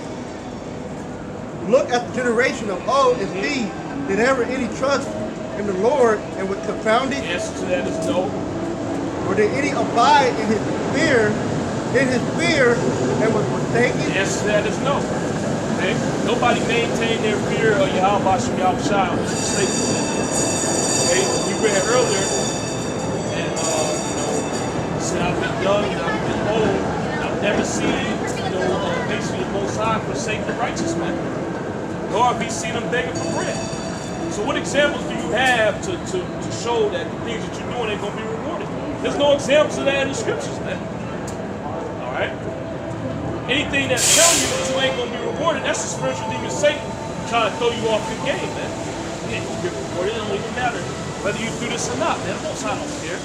Look at the generation of old and see, did ever any trust in the Lord and was confounded? The answer to that is no. Or did any abide in his fear, and was forsaken? The answer to that is no. Okay? Nobody maintained their fear of Yahweh Hashem Yahushua on this mistake. Okay? We read earlier, and said I've been young and I've been old, and I've never seen, basically the Most High forsake the righteous man. Nor have we seen them begging for bread. So what examples do you have to show that the things that you're doing ain't going to be rewarded? There's no examples of that in the scriptures, man. All right? Anything that's telling you that you ain't going to be rewarded, that's the spiritual demon Satan trying to throw you off your game, man. You ain't going to get rewarded. It don't even matter whether you do this or not, man. The Most High don't care.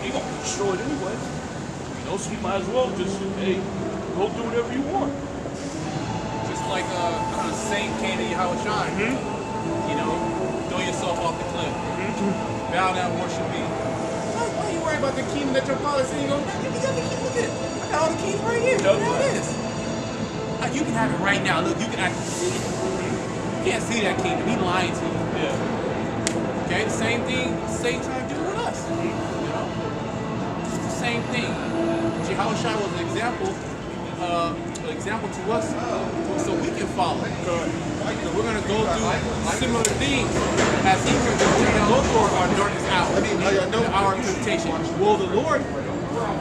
You're going to destroy it anyway. So you might as well just, hey, go do whatever you want. Just like Saint came to Yahushua, throw yourself off the cliff. Bow down, worship me. Why are you worried about the kingdom that your father said you go? You got the kingdom, look at it. I got all the keys right here. Look at this. You can have it right now. Look, you can actually see it. You can't see that kingdom. He lying to you. Yeah. Okay, the same thing Satan trying to do with us. It's the same thing. Yahushua was an example to us, so we can follow. So we're going to go through similar things as He can go through our darkest hour, our temptation. Well, the Lord,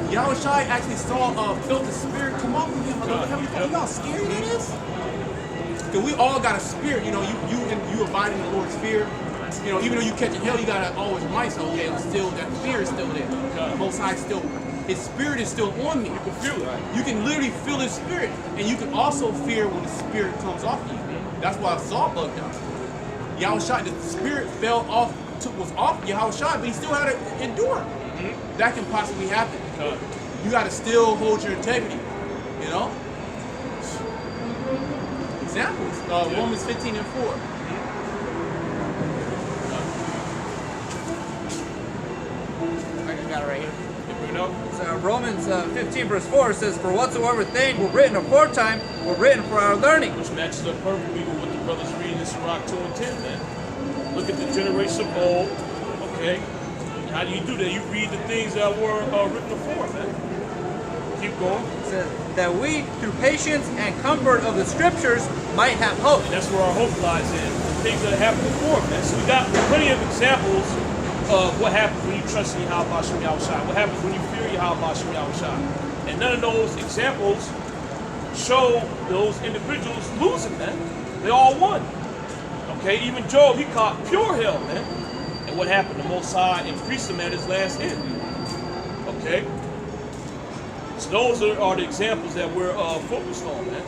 Yahushua actually felt the Spirit come off of Him. You know how scary that is? Because we all got a spirit, you abide in the Lord's fear. Even though you catch hell, you gotta always remind yourself, okay, that fear is still there. The Most High His Spirit is still on me. You can feel it. You can literally feel His Spirit, and you can also fear when the Spirit comes off you. That's why Saul bugged out. Yahushua, the Spirit was off Yahushua, but he still had to endure. That can possibly happen. You gotta still hold your integrity. Examples. Romans 15 and 4. I got it right here. So Romans 15 verse 4 says, for whatsoever things were written aforetime were written for our learning. Which matches up perfectly with what the brothers read in Sirach 2 and 10, man. Look at the generation of old, okay? How do you do that? You read the things that were written before, man. Keep going. It says that we, through patience and comfort of the scriptures, might have hope. And that's where our hope lies in. The things that happened before, man. So we got plenty of examples of what happens when you trust in Yahweh Hashem Yahushua. What happens when you fear Yahweh Hashem Yahushua. And none of those examples show those individuals losing, man. They all won. Okay, even Job, he caught pure hell, man. And what happened? The Most High increased him at his last end. Okay? So those are the examples that we're focused on, man.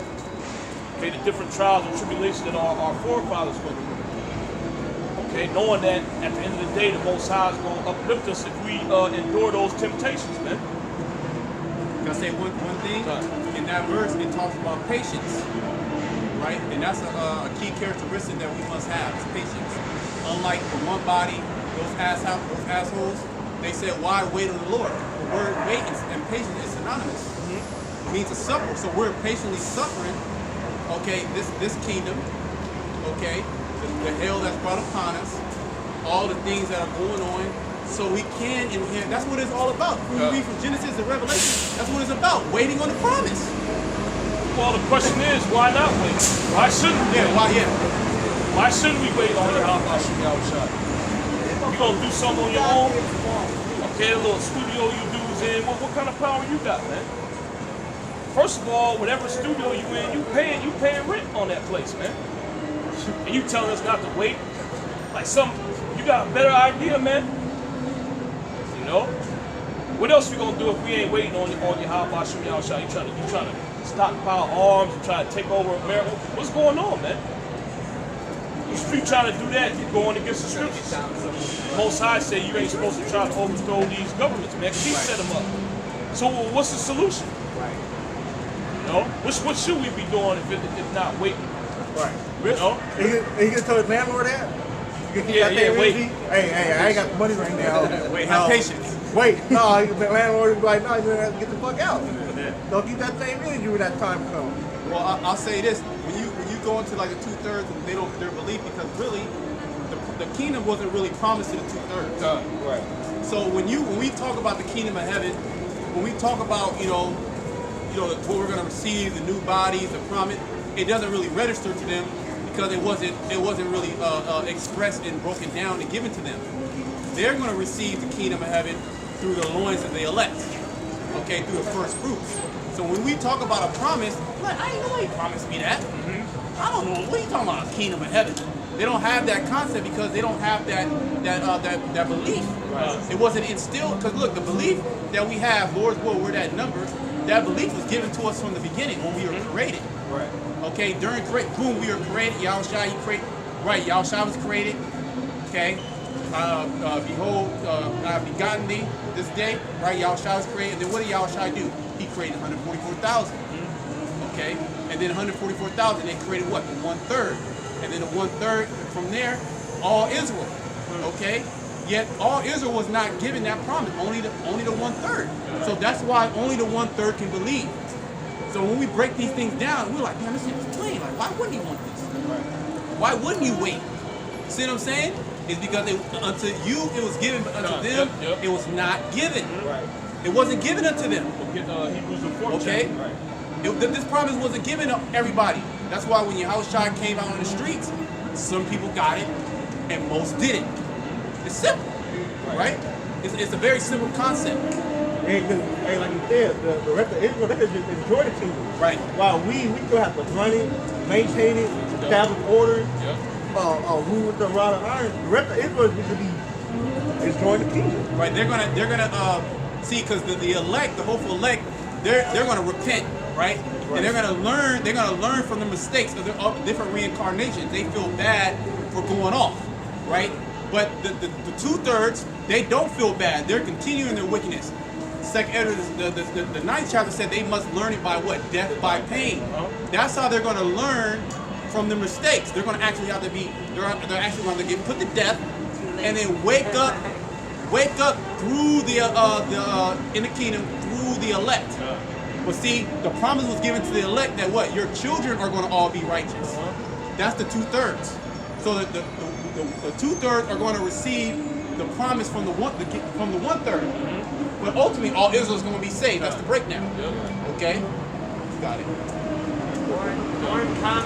Okay, the different trials and tribulations that our forefathers went through. Okay, knowing that at the end of the day, the Most High is going to uplift us if we endure those temptations, man. Can I say one thing? In that verse, it talks about patience, right? And that's a key characteristic that we must have, is patience. Unlike the one body, those assholes, they said, why wait on the Lord? The word wait and patience is synonymous. It means to suffer. So we're patiently suffering, okay, this kingdom, okay, the hell that's brought upon us, all the things that are going on, so we can inherit. That's what it's all about. When we read from Genesis to Revelation, that's what it's about, waiting on the promise. Well, the question is, why not wait? Why shouldn't we? Why shouldn't we wait on Yahweh Hashem Yahushua? You gonna do something on your own? Okay, a little studio you dudes in. What kind of power you got, man? First of all, whatever studio you in, you paying rent on that place, man. And you telling us not to wait? Like you got a better idea, man? You know? What else we gonna do if we ain't waiting on your Yahweh Shem Yahushua? You trying to stockpile arms, you trying to take over America? What's going on, man? If you trying to do that, you're going against the scriptures. Most High say you ain't supposed to try to overthrow these governments, man, because he set them up. So what's the solution? Right. You know? What should we be doing if not waiting? Right. You know? He can tell his landlord that? Wait. Hey, I ain't got the money right now. Wait, have patience. Wait, no, the landlord is like, no, you're gonna have to get the fuck out. Don't keep that same energy when that time comes. Well, I'll say this: when you go into like the 2/3, they don't their belief, because really, the kingdom wasn't really promised to the 2/3. Right. So when we talk about the kingdom of heaven, when we talk about what we're going to receive, the new bodies, the promise, it doesn't really register to them because it wasn't really expressed and broken down and given to them. They're going to receive the kingdom of heaven through the loins of the elect, okay, through the first fruits. So when we talk about a promise, like, I ain't know he promised me that. I don't know what are you talking about, kingdom of heaven. They don't have that concept because they don't have that belief. Right. It wasn't instilled, because look, the belief that we have, Lord's will, we're that number, that belief was given to us from the beginning when we were created. Right. Okay, during boom, we were created. Yahushua, Yahushua was created. Okay. Behold, I have begotten thee this day. Right, Yahushua was created. And then what did Yahushua do? He created 144,000. Okay, and then 144,000, they created what? The 1/3. And then the 1/3 from there, all Israel. Okay? Yet all Israel was not given that promise, only the 1/3. So that's why only the 1/3 can believe. So when we break these things down, we're like, man, this is plain. Like, why wouldn't he want this? Why wouldn't you wait? See what I'm saying? It's because unto you it was given, but unto them it was not given. Right. It wasn't given unto them. Hebrews the 4th Okay? chapter. Right. This promise wasn't given to everybody. That's why when Yahushua came out on the streets, some people got it and most didn't. It's simple, right? It's a very simple concept. And like you said, the rest of Israel, they just enjoy the kingdom. Right. While we still have to run it, maintain it, establish order, rule with the rod of iron. The rest of Israel is going to be enjoying the kingdom. Right. They're gonna see, because the elect, the hopeful elect, they're gonna repent, right? And they're gonna learn. They're gonna learn from the mistakes of their different reincarnations. They feel bad for going off, right? But the 2/3, they don't feel bad. They're continuing their wickedness. The 9th chapter said they must learn it by what? Death by pain. That's how they're going to learn from the mistakes. They're going to actually have to be. They're actually going to get put to death, and then wake up through in the kingdom through the elect. But see, the promise was given to the elect that what? Your children are going to all be righteous. That's the 2/3. So the 2/3 are going to receive the promise from the 1/3. But ultimately, all Israel is going to be saved. That's the breakdown. Okay? Got it.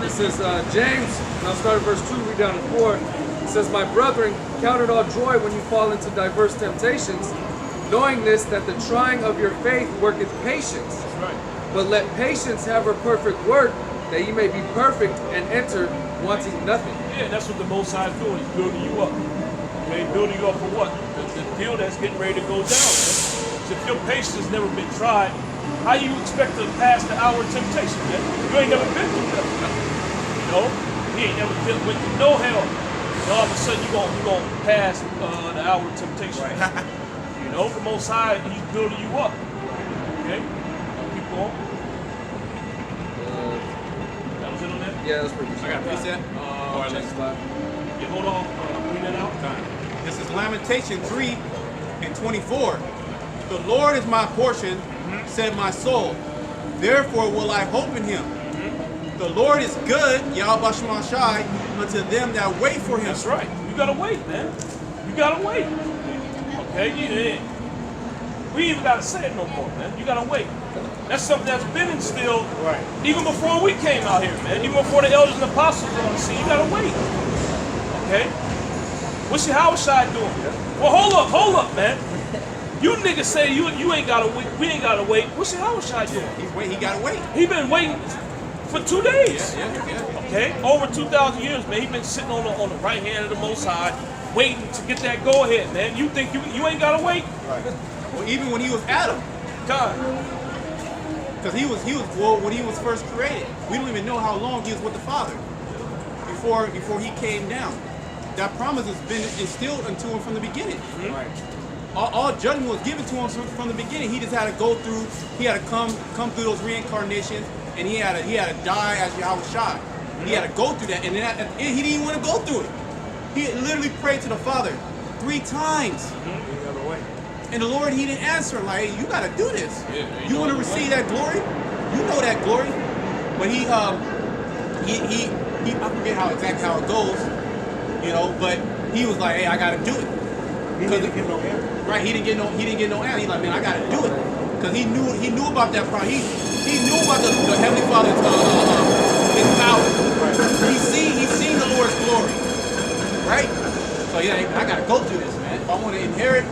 This is James, and I'll start at verse 2, read down to 4. It says, my brethren, count it all joy when you fall into diverse temptations, knowing this, that the trying of your faith worketh patience. That's right. But let patience have her perfect work, that ye may be perfect and enter wanting nothing. Yeah, that's what the Most High is doing. He's building you up. Okay, building you up for what? The deal that's getting ready to go down, man. So if your patience has never been tried, how you expect to pass the hour of temptation, man? You ain't never been through nothing. You know? He ain't never been with no hell. And all of a sudden you're gonna pass the hour of temptation. Right. You know, the Most High, he's building you up. Okay? Keep going. That was it on that? Yeah, that's pretty good. I got a preset. Yeah, hold on. Bring that out. This is Lamentation 3:24. The Lord is my portion, said my soul. Therefore will I hope in him. The Lord is good, Yahweh Shai, unto them that wait for him. That's right. You gotta wait, man. You gotta wait. Okay? We even gotta say it no more, man. You gotta wait. That's something that's been instilled even before we came out here, man. Even before the elders and apostles were on the scene. You gotta wait. Okay? What's your Yahushua doing? Well, hold up, man. You niggas say you ain't gotta wait. We ain't gotta wait. What's Yahushua doing? He gotta wait. He been waiting for 2 days. Yeah. Okay, over 2,000 years, man. He been sitting on the right hand of the Most High, waiting to get that go ahead, man. You think you ain't gotta wait? Right. Well, even when he was Adam, God, because he was when he was first created, we don't even know how long he was with the Father before he came down. That promise has been instilled into him from the beginning. Right. All judgment was given to him from the beginning. He just had to go through. He had to come through those reincarnations, and he had to die as Yahushua. He had to go through that, and then at the end, he didn't even want to go through it. He literally prayed to the Father 3 times. Any other way. And the Lord, he didn't answer him. Like, hey, you got to do this. Yeah, you want to receive that glory? You know that glory. But he I forget exactly how it goes, you know. But he was like, hey, I got to do it. He didn't get no answer. Right? He didn't get no answer. He's like, man, I got to do it, because he knew about that problem. He knew about the Heavenly Father's his power. Right. He's seen the Lord's glory. Right? So yeah, I got to go through this, man. If I want to inherit.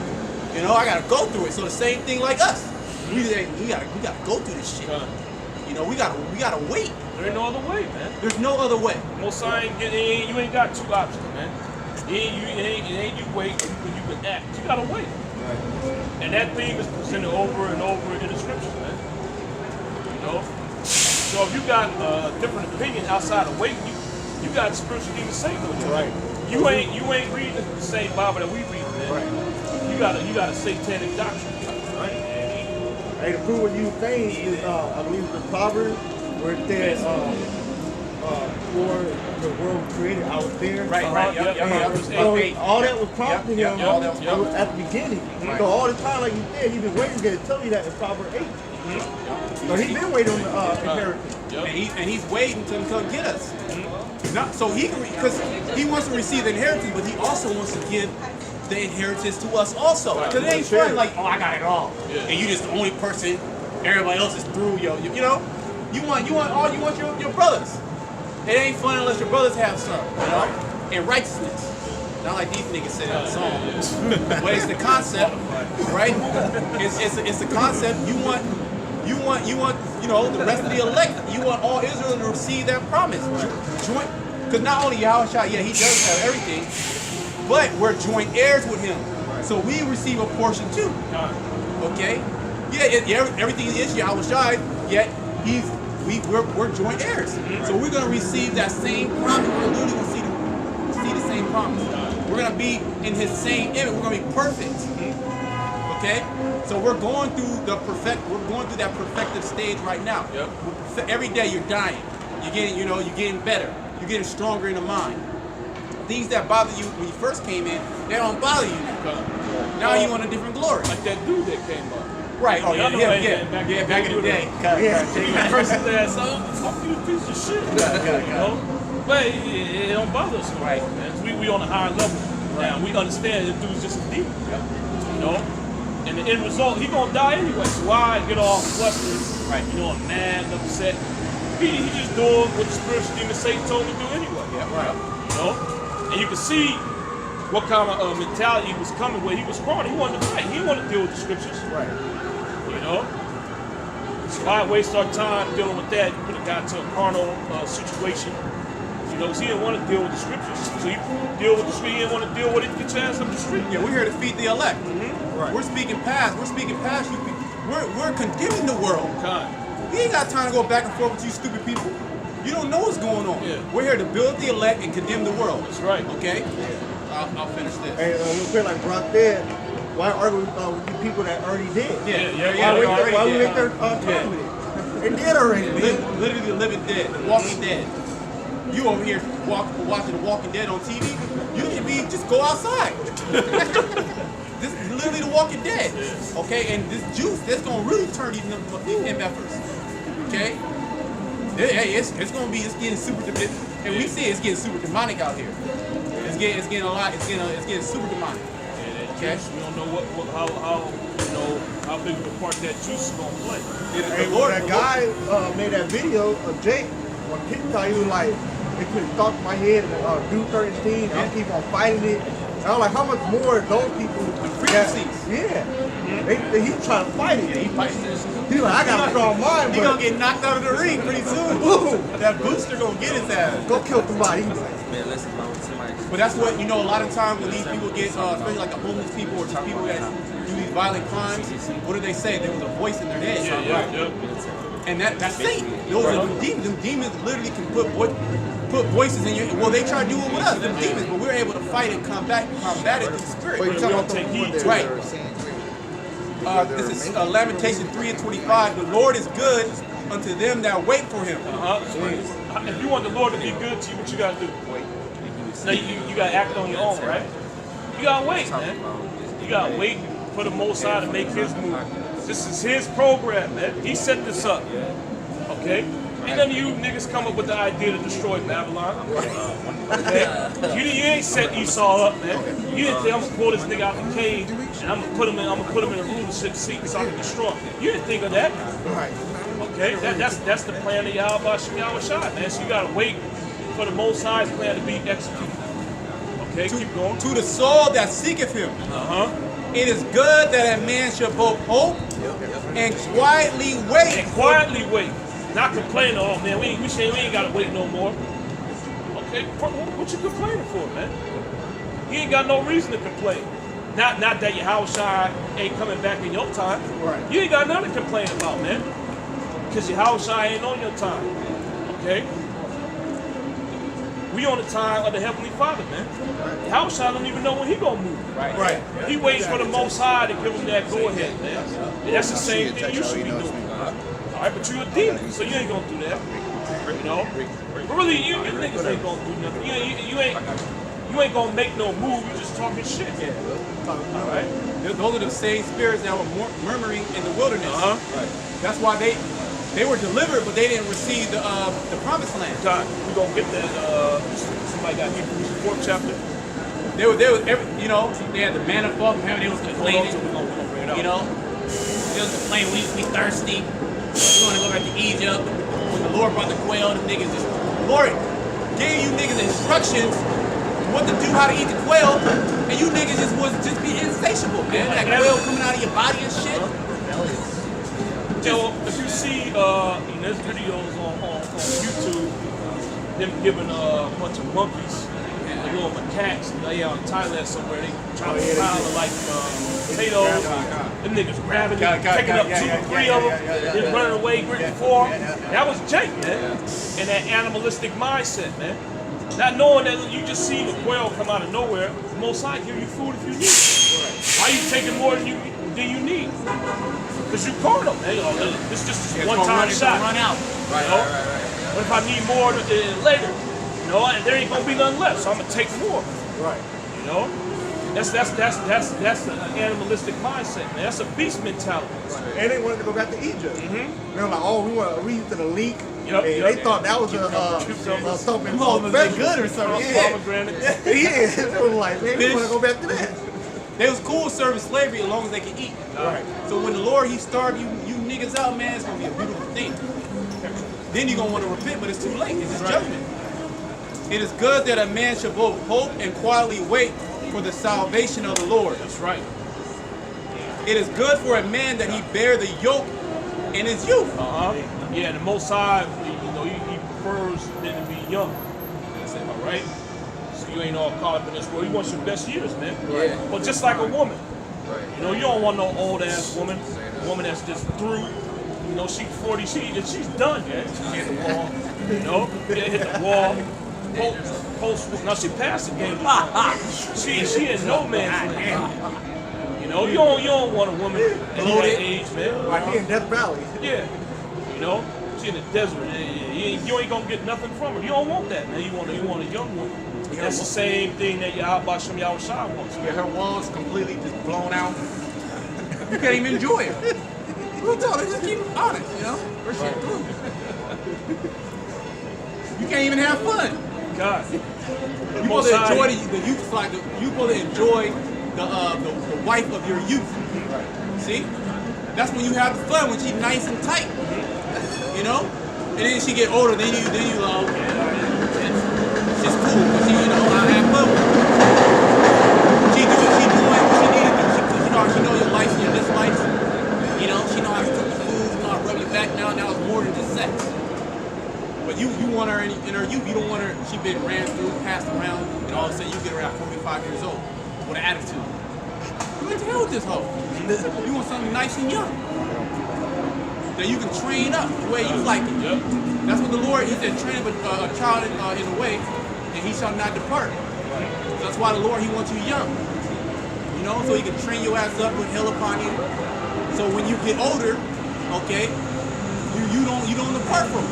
You know, I gotta go through it. So the same thing like us. We gotta go through this shit. You know, we gotta wait. there ain't no other way, man. There's no other way. Most High you ain't got 2 options, man. It ain't you wait when you can act. You gotta wait. Right. And that theme is presented over and over in the scriptures, man. You know? So if you got a different opinion outside of waiting, you got spiritual demons Satan with you. Right. You ain't reading the same Bible that we read, man. Right. You got a satanic doctrine, right? Hey, to prove what you saying is, I believe it's the Proverbs where it says, before the world was created, I was there. Right. Yep. All that was prompted him Yep. All that was prompted. at the beginning. Right. So all the time, like you said, he's been waiting to tell you that in Proverbs 8. So he's been waiting on the inheritance. Yep. And he's waiting to get us. So because he wants to receive the inheritance, but he also wants to give the inheritance to us also. Because it ain't fun like, oh, I got it all, and you just the only person. Everybody else is through, you know. You want your brothers. It ain't fun unless your brothers have some, you know. And righteousness. Not like these niggas say that song, but it's the concept, right? It's the concept. You want you know, the rest of the elect. You want all Israel to receive that promise. Joint, because not only Yahushua, yeah, he does have everything, but we're joint heirs with him, so we receive a portion too. Okay, everything is Yahushua, yet we're joint heirs, so we're gonna receive that same promise. We're literally gonna see the same promise. We're gonna be in his same image. We're gonna be perfect. Okay, so we're going through that perfective stage right now. Yep. Every day you're dying. You're getting better. You're getting stronger in the mind. Things that bothered you when you first came in, they don't bother you now. Now you want a different glory. Like that dude that came up. Right. Oh yeah, back in the day. First ass, fuck you, piece of shit. You know? But it don't bother us, Right. man. We on a higher level now. We understand this dude's just a demon. You know. And the end result, he gonna die anyway. So why get all flustered? Right. You know, mad, upset. He just doing what the spiritual demon Satan told him to do anyway. Yeah. Right. You know? And you can see what kind of mentality was coming where he was growing. He wanted to fight. He didn't want to deal with the scriptures. Right. You know? So why waste our time dealing with that? You could have got to a carnal situation. You know, because he didn't want to deal with the scriptures. So he deal with the street. He didn't want to deal with it. Get your ass up the street. Yeah, we're here to feed the elect. Right. We're speaking past you people. We're condemning the world. Kind. We ain't got time to go back and forth with you stupid people. You don't know what's going on. Yeah. We're here to build the elect and condemn the world. That's right. Okay? I'll finish this. And real quick, like Brock said, why argue with the people that already did? Why we make their time with it? They did already. Literally the living dead, the walking dead. You over here watching The Walking Dead on TV, you can just go outside. This is literally The Walking Dead. Okay, and this juice, that's gonna really turn these MFers. Okay? It's getting super demonic. And we see it's getting super demonic out here. It's getting super demonic. Okay. We don't know how big of a part that juice is gonna play. Hey, that guy made that video of Jake on TikTok. He was like, "It couldn't stop my head and do certain things. I keep on fighting it." I was like, how much more those people? frequencies. He's trying to fight it. He fights this. He's like, I got a strong mind, He but gonna get knocked out of the ring pretty soon. That booster gonna get his ass. go kill somebody. Man, listen, somebody. But that's what, you know, a lot of times when these people get, especially like the homeless people or just people that do these violent crimes, what do they say? There was a voice in their head. And that's Satan. Those are the demons. Them demons literally can put voices in your. Well, they try to do it with us, them demons, but we're able to fight and combat it through the spirit. But you talking about take heed. Right. This is Lamentation 3:25. The Lord is good unto them that wait for Him. If you want the Lord to be good to you, what you gotta do? Now you gotta act on your own, right? You gotta wait, man. You gotta wait for the Most High to make His move. This is His program, man. He set this up. Okay? Ain't none of you niggas come up with the idea to destroy Babylon. Okay? You ain't set Esau up, man. You didn't think I'm gonna pull this nigga out the cave and I'm gonna put him in a rulership seat so I can destroy him. You didn't think of that. Okay? That's the plan of Yahweh Shai, man. So you gotta wait for the Most High's plan to be executed. Okay, keep going. To the soul that seeketh Him. It is good that a man should both hope and quietly wait. And quietly wait. Not complaining, oh man, we ain't gotta wait no more. Okay, what you complaining for, man? You ain't got no reason to complain. Not that your house ain't coming back in your time. Right. You ain't got nothing to complain about, man. Because your house ain't on your time. Okay? We on the time of the Heavenly Father, man. The house don't even know when He gonna move. Right. He waits for the Most High to give him that go ahead, man. And that's the same thing you should be doing. All right, but you're a demon, so you ain't gonna do that. You know, but really, you niggas ain't gonna do nothing. You ain't gonna make no move. You just talking shit. All right. Those are the same spirits that were murmuring in the wilderness. That's why they were delivered, but they didn't receive the promised land. God, we gonna get that. Somebody got Hebrews 4th chapter. They was you know, they had the manna fall from heaven. They was complaining. You know, they was complaining. We thirsty. We want to go back to Egypt. When the Lord brought the quail, the niggas just, Lord gave you niggas instructions what to do, how to eat the quail, and you niggas just be insatiable, man. That quail coming out of your body and shit. If you see, there's videos on YouTube, them giving a bunch of monkeys, little macaques, they out in Thailand somewhere, they trying to pile of like potatoes, them niggas grabbing it, taking up 2 or 3 of them, then running away, gripping 4. That was Jake, man. And that animalistic mindset, man. Not knowing that you just see the quail come out of nowhere, the Most High give you food if you need it. Why you taking more than you need? Because you carnal, man. This is just a one-time shot. Run out. Right. What if I need more later? You know, and there ain't gonna be nothing left, so I'm gonna take more. Right. You know, that's the animalistic mindset, man. That's a beast mentality. And they wanted to go back to Egypt. They were like, oh, we want to read to the leak. They thought that was something good or something. Yeah. They were like, man, we want to go back to that. They was cool serving slavery as long as they could eat. Right. So when the Lord, He starved you niggas out, man, it's gonna be a beautiful thing. Then you're gonna want to repent, but it's too late. It's His judgment. It is good that a man should both hope and quietly wait for the salvation of the Lord. That's right. It is good for a man that he bear the yoke in his youth. Yeah, the Most High, He prefers men to be young. All right. So you ain't all caught up in this world. He wants your best years, man. Yeah. But just like a woman, you don't want no old ass woman, a woman that's just through. She's 40, she's done, man. She hit the wall, hit the wall. Now she passed the game. She in no man's land. You don't want a woman at that age, man. Like here in Death Valley. Yeah. She in the desert. You ain't gonna get nothing from her. You don't want that, man. You want a young woman. That's the same thing that Yahweh Shai wants. Yeah, her walls completely just blown out. You can't even enjoy it. We'll tell her, just keep it honest, Where she through. You can't even have fun. God. You supposed to enjoy the youth, like you supposed to enjoy the wife of your youth. See? That's when you have the fun, when she's nice and tight. And then she get older, then you like, okay, it's just cool, because I have fun with her. years old with an attitude. You went to hell with this hoe. You want something nice and young that you can train up the way you like it. Yep. That's what the Lord, he said, train up a child in the way, and he shall not depart. So that's why the Lord, he wants you young. You know, so he can train your ass up, put hell upon you. So when you get older, okay, you don't depart from it.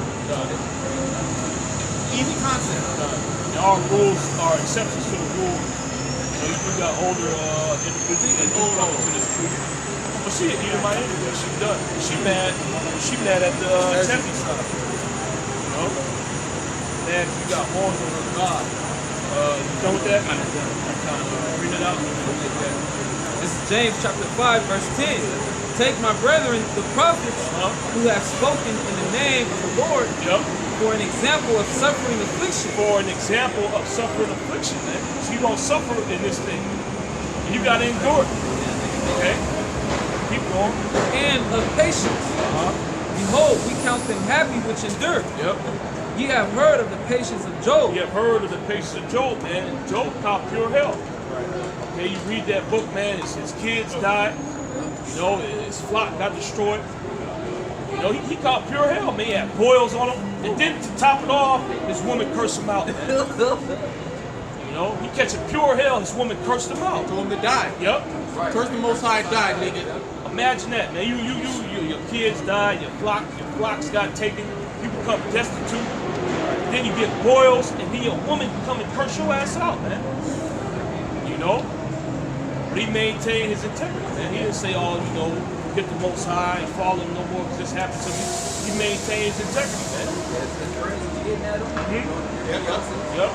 Easy concept. And our rules are exceptions to the rule. You know, you got older individuals that do come into this truth. But she didn't eat my anyway. She done. She mad at the Tempe stuff. You know? Man, you got horns on her God. You done with that? I'm done. Read it out. This is James chapter 5, verse 10. Take my brethren, the prophets, who have spoken in the name of the Lord, for an example of suffering affliction. For an example of suffering affliction, man. So you gonna suffer in this thing. You gotta endure it. Okay? Keep going. And of patience. Behold, we count them happy which endure. Yep. Ye have heard of the patience of Job. You have heard of the patience of Job, man. And Job caught pure hell. Okay, you read that book, man. His kids died. You know, his flock got destroyed. You know, he caught pure hell, man. He had boils on him. And then to top it off, his woman cursed him out, man. You know, he catching pure hell, his woman cursed him out. Told him to die. Yep. Curse the Most High, died, nigga. Imagine that, man. Your kids died, your flocks got taken, you become destitute. Then you get boils, and then your woman come and curse your ass out, man. You know? But he maintained his integrity, man. He didn't say, oh, you know, get the Most High and follow him no more because this happened to me. He maintained his integrity, man. That's crazy. You getting that on? Yep.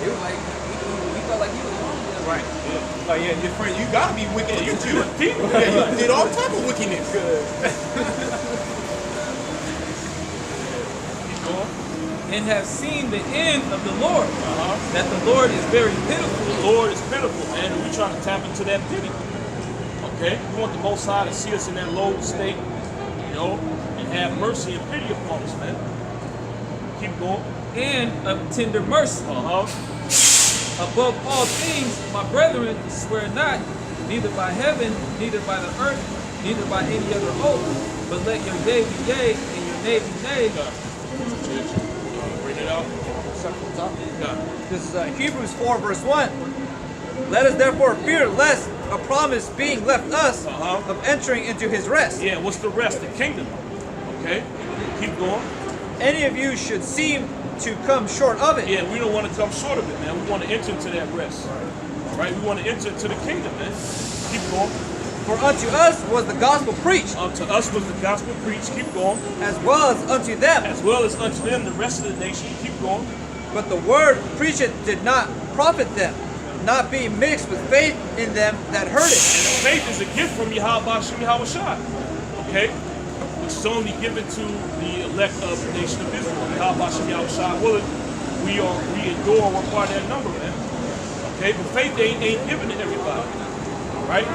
It was like, he felt like he was wrong. Right. Yeah. Like, yeah, your friend, you gotta be wicked. You too. People. Yeah, you did all type of wickedness. And have seen the end of the Lord. That the Lord is very pitiful. The Lord is pitiful, man, and we trying to tap into that pity. Okay? We want the Most High to see us in that low state, you know, and have mercy and pity upon us, man. Keep going. And of tender mercy. Above all things, my brethren, swear not, neither by heaven, neither by the earth, neither by any other oath, but let your yea be yea, and your nay be nay. Bring it out. This is Hebrews 4, verse 1. Let us therefore fear lest a promise being left us of entering into his rest. Yeah, what's the rest? The kingdom. Okay? Keep going. Any of you should seem to come short of it. Yeah, we don't want to come short of it, man. We want to enter into that rest. All right? We want to enter into the kingdom, man. Keep going. For unto us was the gospel preached. Unto us was the gospel preached. Keep going. As well as unto them. As well as unto them, the rest of the nation. Keep going. But the word preached did not profit them, not being mixed with faith in them that heard it. And the faith is a gift from Yahweh Shem Yahushua. Okay? Which is only given to the elect of the nation of Israel. Yahweh Shem Yahushua willing, we endure, we're part of that number, man. Okay? But faith ain't given to everybody. All right?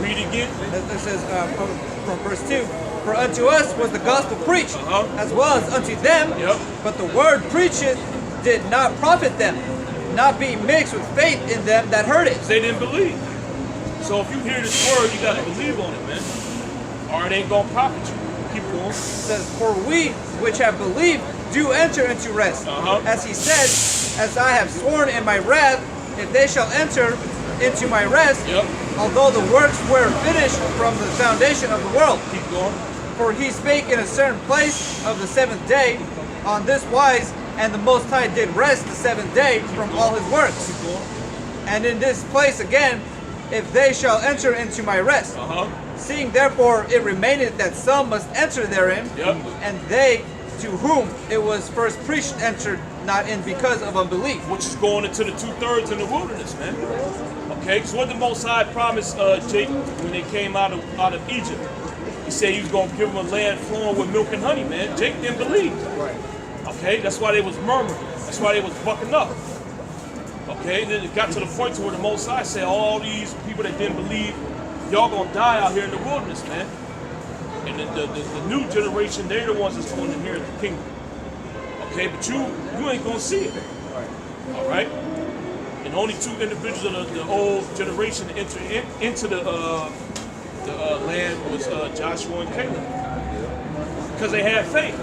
Read it again. It says from verse 2, for unto us was the gospel preached, as well as unto them, but the word preached did not profit them, not being mixed with faith in them that heard it. They didn't believe. So if you hear this word, you got to believe on it, man. Or it ain't going to profit you. Keep going. It says, for we which have believed do enter into rest. As he said, as I have sworn in my wrath, if they shall enter into my rest, although the works were finished from the foundation of the world. Keep going. For he spake in a certain place of the seventh day, on this wise, and the Most High did rest the seventh day from all his works. And in this place again, if they shall enter into my rest. Seeing therefore it remaineth that some must enter therein, and they to whom it was first preached entered not in because of unbelief. Which is going into the 2/3 in the wilderness, man. Okay, so what the Most High promised Jacob when they came out of Egypt? He said he was going to give them a land flowing with milk and honey, man. Jacob didn't believe. Okay, that's why they was murmuring. That's why they was bucking up. Okay, then it got to the point to where the Most High said, all these people that didn't believe, y'all gonna die out here in the wilderness, man. And the new generation, they're the ones that's going to inherit the kingdom. Okay, but you ain't gonna see it. All right. And And only 2 individuals of the old generation to enter into the land was Joshua and Caleb. Because they had faith.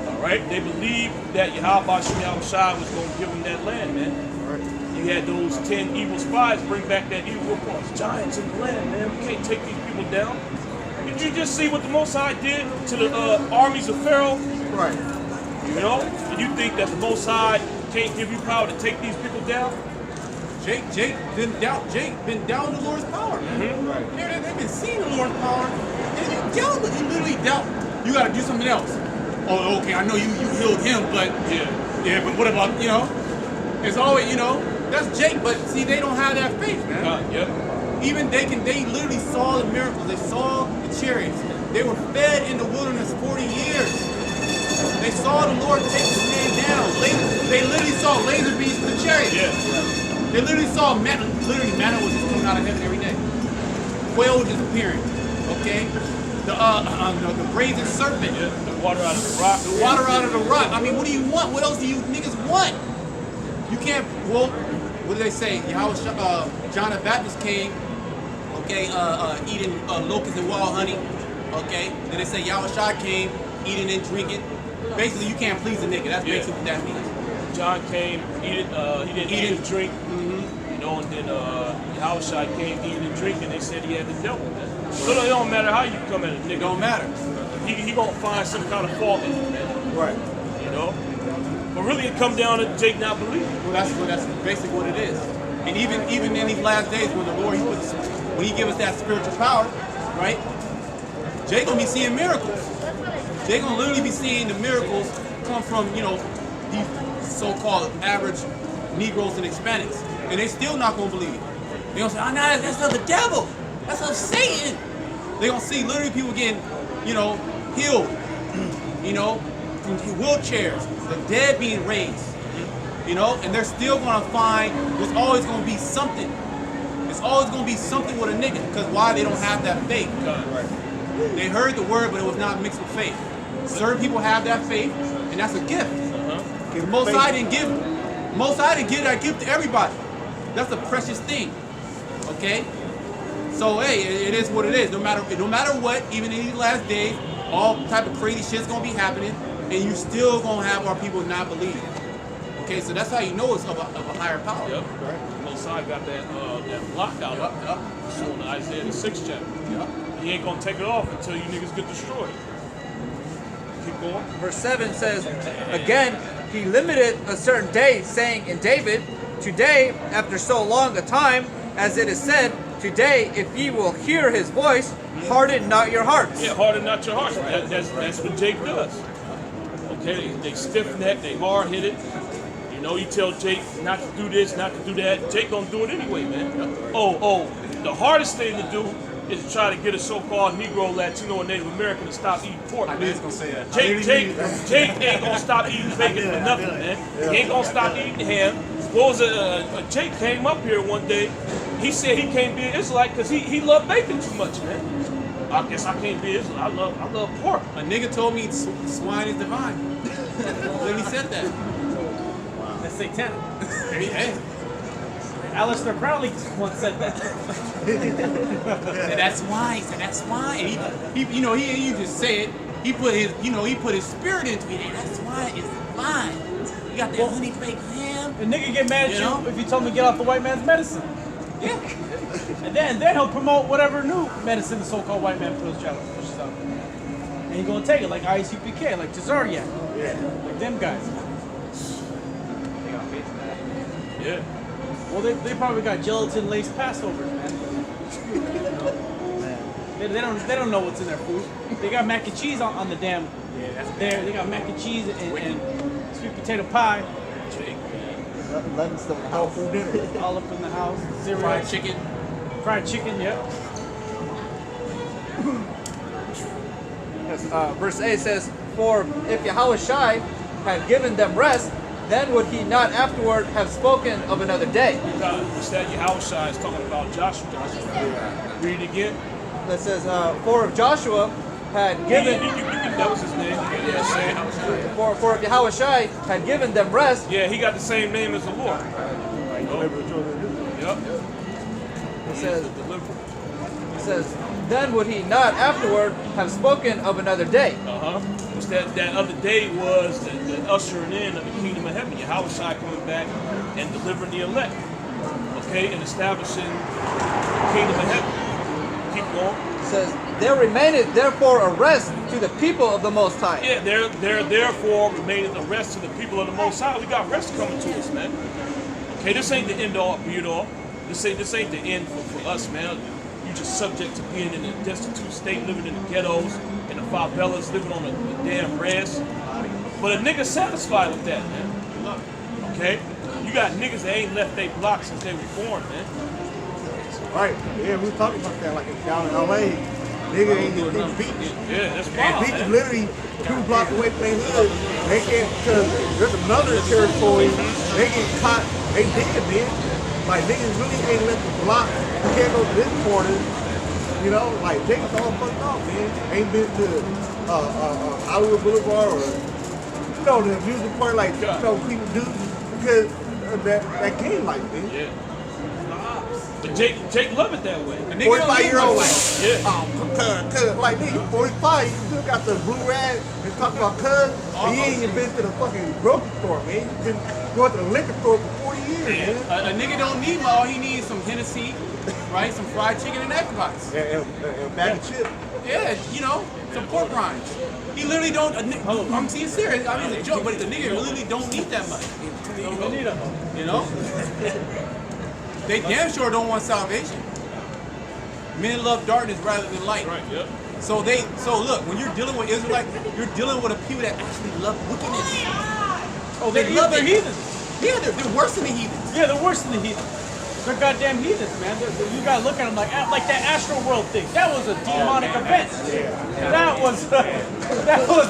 All right? They believed that Yahweh Shai was going to give them that land, man. You had those 10 evil spies bring back that evil report. Giants in the land, man. We can't take these people down. Did you just see what the Most High did to the armies of Pharaoh? Right. You know? And you think that the Most High can't give you power to take these people down? Jake been down the Lord's power. Right. They've been seeing the Lord's power. And you literally doubt. You got to do something else. Oh, okay, I know you healed him, but but what about, it's always, that's Jake, but see, they don't have that faith, man. Even they literally saw the miracles. They saw the chariots. They were fed in the wilderness 40 years. They saw the Lord take this man down. They literally saw laser beams from the chariots. They literally saw manna. Literally, manna was just coming out of heaven every day. Quail was just appearing. Okay? The brazen serpent. The water out of the rock. The water out of the rock. I mean, what do you want? What else do you niggas want? You can't, well, what do they say? John the Baptist came, okay, eating locusts and wild honey. Okay? Then they say Yahushua came, eating and drinking. Basically, you can't please a nigga. That's basically what that means. John came, he didn't eat and drink. You know, and then Yahushua came, eating and drinking. They said he had the devil, man. So it don't matter how you come at a nigga. It don't matter. He gonna find some kind of fault in you, man. Right. You know? But really it come down to Jake not believing. Well, that's basically what it is. And even in these last days when the Lord, when he gives us that spiritual power, right? Jake gonna be seeing miracles. Jake gonna literally be seeing the miracles come from, these so-called average Negroes and Hispanics. And they still not gonna believe it. They gonna say, oh, no, that's of the devil. That's of Satan. They gonna see literally people getting, healed, from wheelchairs, the dead being raised, and they're still gonna find there's always gonna be something. There's always gonna be something with a nigga, because why? They don't have that faith. They heard the word, but it was not mixed with faith. Certain people have that faith, and that's a gift. Because Most High didn't give that gift to everybody. That's a precious thing. Okay? So hey, it is what it is. No matter what, even in these last days, all type of crazy shit's gonna be happening, and you still gonna have our people not believe. Okay, so that's how you know it's of a higher power. Yep. Right. Most High got that lockout up. Shown in Isaiah the 6th chapter. He ain't gonna take it off until you niggas get destroyed. Keep going. Verse 7 says, again, he limited a certain day, saying in David, today, after so long a time, as it is said, today, if ye will hear his voice, harden not your hearts. Yeah, harden not your hearts. That's what Jake does. Okay, they stiff-necked, they hard-headed. You tell Jake not to do this, not to do that. Jake gonna do it anyway, man. The hardest thing to do is to try to get a so-called Negro, Latino, and Native American to stop eating pork. I was gonna say that. Jake ain't gonna stop eating bacon for nothing, man. He ain't gonna stop eating ham. What was Jake came up here one day. He said he can't be an Israelite because he loved bacon too much, man. I guess I can't be Israelite. I love pork. A nigga told me swine is divine. Literally said that. That's satanic. Hey. Alistair Crowley once said that. Said that's wine. Said that's wine. He just say it. He put his spirit into it. Hey, that's wine. It's divine. You got that honey baked ham. A nigga get mad at you if you told him to get off the white man's medicine. Yeah. And then he'll promote whatever new medicine the so-called white man pushes out. And he's gonna take it like ICPK, like Tazariak. Yeah. Like them guys. Yeah. Well, they probably got gelatin-laced Passovers, man. They don't know what's in their food. They got mac and cheese on the damn. Yeah, that's there. They got mac and cheese and sweet potato pie. Letting stuff out for dinner. All up in the house. Cereal. fried chicken. Fried chicken, yep. Yes, verse 8 says, for if Yahushua had given them rest, then would he not afterward have spoken of another day? It's that Yahushua is talking about Joshua. Read it again. That says, for if Joshua had given... That was his name. For if Yahushua had given them rest... Yeah, he got the same name as the Lord. deliver the children of Israel. Yep. It says, then would he not afterward have spoken of another day? Which that other day was the ushering in of the kingdom of heaven. Yahushua coming back and delivering the elect. Okay, and establishing the kingdom of heaven. Keep going. It says, there remaineth therefore a rest to the people of the Most High. Yeah, there therefore remaineth a rest to the people of the Most High. We got rest coming to us, man. Okay, this ain't the end all, be it all. This ain't the end for us, man. You just subject to being in a destitute state, living in the ghettos, in the favelas, living on the damn rest. But a nigga satisfied with that, man. Okay? You got niggas that ain't left their block since they were born, man. Right. Yeah, we were talking about that like down in LA. Nigga ain't even think beach. Yeah, that's And wild, beach is man. literally 2 blocks away from their hood. They can't, because there's another territory. They get caught, they dead, man. Like niggas really ain't left the block. You can't go to this corner. You know, like niggas all fucked up, man. Ain't been to Hollywood Boulevard or, you know, the music part like, you know, people do because that game like, man. Yeah. But Jake love it that way. 45-year-old like, Yeah. cuz, like, nigga, you 45, you still got the blue rag and talking about cuz, and you ain't even been to the fucking grocery store, man. You been going to the liquor store for 40 years, man. A nigga don't need all he needs some Hennessy, right? Some fried chicken and Xbox. And a bag of chips. Yeah, you know, some pork rinds. He literally don't. I'm being serious. I mean, it's a joke, but the nigga literally don't need that much. You know? They damn sure don't want salvation. Men love darkness rather than light. Right, yep. So look, when you're dealing with Israelites, you're dealing with a people that actually love wickedness. Oh, they're heathens. Yeah, they're worse than the heathens. Yeah, they're worse than the heathens. They're goddamn heathens, man. You gotta look at them like that Astro World thing. That was a demonic event. That was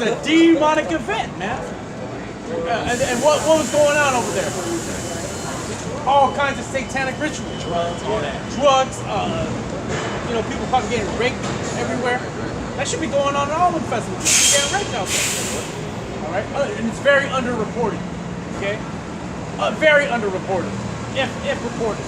a demonic event, man. And what was going on over there? All kinds of satanic rituals, drugs, you know, people probably getting raped everywhere. That should be going on in all the festivals. People getting raped out there. All right, and it's very underreported. Okay, very underreported, if reported.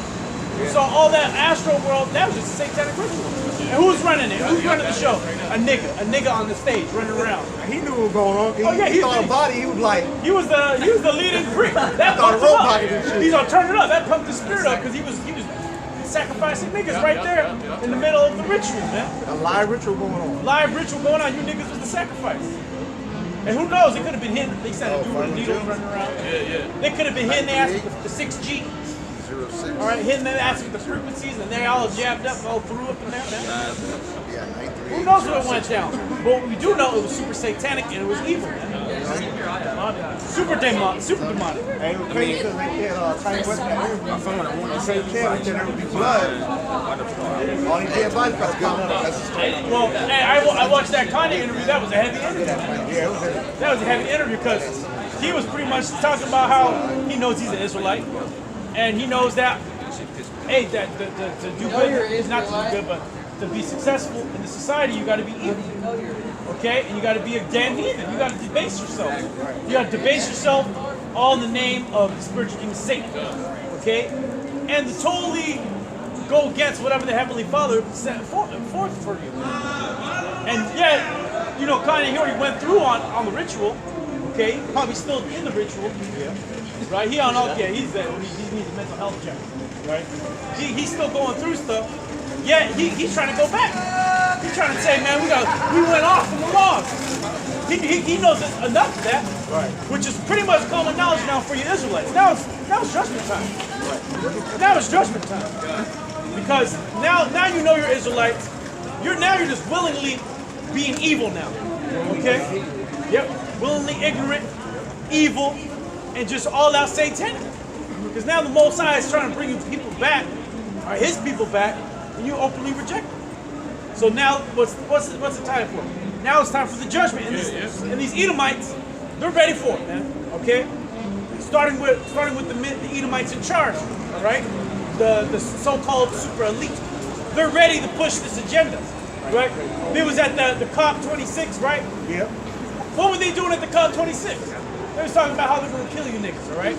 So all that Astro World, that was just a satanic ritual. And who's running it? Who's running the show? A nigga on the stage running around. He knew what was going on. Oh yeah, he saw a body. He was like, he was the leading priest. That thought pumped a him robot up. and shit. He's gonna turn it up. That pumped the spirit up because he was sacrificing niggas right there in the middle of the ritual, man. a live ritual going on. Live ritual going on. You niggas was the sacrifice. And who knows? It could have been hidden. They said a dude with a needle running around. Yeah. They could have been hitting their ass with the 6G. All right, hitting their ass with the frequencies, and they're all jabbed up, all threw up in there, man. Who knows what went down? But what we do know, it was super satanic and it was evil, man. Super demonic. And it was crazy because they had Tiny West in that interview. They said there would be blood. All these dead bodies got to come up. Well, hey, I watched that Kanye interview. That was a heavy interview. Yeah, it was heavy. That was a heavy interview because he was pretty much talking about how he knows he's an Israelite. And he knows that, hey, that to do good is not to do good, but to be successful in the society, you got to be evil. Okay? And you got to be a damn heathen. You got to debase yourself. You got to debase yourself all in the name of the spiritual demon Satan. Okay? And to totally go against whatever the Heavenly Father set forth for you. And yet, you know, Kanye he already went through on the ritual. Okay? Probably still in the ritual. Right? He on all, yeah, he needs a mental health check. Right? He's still going through stuff. Yeah, he's trying to go back. He's trying to say, man, we went off from the laws. He knows enough of that, right? Which is pretty much common knowledge now for you Israelites. Now it's judgment time. Right. Now it's judgment time. Because now you know you're Israelites. You're just willingly being evil now. Okay? Yep. Willingly ignorant, evil, and just all out satanic. Because now the Most High is trying to bring you people back, or his people back, and you openly reject them. So now what's the time for? Now it's time for the judgment. And these Edomites, they're ready for it, man. Okay? Starting with the Edomites in charge, all right? The so-called super elite. They're ready to push this agenda. Right? They was at the COP26, right? Yep. What were they doing at the COP26? They was talking about how they're gonna kill you niggas, all right?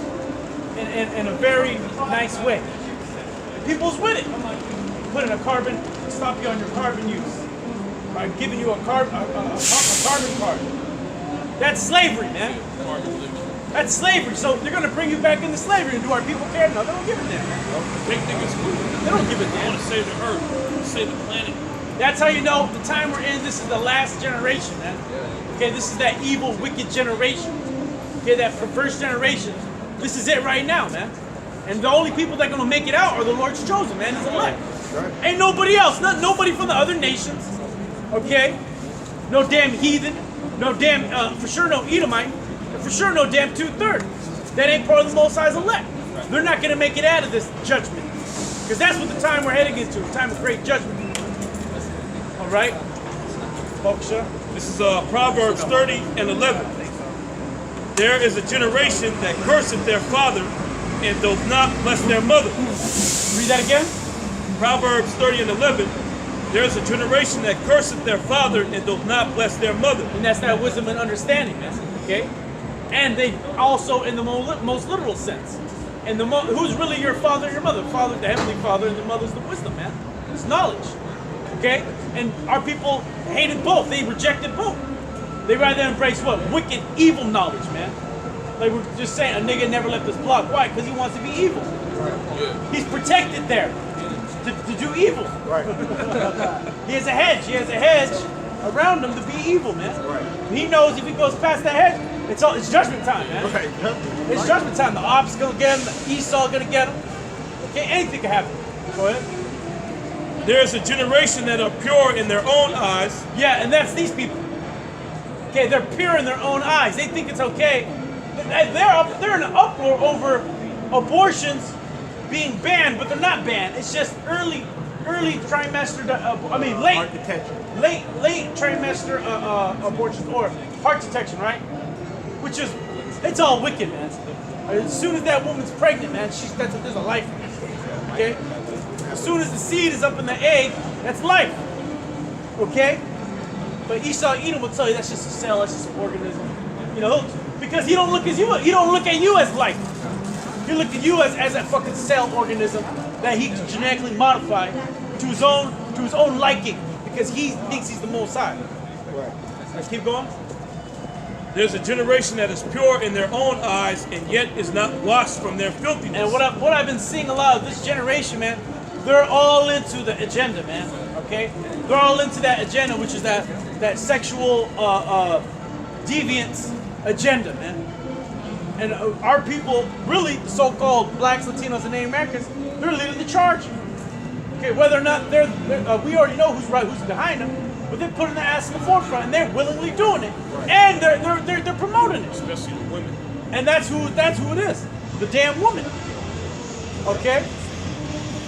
in a very nice way. And people's with it. Put in a carbon, stop you on your carbon use by giving you a carbon card. That's slavery, man. That's slavery. So they're gonna bring you back into slavery. And do our people care? No, they don't give a damn. They think it's cool. They don't give a They damn. want to save the earth, save the planet. That's how you know the time we're in. This is the last generation, man. Okay, this is that evil, wicked generation. Okay, that perverse generation. This is it right now, man. And the only people that are gonna make it out are the Lord's chosen, man. His elect. Ain't nobody else. Nobody from the other nations. Okay, no damn heathen. No damn, for sure no Edomite. And for sure no damn 2/3. That ain't part of the Most High's elect. They're not gonna make it out of this judgment. Because that's what the time we're heading into, a time of great judgment. All right? Boksha. This is Proverbs 30 and 11. There is a generation that curseth their father and doth not bless their mother. Read that again. Proverbs 30 and 11. There is a generation that curseth their father and doth not bless their mother. And that's that wisdom and understanding, man. Okay? And they also, in the most literal sense. And who's really your father and your mother? Father, the heavenly father, and the mother's the wisdom, man. It's knowledge. Okay? And our people hated both. They rejected both. They rather embrace what? Wicked, evil knowledge, man. Like we're just saying, a nigga never left this block. Why? Because he wants to be evil. He's protected there to do evil. Right. He has a hedge. He has a hedge around him to be evil, man. Right. He knows if he goes past that hedge, it's judgment time, man. Right. It's judgment time. The ops gonna get him. The Esau gonna get him. Okay, anything can happen. Go ahead. There is a generation that are pure in their own eyes. Yeah, and that's these people. Okay, they're pure in their own eyes. They think it's okay. They're in an uproar over abortions being banned, but they're not banned. It's just early trimester. Late trimester abortions or heart detection, right? Which is, it's all wicked, man. As soon as that woman's pregnant, man, there's a life. Okay. As soon as the seed is up in the egg, that's life. Okay. But Esau Edom will tell you that's just a cell, that's just an organism. You know, because he don't look at you as life. He look at you as a fucking cell organism that he can genetically modify to his own liking because he thinks he's the Most High. Right. Let's keep going. There's a generation that is pure in their own eyes and yet is not washed from their filthiness. And what I've been seeing a lot of this generation, man, they're all into the agenda, man. Okay, they're all into that agenda, which is that sexual deviance agenda, man. And our people, really, the so-called blacks, Latinos, and Native Americans, they're leading the charge. Okay, whether or not we already know who's right, who's behind them, but they're putting their ass in the forefront, and they're willingly doing it, and they're promoting it. Especially the women. And that's who it is, the damn woman. Okay,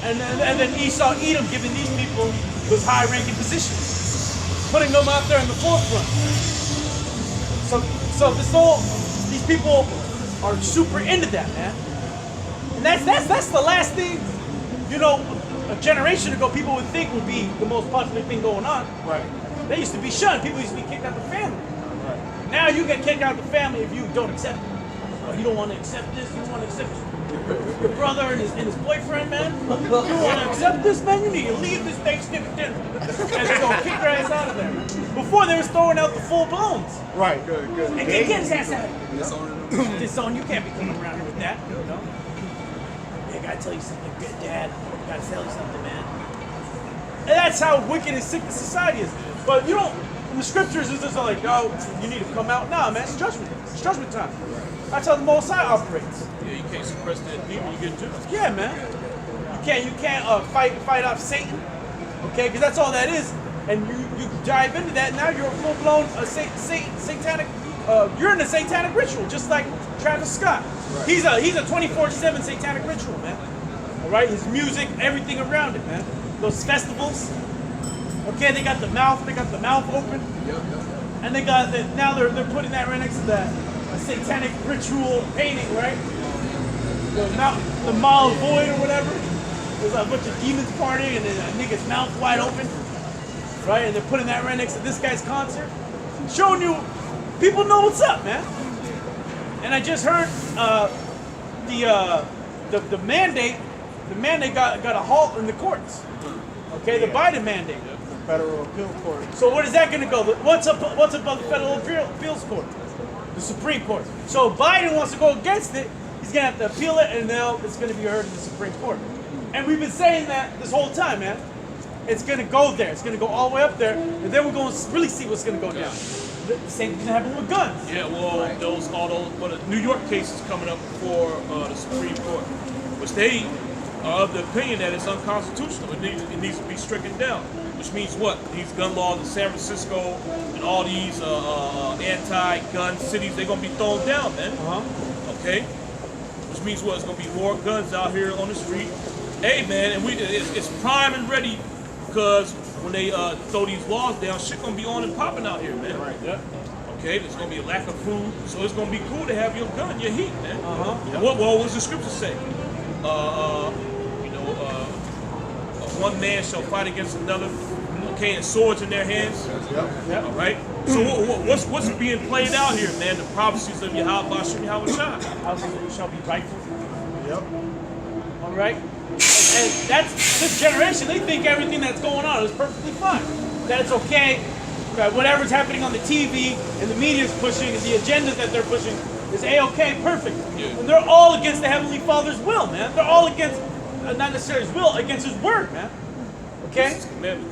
and then Esau Edom giving these people those high-ranking positions, putting them out there in the forefront. So these people are super into that, man. And that's the last thing, you know, a generation ago people would think would be the most popular thing going on. Right. They used to be shunned. People used to be kicked out of the family. Right. Now you get kicked out of the family if you don't accept it. Oh, you don't want to accept this. You don't want to accept your brother and his boyfriend, man. You don't want to accept this, man. You need to leave this Thanksgiving dinner. And they're gonna kick your ass out of there. Before they was throwing out the full blowns. Right. Good. And get his ass out. Disown. You can't be coming around here with that. You know? Hey, I gotta tell you something, good dad. I gotta tell you something, man. And that's how wicked and sick the society is. But you don't. In the scriptures, it's just like, oh, you need to come out. Nah, man, it's judgment. It's judgment time. That's how the Most High operates. Yeah, you can't suppress that demon, you get judged. Yeah, man. You can't fight off Satan. Okay, because that's all that is. And you dive into that. Now you're a full blown satanic. You're in a satanic ritual, just like Travis Scott. Right. He's a 24/7 satanic ritual, man. All right, his music, everything around it, man. Those festivals. Okay, they got the mouth open. Yep. And they got now they're putting that right next to that satanic ritual painting, right? The Mile Void or whatever. There's a bunch of demons partying and then a nigga's mouth wide open, right? And they're putting that right next to this guy's concert, showing you people know what's up, man. And I just heard the mandate got a halt in the courts. Okay, the Biden mandate. Federal appeal court. So where is that going to go? What's above the federal appeals court? The Supreme Court. So if Biden wants to go against it, he's going to have to appeal it, and now it's going to be heard in the Supreme Court. And we've been saying that this whole time, man. It's going to go there. It's going to go all the way up there, and then we're going to really see what's going to go down. The same thing's going to happen with guns. Yeah, well, the New York case is coming up before the Supreme Court, which they are of the opinion that it's unconstitutional. It needs to be stricken down. Which means what? These gun laws in San Francisco and all these anti-gun cities, they're going to be thrown down, man. Okay? Which means what? It's going to be more guns out here on the street. Hey, man, and it's prime and ready because when they throw these laws down, shit going to be on and popping out here, man. Right. Yeah. Okay? There's going to be a lack of food, so it's going to be cool to have your gun, your heat, man. And what does the scripture say? One man shall fight against another, okay, and swords in their hands. Yep. All right. So what's being played out here, man? The prophecies of Yahweh Shah. Houses shall be rightful. Yep. All right. And that's this generation. They think everything that's going on is perfectly fine. That it's okay. That whatever's happening on the TV and the media's pushing and the agendas that they're pushing is a-okay, perfect. Yeah. And they're all against the Heavenly Father's will, man. They're all against. Not necessarily his will, against his word, man. Okay?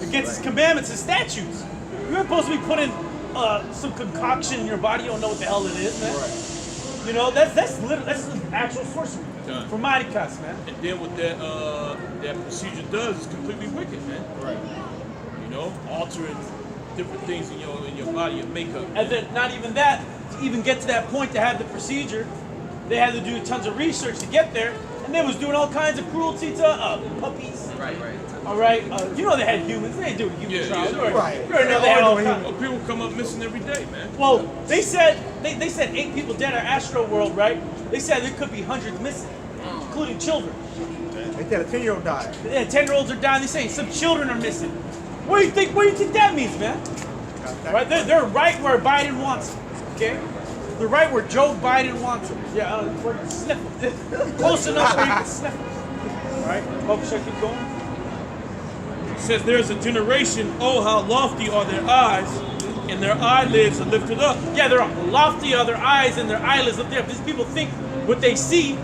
Against his commandments and statutes. You're supposed to be putting some concoction in your body. You don't know what the hell it is, man. Right. You know, that's the actual sorcery. For Maricas, man. And then what that procedure does is completely wicked, man. Right. You know, altering different things in your body, your makeup. And then not even that, to even get to that point to have the procedure, they had to do tons of research to get there. And they was doing all kinds of cruelty to puppies. Right. All right. You know they had humans. They do human trials. Yeah. Right. You already know they had all kinds. People come up missing every day, man. Well, they said 8 people dead at Astro World, right? They said there could be hundreds missing, including children. They said a 10-year-old died. Yeah, 10-year-olds are dying. They're saying some children are missing. What do you think that means, man? Right? They're right where Biden wants them. Okay? They're right where Joe Biden wants them. Yeah, where you sniff them. Close enough where you can sniff them. All right? Oh, should I keep going? It says there's a generation, oh, how lofty are their eyes, and their eyelids are lifted up. Yeah, they're lofty are their eyes and their eyelids up there. If these people think what they see,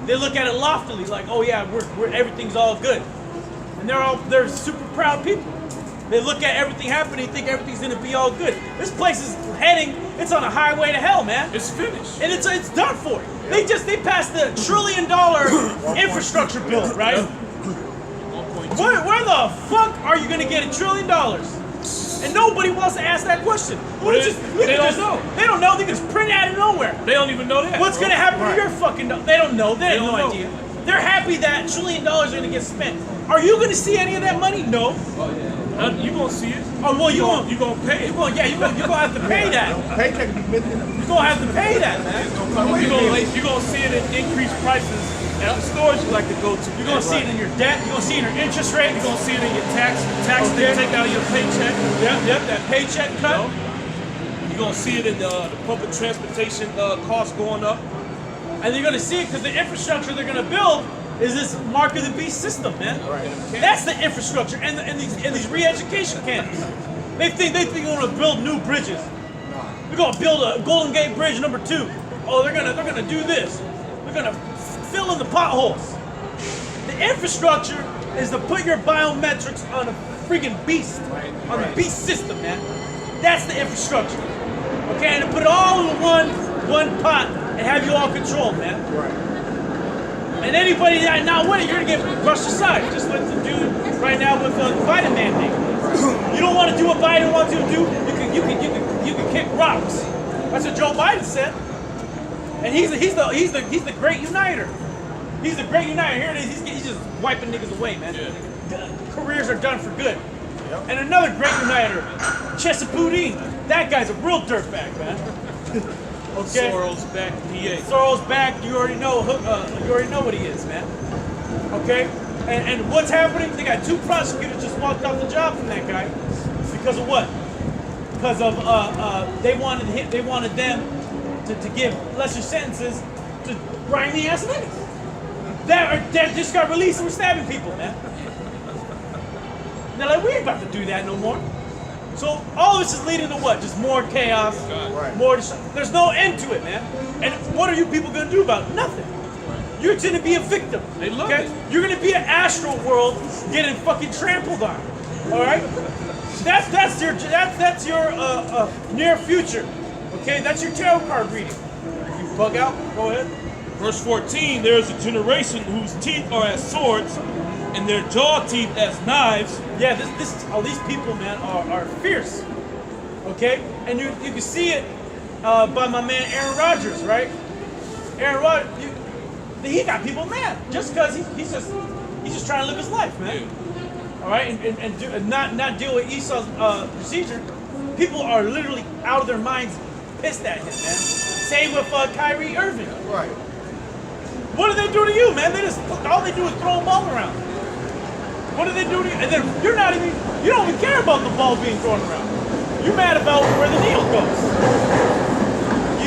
they look at it loftily, like, oh yeah, we're everything's all good. And they're super proud people. They look at everything happening, think everything's gonna be all good. This place is heading, it's on a highway to hell, man. It's finished. And it's done for. They passed the $1 trillion infrastructure bill, right? Where the fuck are you gonna get $1 trillion? And nobody wants to ask that question. They don't know. They don't know. They can just print it out of nowhere. They don't even know that. What's gonna happen to your fucking? They don't know. They have no don't know. idea. They're happy that $1 trillion are gonna get spent. Are you gonna see any of that money? No. You gonna see it. Oh well, you gonna pay it. You gonna have to pay that. Paycheck be missing. You're gonna have to pay that, man. You're gonna see it in increased prices at the stores you like to go to. You're gonna see it in your debt. You're gonna see it in your interest rate. You're gonna see it in your taxes they take out of your paycheck. Yep, that paycheck cut. You're gonna see it in the public transportation costs going up. And you're gonna see it because the infrastructure they're gonna build is this Mark of the Beast system, man. Right. That's the infrastructure and these re-education camps. They think we're gonna build new bridges. We're gonna build a Golden Gate Bridge number 2. Oh, they're gonna do this. They're gonna fill in the potholes. The infrastructure is to put your biometrics on a freaking beast, on the beast system, man. That's the infrastructure. Okay, and to put it all in one pot and have you all controlled, man. Right. And anybody that not with it, you're gonna get brushed aside, just like the dude right now with the Biden mandate. You don't want to do what Biden wants you to do. You can kick rocks. That's what Joe Biden said. And he's the great uniter. He's the great uniter. Here it is. He's just wiping niggas away, man. Yeah. Careers are done for good. Yep. And another great uniter, Chesapeake. That guy's a real dirtbag, man. Okay. Soros back PA. Soros back. You already know. You already know what he is, man. Okay. And what's happening? They got 2 prosecutors just walked off the job from that guy because of what? Because of they wanted them to give lesser sentences to grimy ass niggas that just got released and were stabbing people, man. They're like, we ain't about to do that no more. So all of this is leading to what? Just more chaos, more. There's no end to it, man. And what are you people gonna do about it? Nothing. You're gonna be a victim. They love it. You're gonna be an astral world getting fucking trampled on. All right. That's your near future. Okay, that's your tarot card reading. You bug out. Go ahead. Verse 14, there is a generation whose teeth are as swords and their jaw teeth as knives. Yeah, all these people, man, are fierce. Okay, and you can see it by my man Aaron Rodgers, right? Aaron Rodgers, he got people mad just because he's just trying to live his life, man. All right, and not deal with Esau's procedure. People are literally out of their minds, pissed at him, man. Same with Kyrie Irving. Right. What do they do to you, man? All they do is throw a ball around. What do they do to you? And then you don't even care about the ball being thrown around. You're mad about where the needle goes.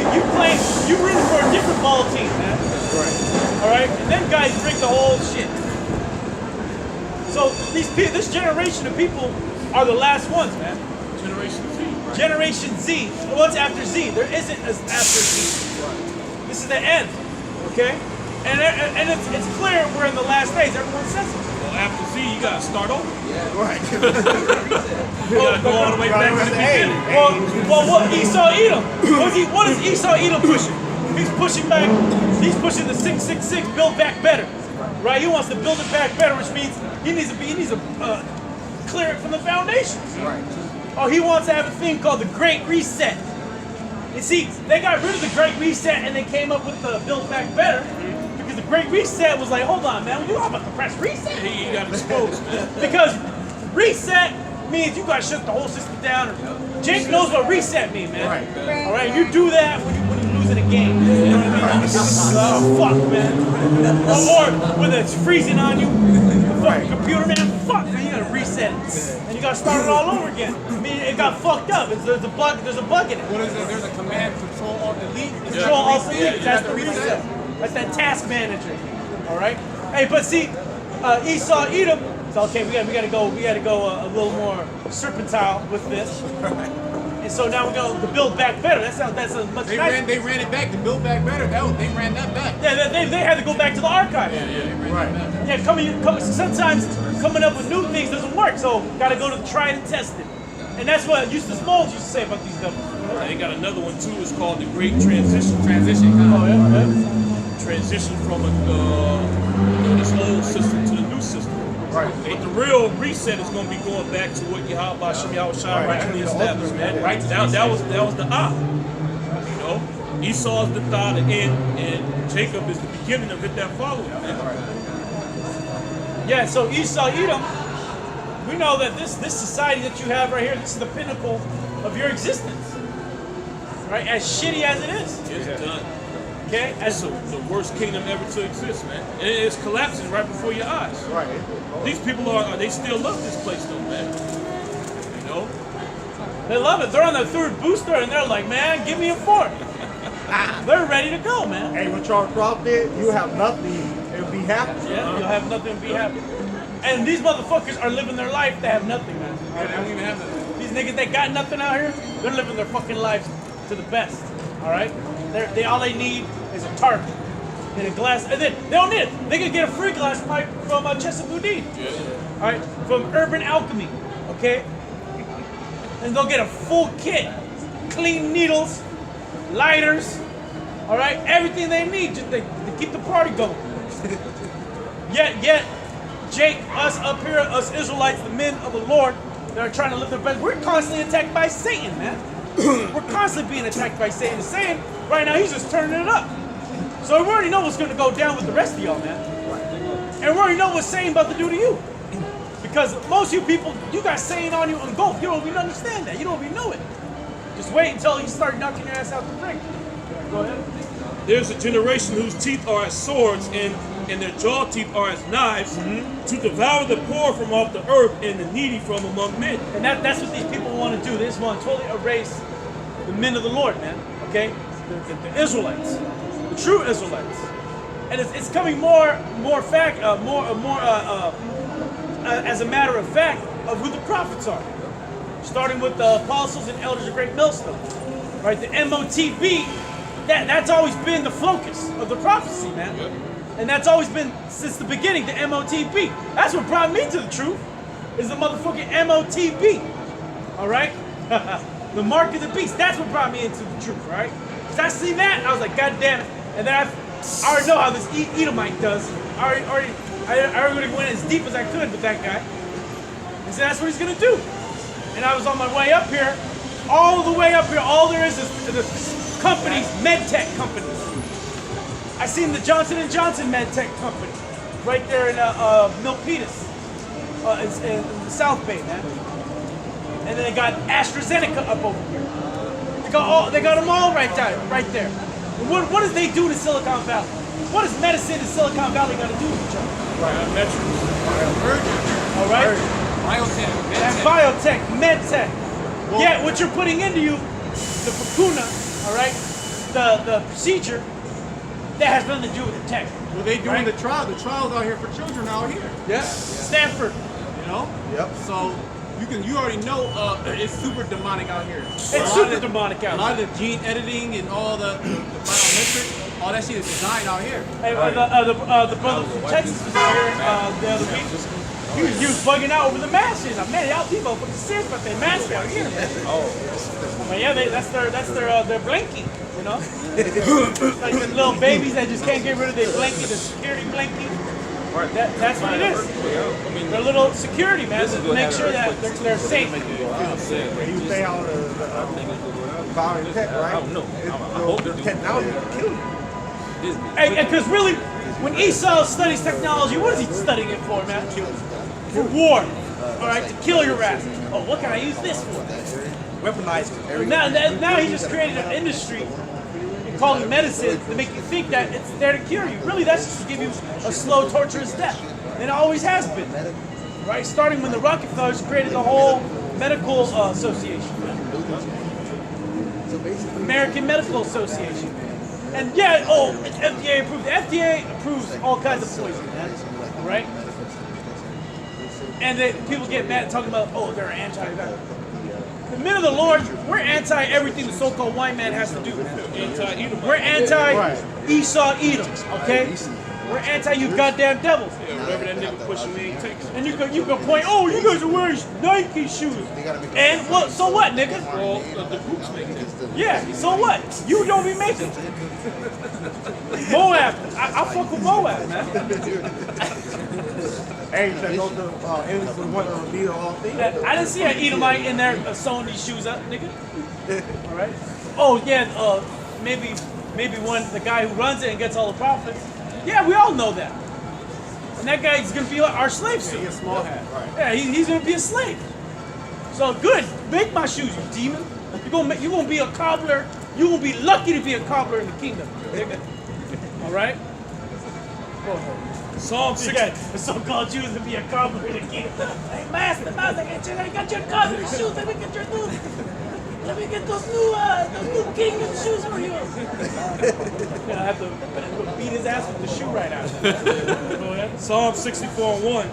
You rooting for a different ball team, man. Right. All right, and then guys drink the whole shit. So this generation of people are the last ones, man. Generation Z. Right? Generation Z. What's after Z? There isn't as after Z. This is the end. Okay? And it's clear we're in the last days. Everyone says it. Well, after Z, you gotta start over. Right. You gotta go all the way back to the beginning. Well, what Esau Edom? What is Esau Edom pushing? He's pushing back. He's pushing the 666, build back better. Right? He wants to build it back better, which means he needs to clear it from the foundations. Right. Oh, he wants to have a thing called the Great Reset. You see, they got rid of the Great Reset and they came up with the Build Back Better because the Great Reset was like, hold on, man, you all about to press reset? He got exposed, man. Because reset means you got to shut the whole system down. Jake knows what reset means, man. Right. All right, you do that when you're losing a game. You know what I mean? Oh, fuck, man. Or when it's freezing on you, fucking computer, man, fuck, man, you got to reset it. And you got to start it all over again. I mean, it got fucked up. There's a bug in it. What is it? There's a command, Control Alt Delete. Control Alt Delete. Yeah, That's the reset. That's that task manager. All right. Hey, but see, Esau Edom. So okay, we gotta go a little more serpentile with this. And so now we're going to build back better. That's a much nicer. They ran it back to build back better. They ran that back. Yeah, they had to go back to the archive. Right. Yeah, sometimes coming up with new things doesn't work. So gotta go to the tried and tested. And that's what Eustace Moles used to say about these devils. They got another one too. It's called the Great Transition. Oh yeah. Transition from this old system to the new system. Right. But the real reset is going to be going back to what Yahweh Shem Yahushua rightfully established, man. Right. That was the you know, Esau is the thought, the end, and Jacob is the beginning of it that followed, man. Yeah. So Esau Edom, we know that this society that you have right here, this is the pinnacle of your existence, right? As shitty as it is. It's done. Okay. That's the worst kingdom ever to exist, man. And it's collapsing right before your eyes. Right. These people they still love this place though, man. You know? They love it. They're on their third booster and they're like, man, give me a fourth. They're ready to go, man. Hey, what Charles Croft did, you have nothing and be happy. Yeah, you'll have nothing and be happy. And these motherfuckers are living their life. They have nothing, man. They don't even have that. These niggas that got nothing out here, they're living their fucking lives to the best. All right? All they need is a tarp and a glass. And then they don't need it. They can get a free glass pipe from Chesapeake. All right? From Urban Alchemy. Okay? And they'll get a full kit. Clean needles, lighters, all right? Everything they need just to keep the party going. Yet, Jake, us up here, us Israelites, the men of the Lord, that are trying to live their best, we're constantly attacked by Satan, man. We're constantly being attacked by Satan. Satan, right now, he's just turning it up. So we already know what's going to go down with the rest of y'all, man. And we already know what Satan about to do to you. Because most of you people, you got Satan on you engulfed. You don't even understand that. You don't even know it. Just wait until you start knocking your ass out the ring. Go ahead. There's a generation whose teeth are as swords and their jaw teeth are as knives to devour the poor from off the earth and the needy from among men. And that's what these people want to do. They just want to totally erase the men of the Lord, man. Okay? The Israelites. The true Israelites. and it's coming more as a matter of fact of who the prophets are. Starting with the apostles and elders of Great Millstone, right? The MOTB, that's always been the focus of the prophecy, man. And that's always been since the beginning, the MOTB. That's what brought me to the truth, is the motherfucking MOTB. All right? The mark of the beast. That's what brought me into the truth, right? Because I seen that, I was like, God damn it. And then I already know how this Edomite does. I already went as deep as I could with that guy. And so that's what he's gonna do. And I was on my way up here, all the way up here, all there is the companies, medtech companies. I seen the Johnson & Johnson medtech company right there in Milpitas, in the South Bay, man. And then they got AstraZeneca up over here. They got them all right there. And what does they do to Silicon Valley? What does medicine in Silicon Valley got to do with each other? All right. Biotech, medtech. Yeah, what you're putting into you, the vacuna, all right, the procedure, that has nothing to do with the tech. Well, they doing the trial. The trials out here for children out here. Yeah. Stanford. You know. Yep. So you already know it's super demonic out here. It's super demonic out here. A lot of the gene editing and all the biometrics, all that shit is designed out here. Hey, the brother from Texas was out here the other week. He was bugging out over the masks. He's like, man, y'all people fucking serious about their masks out here, man. But yeah, that's their blankie, you know. Like the little babies that just can't get rid of their blankie, the security blankie. That's what it is. Their little security, man, to make sure that they're safe. You say all the biotech, right? The technology will kill you. Hey, because really, when Esau studies technology, what is he studying it for, man? For war, all right, to kill your ass. Oh, what can I use this for? Weaponize it. Now he just created an industry and called it medicine to make you think that it's there to cure you. Really, that's just to give you a slow, torturous death. And it always has been, right? Starting when the Rockefellers created the whole medical association, American Medical Association. And yeah, it's FDA approved. The FDA approves all kinds of poison, right? And then people get mad talking about, they're anti-that. The men of the Lord, we're anti everything the so-called white man has to do. We're anti-Esau Edom, okay? We're anti you goddamn devils. Yeah, whatever that nigga pushing me ain't takes. And you can point, you guys are wearing Nike shoes. And what? So what, nigga? Well, the groups make it. Yeah, so what? You don't be making it. Moab, I fuck with Moab, man. Hey, that goes to innocent one of the all things. I didn't see an Edomite in there sewing these shoes up, nigga. All right. Oh yeah, maybe the guy who runs it and gets all the profits. Yeah, we all know that. And that guy's gonna be our slave soon. He's a small hat, right? Yeah, he's gonna be a slave. So good, make my shoes, you demon. You're gonna be a cobbler. You're gonna be lucky to be a cobbler in the kingdom, nigga. All right. Psalm 6. The so-called Jews to be a cobbler in the kingdom. Hey, master, I got your cobbler shoes. Let me get those new kingdom shoes for you. I have to beat his ass with the shoe right now. Go ahead. Psalm 64:1.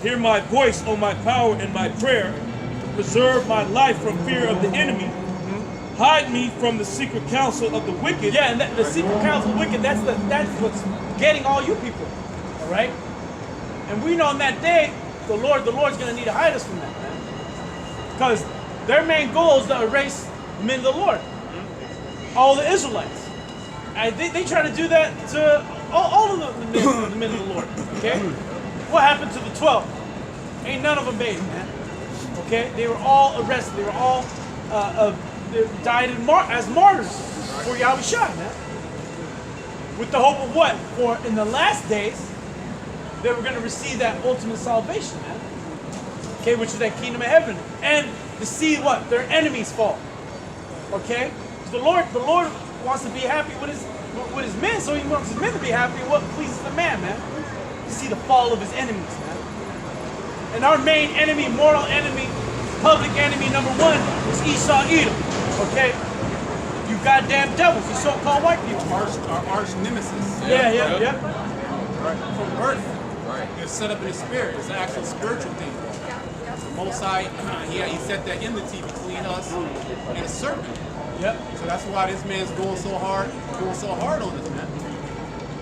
Hear my voice, O my power, and my prayer. Preserve my life from fear of the enemy. Hide me from the secret counsel of the wicked. Yeah, and the secret counsel of the wicked, that's what's getting all you people. All right? And we know on that day, the Lord's going to need to hide us from that. Because their main goal is to erase the men of the Lord. All the Israelites. And they try to do that to all of the men of the Lord. Okay? What happened to the 12? Ain't none of them made it, man. Okay? They were all arrested. They were all they died as martyrs for Yahushua, man. With the hope of what? For in the last days, they were going to receive that ultimate salvation, man. Okay, which is that kingdom of heaven. And to see what? Their enemies fall. Okay? The Lord wants to be happy with his men, so he wants his men to be happy with what pleases the man, man. To see the fall of his enemies, man. And our main enemy, mortal enemy, public enemy number one is Esau Edom. Okay? You goddamn devils, these so-called white people. Our arch nemesis. Yeah. From birth, it's set up in the spirit. It's an actual spiritual thing. The Most High, he set that enmity between us and a serpent. Yep. So that's why this man's going so hard on us, man.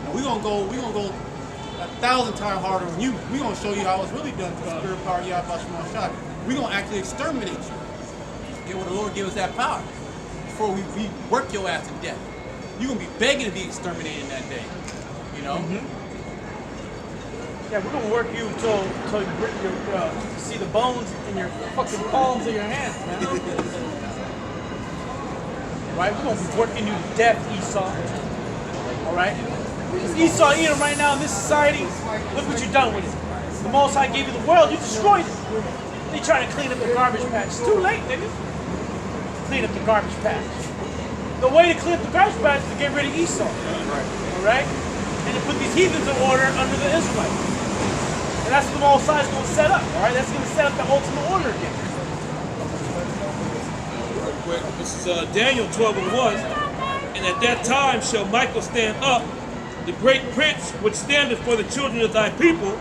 And we're gonna go 1,000 times harder on you. We're gonna show you how it's really done to the spirit power Yahweh. We're gonna actually exterminate you. Get what the Lord give us that power before we work your ass to death. You're gonna be begging to be exterminated that day. You know? Yeah, we're gonna work you until you see the bones in your fucking palms of your hands, man. Right? We're gonna be working you to death, Esau. Alright? Because Esau Edom right now in this society, look what you've done with it. The Most High gave you the world, you destroyed it. They trying to clean up the garbage patch. It's too late, nigga. Clean up the garbage patch. The way to clean up the garbage patch is to get rid of Esau. Alright? And to put these heathens in order under the Israelites. And that's what the Most High is going to set up, all right? That's going to set up the ultimate order again. Real quick, this is Daniel 12:1. And at that time shall Michael stand up, the great prince which standeth for the children of thy people,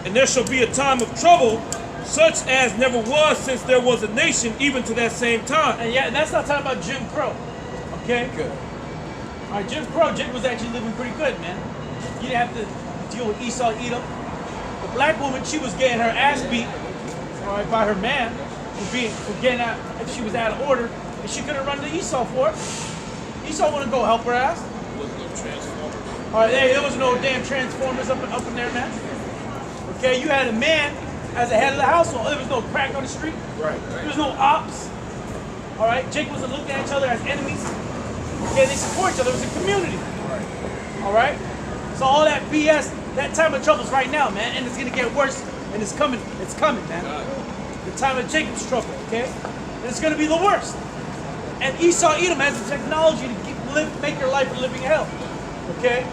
and there shall be a time of trouble, such as never was since there was a nation, even to that same time. And yeah, that's not talking about Jim Crow, okay? Good. All right, Jim Crow was actually living pretty good, man. You didn't have to deal with Esau Edom. The black woman, she was getting her ass beat, all right, by her man for getting out, if she was out of order, and she couldn't run to Esau for it. Esau wouldn't go help her ass. There was no transformer. All right, there was no damn transformers up in there, man. Okay, you had a man as the head of the household. There was no crack on the street. Right. There was no ops. All right, Jake wasn't looking at each other as enemies. Okay, they support each other. It was a community. All right. So all that BS, that time of trouble's right now, man, and it's gonna get worse. And it's coming. It's coming, man. The time of Jacob's trouble. Okay, and it's gonna be the worst. And Esau Edom has the technology to make your life a living hell. Okay.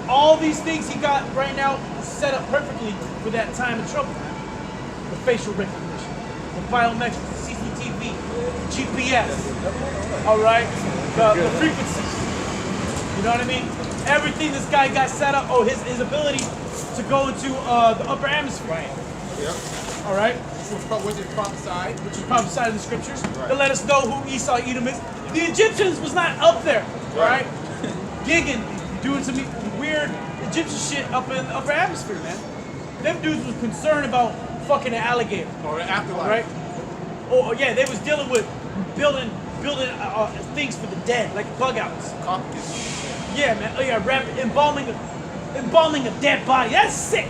All these things he got right now set up perfectly for that time of trouble. The facial recognition, the biometrics, the CCTV, GPS, all right, the frequencies. You know what I mean? Everything this guy got set up. Oh, his ability to go into the upper atmosphere. Right. Yep. All right. Which is prophesied. Which is prophesied in the scriptures to let us know who Esau Edom is. The Egyptians was not up there, all right, gigging, doing some weird Egyptian shit up in the upper atmosphere, man. Them dudes was concerned about fucking an alligator. Or the afterlife. Right? Oh yeah, they was dealing with building things for the dead, like bug outs. Yeah, man. Oh yeah, embalming a dead body. That's sick.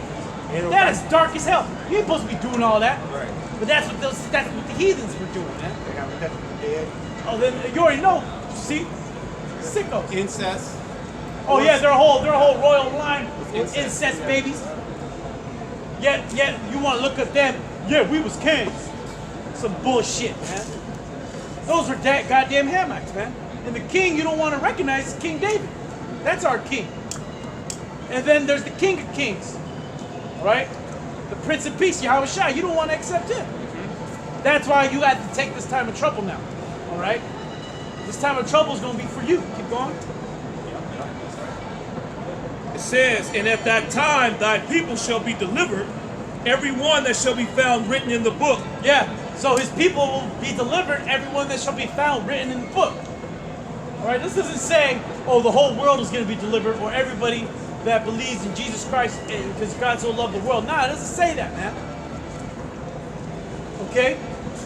That is dark as hell. You ain't supposed to be doing all that. Right. But that's what the heathens were doing, man. They got rid of the dead. Oh, then you already know. See, sickos. Incest. Oh yeah, their whole royal line with incest babies. Yet you want to look at them? Yeah, we was kings. Some bullshit, man. Those are goddamn Hamites, man. And the king you don't want to recognize is King David. That's our king. And then there's the King of Kings, all right? The Prince of Peace, Yahweh Shai. You don't want to accept him. That's why you have to take this time of trouble now, all right? This time of trouble is going to be for you. Keep going. It says, and at that time thy people shall be delivered, every one that shall be found written in the book. Yeah, so his people will be delivered, everyone that shall be found written in the book. All right, this isn't saying, oh, the whole world is going to be delivered, or everybody that believes in Jesus Christ because God so loved the world. Nah, it doesn't say that, man. Okay?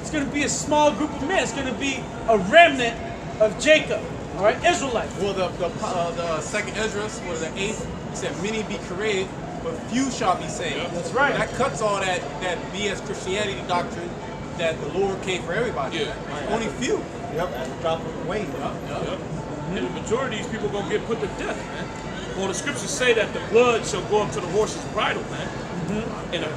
It's going to be a small group of men. It's going to be a remnant of Jacob. All right, Israelites. Well, the second Esdras, or the 8th, said many be created, but few shall be saved. That's right. That cuts all that BS Christianity doctrine that the Lord came for everybody. Yeah. Right. Only few. Yep, at the drop of the wing. Yep. And the majority of these people gonna get put to death, man. Well, the scriptures say that the blood shall go up to the horse's bridle, man. And the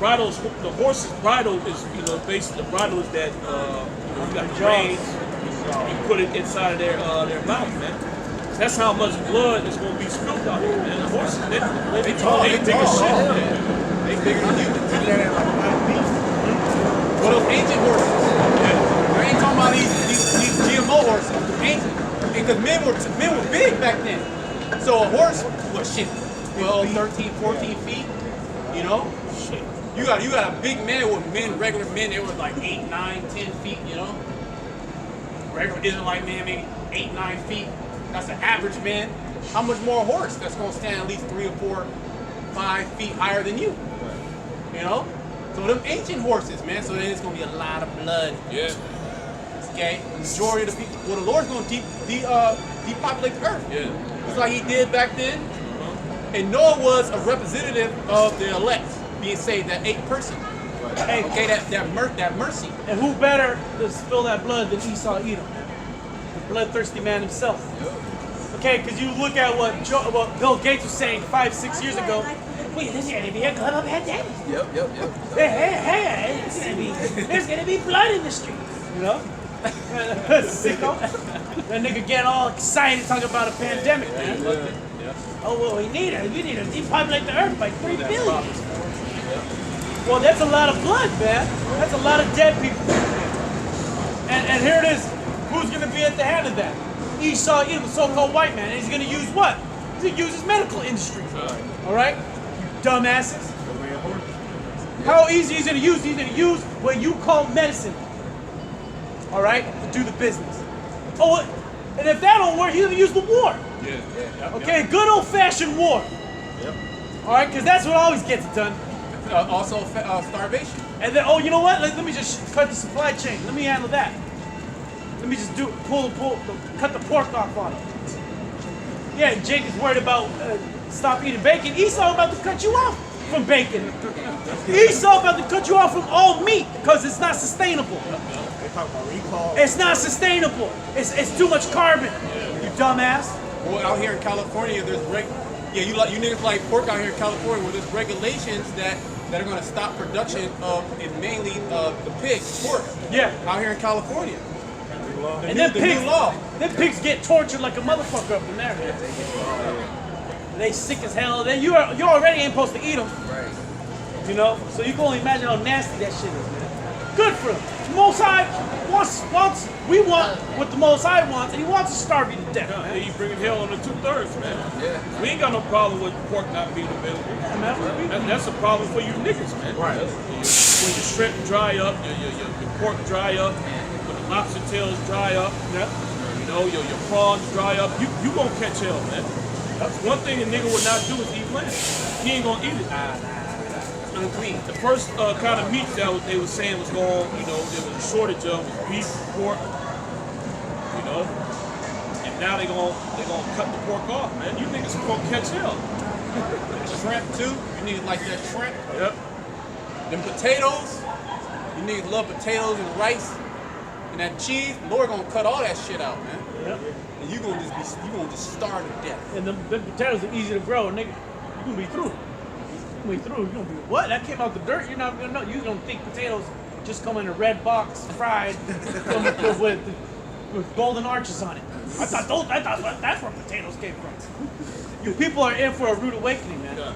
horse's bridle is, basically the bridle is that you got the reins, you put it inside of their mouth, man. So that's how much blood is gonna be spilled out here, man. The horses, they big as shit, man. They bigger than you. Look at it like 9 feet. Well, those ancient horses. Yeah. I ain't talking about these GMO horses. They're ancient. because men were big back then. So a horse was shit, 12, 13, 14 feet. You know, shit. You got a big man with regular men. They were like 8, 9, 10 feet. You know, regular Israelite man maybe 8, 9 feet. That's an average man. How much more a horse that's gonna stand at least 3 or 4, 5 feet higher than you? You know. So them ancient horses, man. So then it's gonna be a lot of blood. Yeah. Okay, majority of the people. Well, the Lord's gonna depopulate the earth. Yeah. Just like He did back then. And Noah was a representative of the elect being saved, that 8th person. Hey, Okay, that mercy. and who better to spill that blood than Esau Edom, the bloodthirsty man himself? Okay, because you look at what Bill Gates was saying 5, 6 years ago. Wait, there's gonna be a global pandemic. Yep. Hey, there's gonna be blood in the streets. You know? Sicko. That nigga get all excited talking about a pandemic, man. Oh, well, we need to depopulate the earth by 3 billion. Well, that's a lot of blood, man. That's a lot of dead people. And here it is. Who's gonna be at the head of that? Esau Edom, the so-called white man. And he's gonna use what? He's gonna use his medical industry. All right? You dumbasses. How easy he's gonna use? He's gonna use what you call medicine. All right, to do the business. Oh, and if that don't work, he's gonna use the war. Okay, good old-fashioned war. All right, because that's what always gets it done. Also, starvation. And then, oh, you know what? Let me just cut the supply chain. Let me handle that. Let me just cut the pork off on it. Yeah, Jake is worried about stop eating bacon. Esau about to cut you off from bacon. Esau about to cut you off from all meat because it's not sustainable. They talk about recall. It's not sustainable. It's too much carbon. You dumbass. Well, out here in California, there's you niggas like pork out here in California, where there's regulations that are going to stop production of, and mainly the pig pork. Yeah. Out here in California. And then pigs, new law. them pigs get tortured like a motherfucker up in there, man. They sick as hell. Then you already ain't supposed to eat them. Right. You know, so you can only imagine how nasty that shit is, man. Good for them. Most High we want what the Most High wants, and He wants to starve you to death, Yeah, man. you bringing hell on the 2/3, man. Yeah. We ain't got no problem with pork not being available. Yeah, man. That's a problem for you niggas, man. Right. When your shrimp dry up, your pork dry up, when the lobster tails dry up, you know, your prawns dry up, you gonna catch hell, man. That's one thing a nigga would not do is eat lamb. He ain't gonna eat it. Unclean. The first kind of meat that they were saying was going, you know, there was a shortage of was beef, pork, you know, and now they gonna cut the pork off, man. You niggas gonna catch hell. Shrimp too. You need like that shrimp. Yep. Them potatoes. You niggas love potatoes and rice and that cheese. Lord gonna cut all that shit out, man. Yep. And you gonna just starve to death. And the potatoes are easy to grow, nigga. You gonna be through. You're gonna be what? That came out the dirt. You're not gonna know. You don't think potatoes just come in a red box, fried, with golden arches on it. I thought that's where potatoes came from. You people are in for a rude awakening, man. Yeah.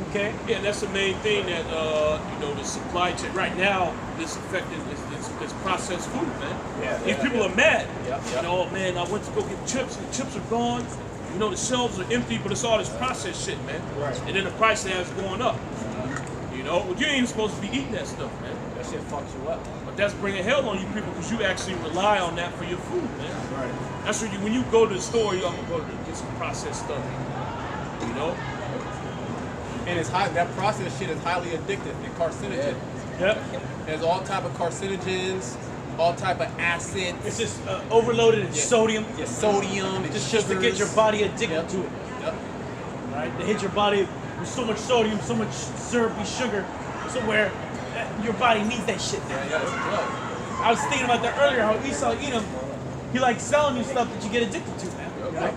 Okay. Yeah, and that's the main thing that you know, the supply chain right now. This affecting this processed food, man. These people are mad. You know, oh, man, I went to go get chips, and the chips are gone. You know, the shelves are empty, but it's all this processed shit, man. Right. And then the price tag is going up. You know, well, you ain't even supposed to be eating that stuff, man. That shit fucks you up. But that's bringing hell on you people because you actually rely on that for your food, man. Right. That's when you go to the store, I'm gonna go to get some processed stuff. You know? And it's high. That processed shit is highly addictive and carcinogen. Yep. There's all type of carcinogens, all type of acids. It's just overloaded in sodium. Yeah, sodium and Just to get sugars. your body addicted Yep. to it. Yep. Right? They hit your body with so much sodium, so much syrupy sugar, so where your body needs that shit. Yeah, it's a drug. I was thinking about that earlier, how Esau Edom, he likes selling you stuff that you get addicted to, man. Right?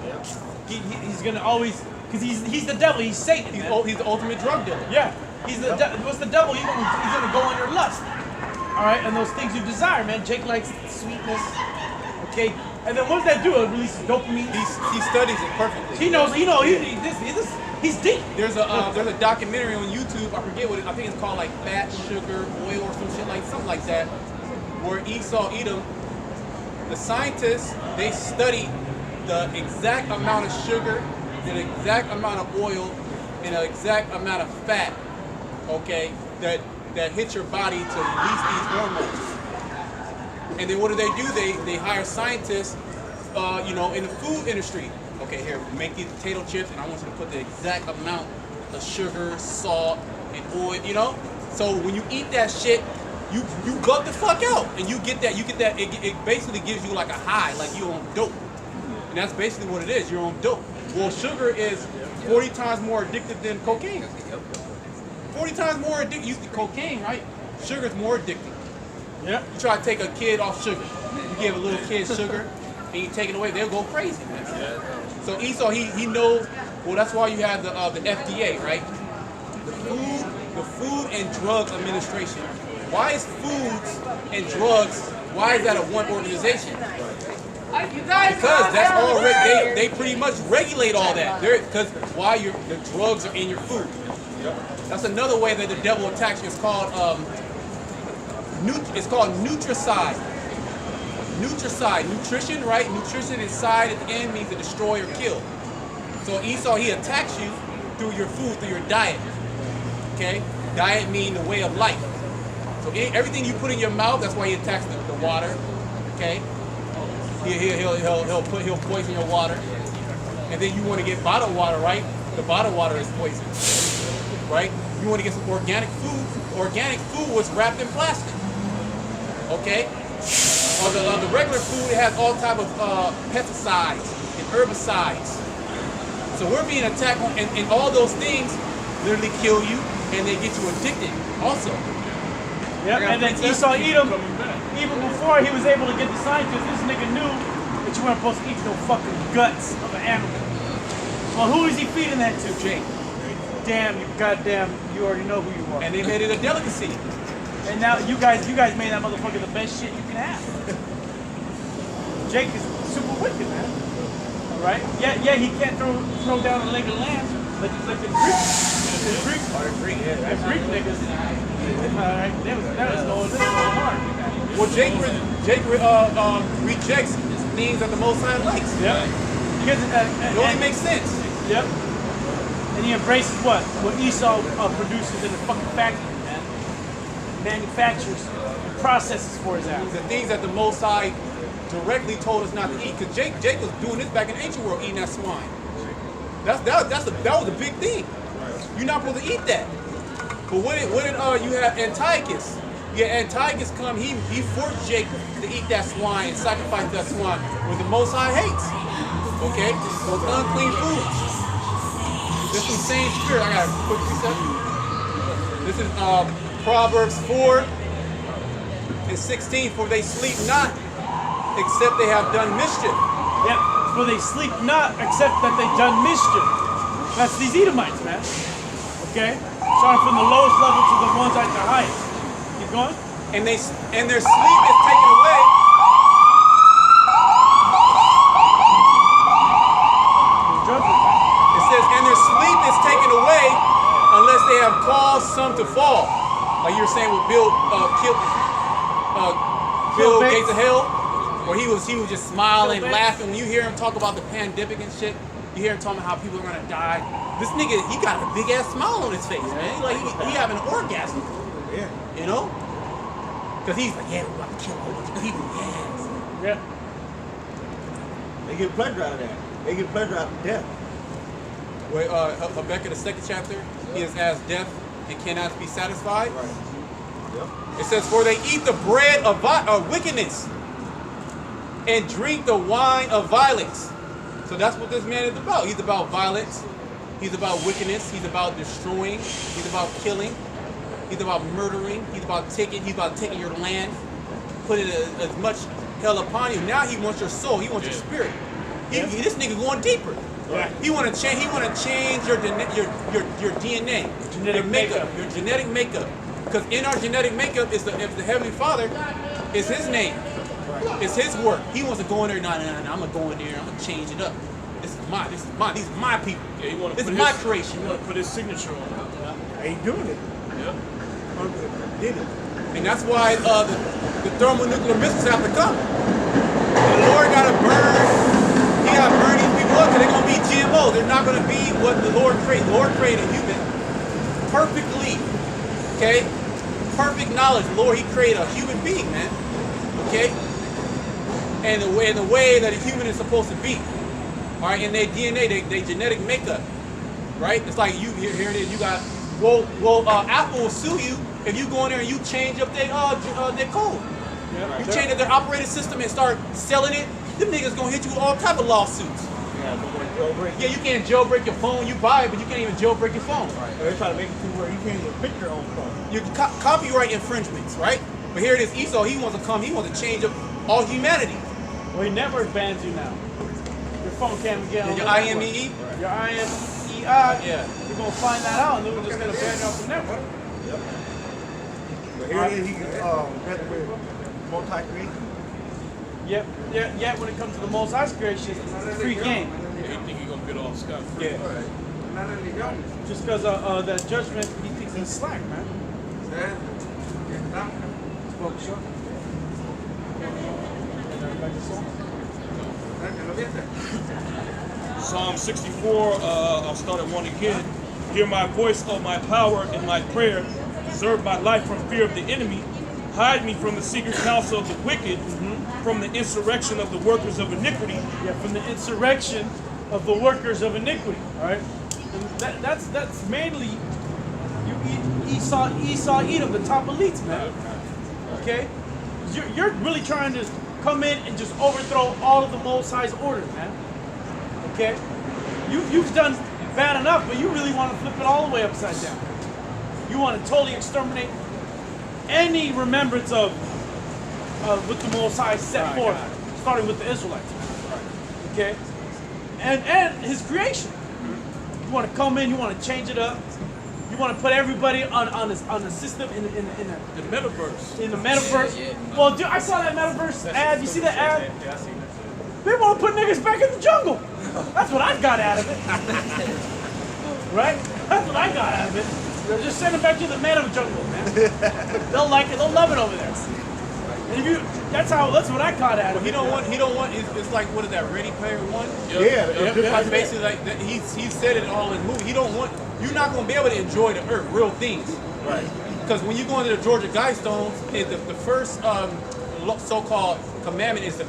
He's gonna always, because he's the devil, he's Satan, man. He's the ultimate drug dealer. Yeah, he's the what's the devil? He's gonna go on your lust. All right, and those things you desire, man. Jake likes sweetness. Okay, and then what does that do? It releases dopamine. He studies it perfectly. He knows. He's deep. There's a documentary on YouTube. I forget what I think it's called, like fat, sugar, oil, or some shit like something like that. Where Esau Edom, the scientists, they study the exact amount of sugar, the exact amount of oil, and the exact amount of fat, okay, that hits your body to release these hormones. And then what do? They hire scientists, you know, in the food industry. Okay, here, make these potato chips, and I want you to put the exact amount of sugar, salt, and oil, you know? So when you eat that shit, you bug the fuck out, and you get that, it basically gives you like a high, like you're on dope. And that's basically what it is, you're on dope. Well, sugar is 40 times more addictive than cocaine. 40 times more addictive. You see cocaine, right? Sugar's more addictive. Yeah. You try to take a kid off sugar. You give a little kid sugar, and you take it away, they'll go crazy, man. So Esau, he knows. Well, that's why you have the FDA, right? The Food and Drug Administration. Why is foods and drugs? Why is that a one organization? Because that's all. They pretty much regulate all that. Because the drugs are in your food. That's another way that the devil attacks you. It's called nutricide. Nutricide, nutrition, right? Nutrition inside at the end means to destroy or kill. So Esau, he attacks you through your food, through your diet. Okay? Diet means the way of life. So everything you put in your mouth, that's why he attacks the water. Okay? He'll poison your water. And then you want to get bottled water, right? The bottled water is poison. Right? You want to get some organic food. Organic food was wrapped in plastic. Okay? On the regular food, it has all type of pesticides and herbicides. So we're being attacked, and all those things literally kill you, and they get you addicted also. Yep, and then Esau Edom, even before he was able to get the scientists, this nigga knew that you weren't supposed to eat no fucking guts of an animal. Well, who is he feeding that to? Jake. Damn, you already know who you are. And they made it a delicacy. And now you guys made that motherfucker the best shit you can have. Jake is super wicked, man. All right? Yeah, he can't throw down a leg of lamb, like the Greek niggas. All right, that was going hard. Well, Jake rejects things that the Most High likes. Yeah. Because it only makes sense. Yep. And he embraces what Esau produces in the fucking factory, man. Manufactures and processes for his ass. The things that the Most High directly told us not to eat. Because Jake was doing this back in the ancient world, eating that swine. That was a big thing. You're not supposed to eat that. But what did you have Antiochus? Yeah, Antiochus come, he forced Jake to eat that swine and sacrifice that swine, what the Most High hates. Okay? Those unclean foods. This is the same spirit. I got a quick precept. This is Proverbs 4 and 16. For they sleep not, except they have done mischief. Yep. For they sleep not, except that they've done mischief. That's these Edomites, man. Okay? Starting from the lowest level to the ones at the highest. Keep going. And their sleep is taken away. It says, and their sleep is taken away unless they have caused some to fall. Like you were saying with Bill Gates of Hell, where he was just smiling, laughing. When you hear him talk about the pandemic and shit, you hear him talking about how people are gonna die. This nigga, he got a big ass smile on his face, man. Like he having an orgasm. Yeah. You know? Cause he's like, yeah, we're about to kill a whole bunch of people. Yes. Yeah. They get pleasure out of that. They get pleasure out of death. Where Habakkuk, the 2nd chapter, he is as death and cannot be satisfied. Right. Yep. It says, for they eat the bread of wickedness and drink the wine of violence. So that's what this man is about. He's about violence. He's about wickedness. He's about destroying. He's about killing. He's about murdering. He's about taking your land, putting as much hell upon you. Now he wants your soul. He wants your spirit. This nigga going deeper. Right. He want to change your DNA, your makeup, your genetic makeup. Because in our genetic makeup is the Heavenly Father is His name. It's His work. He wants to go in there. No, I'm gonna go in there. I'm gonna change it up. This is mine. These are my people. Yeah, this is my creation. He want to put his signature on it. Ain't doing it. Yep. Did it. And that's why the thermonuclear missiles have to come. The Lord gotta burn. He gotta burn these people up because they're gonna be GMOs. They're not gonna be what the Lord created. The Lord created a human perfectly. Okay? Perfect knowledge. The Lord, He created a human being, man. Okay? And the way that a human is supposed to be. Alright, in their DNA, they genetic makeup. Right? It's like you here it is, you got Apple will sue you if you go in there and you change up their code. You change up their operating system and start selling it, them niggas gonna hit you with all type of lawsuits. Yeah, you can't jailbreak your phone, you buy it, but you can't even jailbreak your phone. Right. They're trying to make it to where you can't even pick your own phone. You copyright infringements, right? But here it is, Esau, he wants to change up all humanity. Well, he network bans you now. Your phone can't even get on Your the network. IMEE? Your IMEI, Yeah. we're going to find that out, and then we're just going to ban you off the network. But here it is, he can with multi-creation. Yep. When it comes to the Most High's creation, it's a free game. Yeah, you think you're gonna get off scot free? Yeah. Just because that judgment, he thinks it's slack, man. Psalm 64, I'll start at 1 again. Hear my voice, O my power, in my prayer. Preserve my life from fear of the enemy. Hide me from the secret counsel of the wicked, from the insurrection of the workers of iniquity. Yeah, from the insurrection of the workers of iniquity. All right, and that's mainly you Esau, Edom, the top elites, man. Okay, you're really trying to come in and just overthrow all of the Most High's orders, man. Okay, you've done bad enough, but you really want to flip it all the way upside down. You want to totally exterminate any remembrance of what the Most High set forth, starting with the Israelites. Okay, and His creation. You want to come in, you want to change it up. You want to put everybody on a system in The metaverse. the metaverse. Well, dude, I saw that metaverse ad. You see that ad? Yeah, I seen that. They want to put niggas back in the jungle. That's what I got out of it. Right? That's what I got out of it. They're just send them back to the meta jungle, man. They'll like it. They'll love it over there. And that's what I got out of it. He don't want. It's like, what is that? Ready Player One. Yeah. Like basically, like he said it all in the movie. He don't want. You're not gonna be able to enjoy the earth, real things. Right. Because when you go into the Georgia Guidestones, the first so-called commandment is to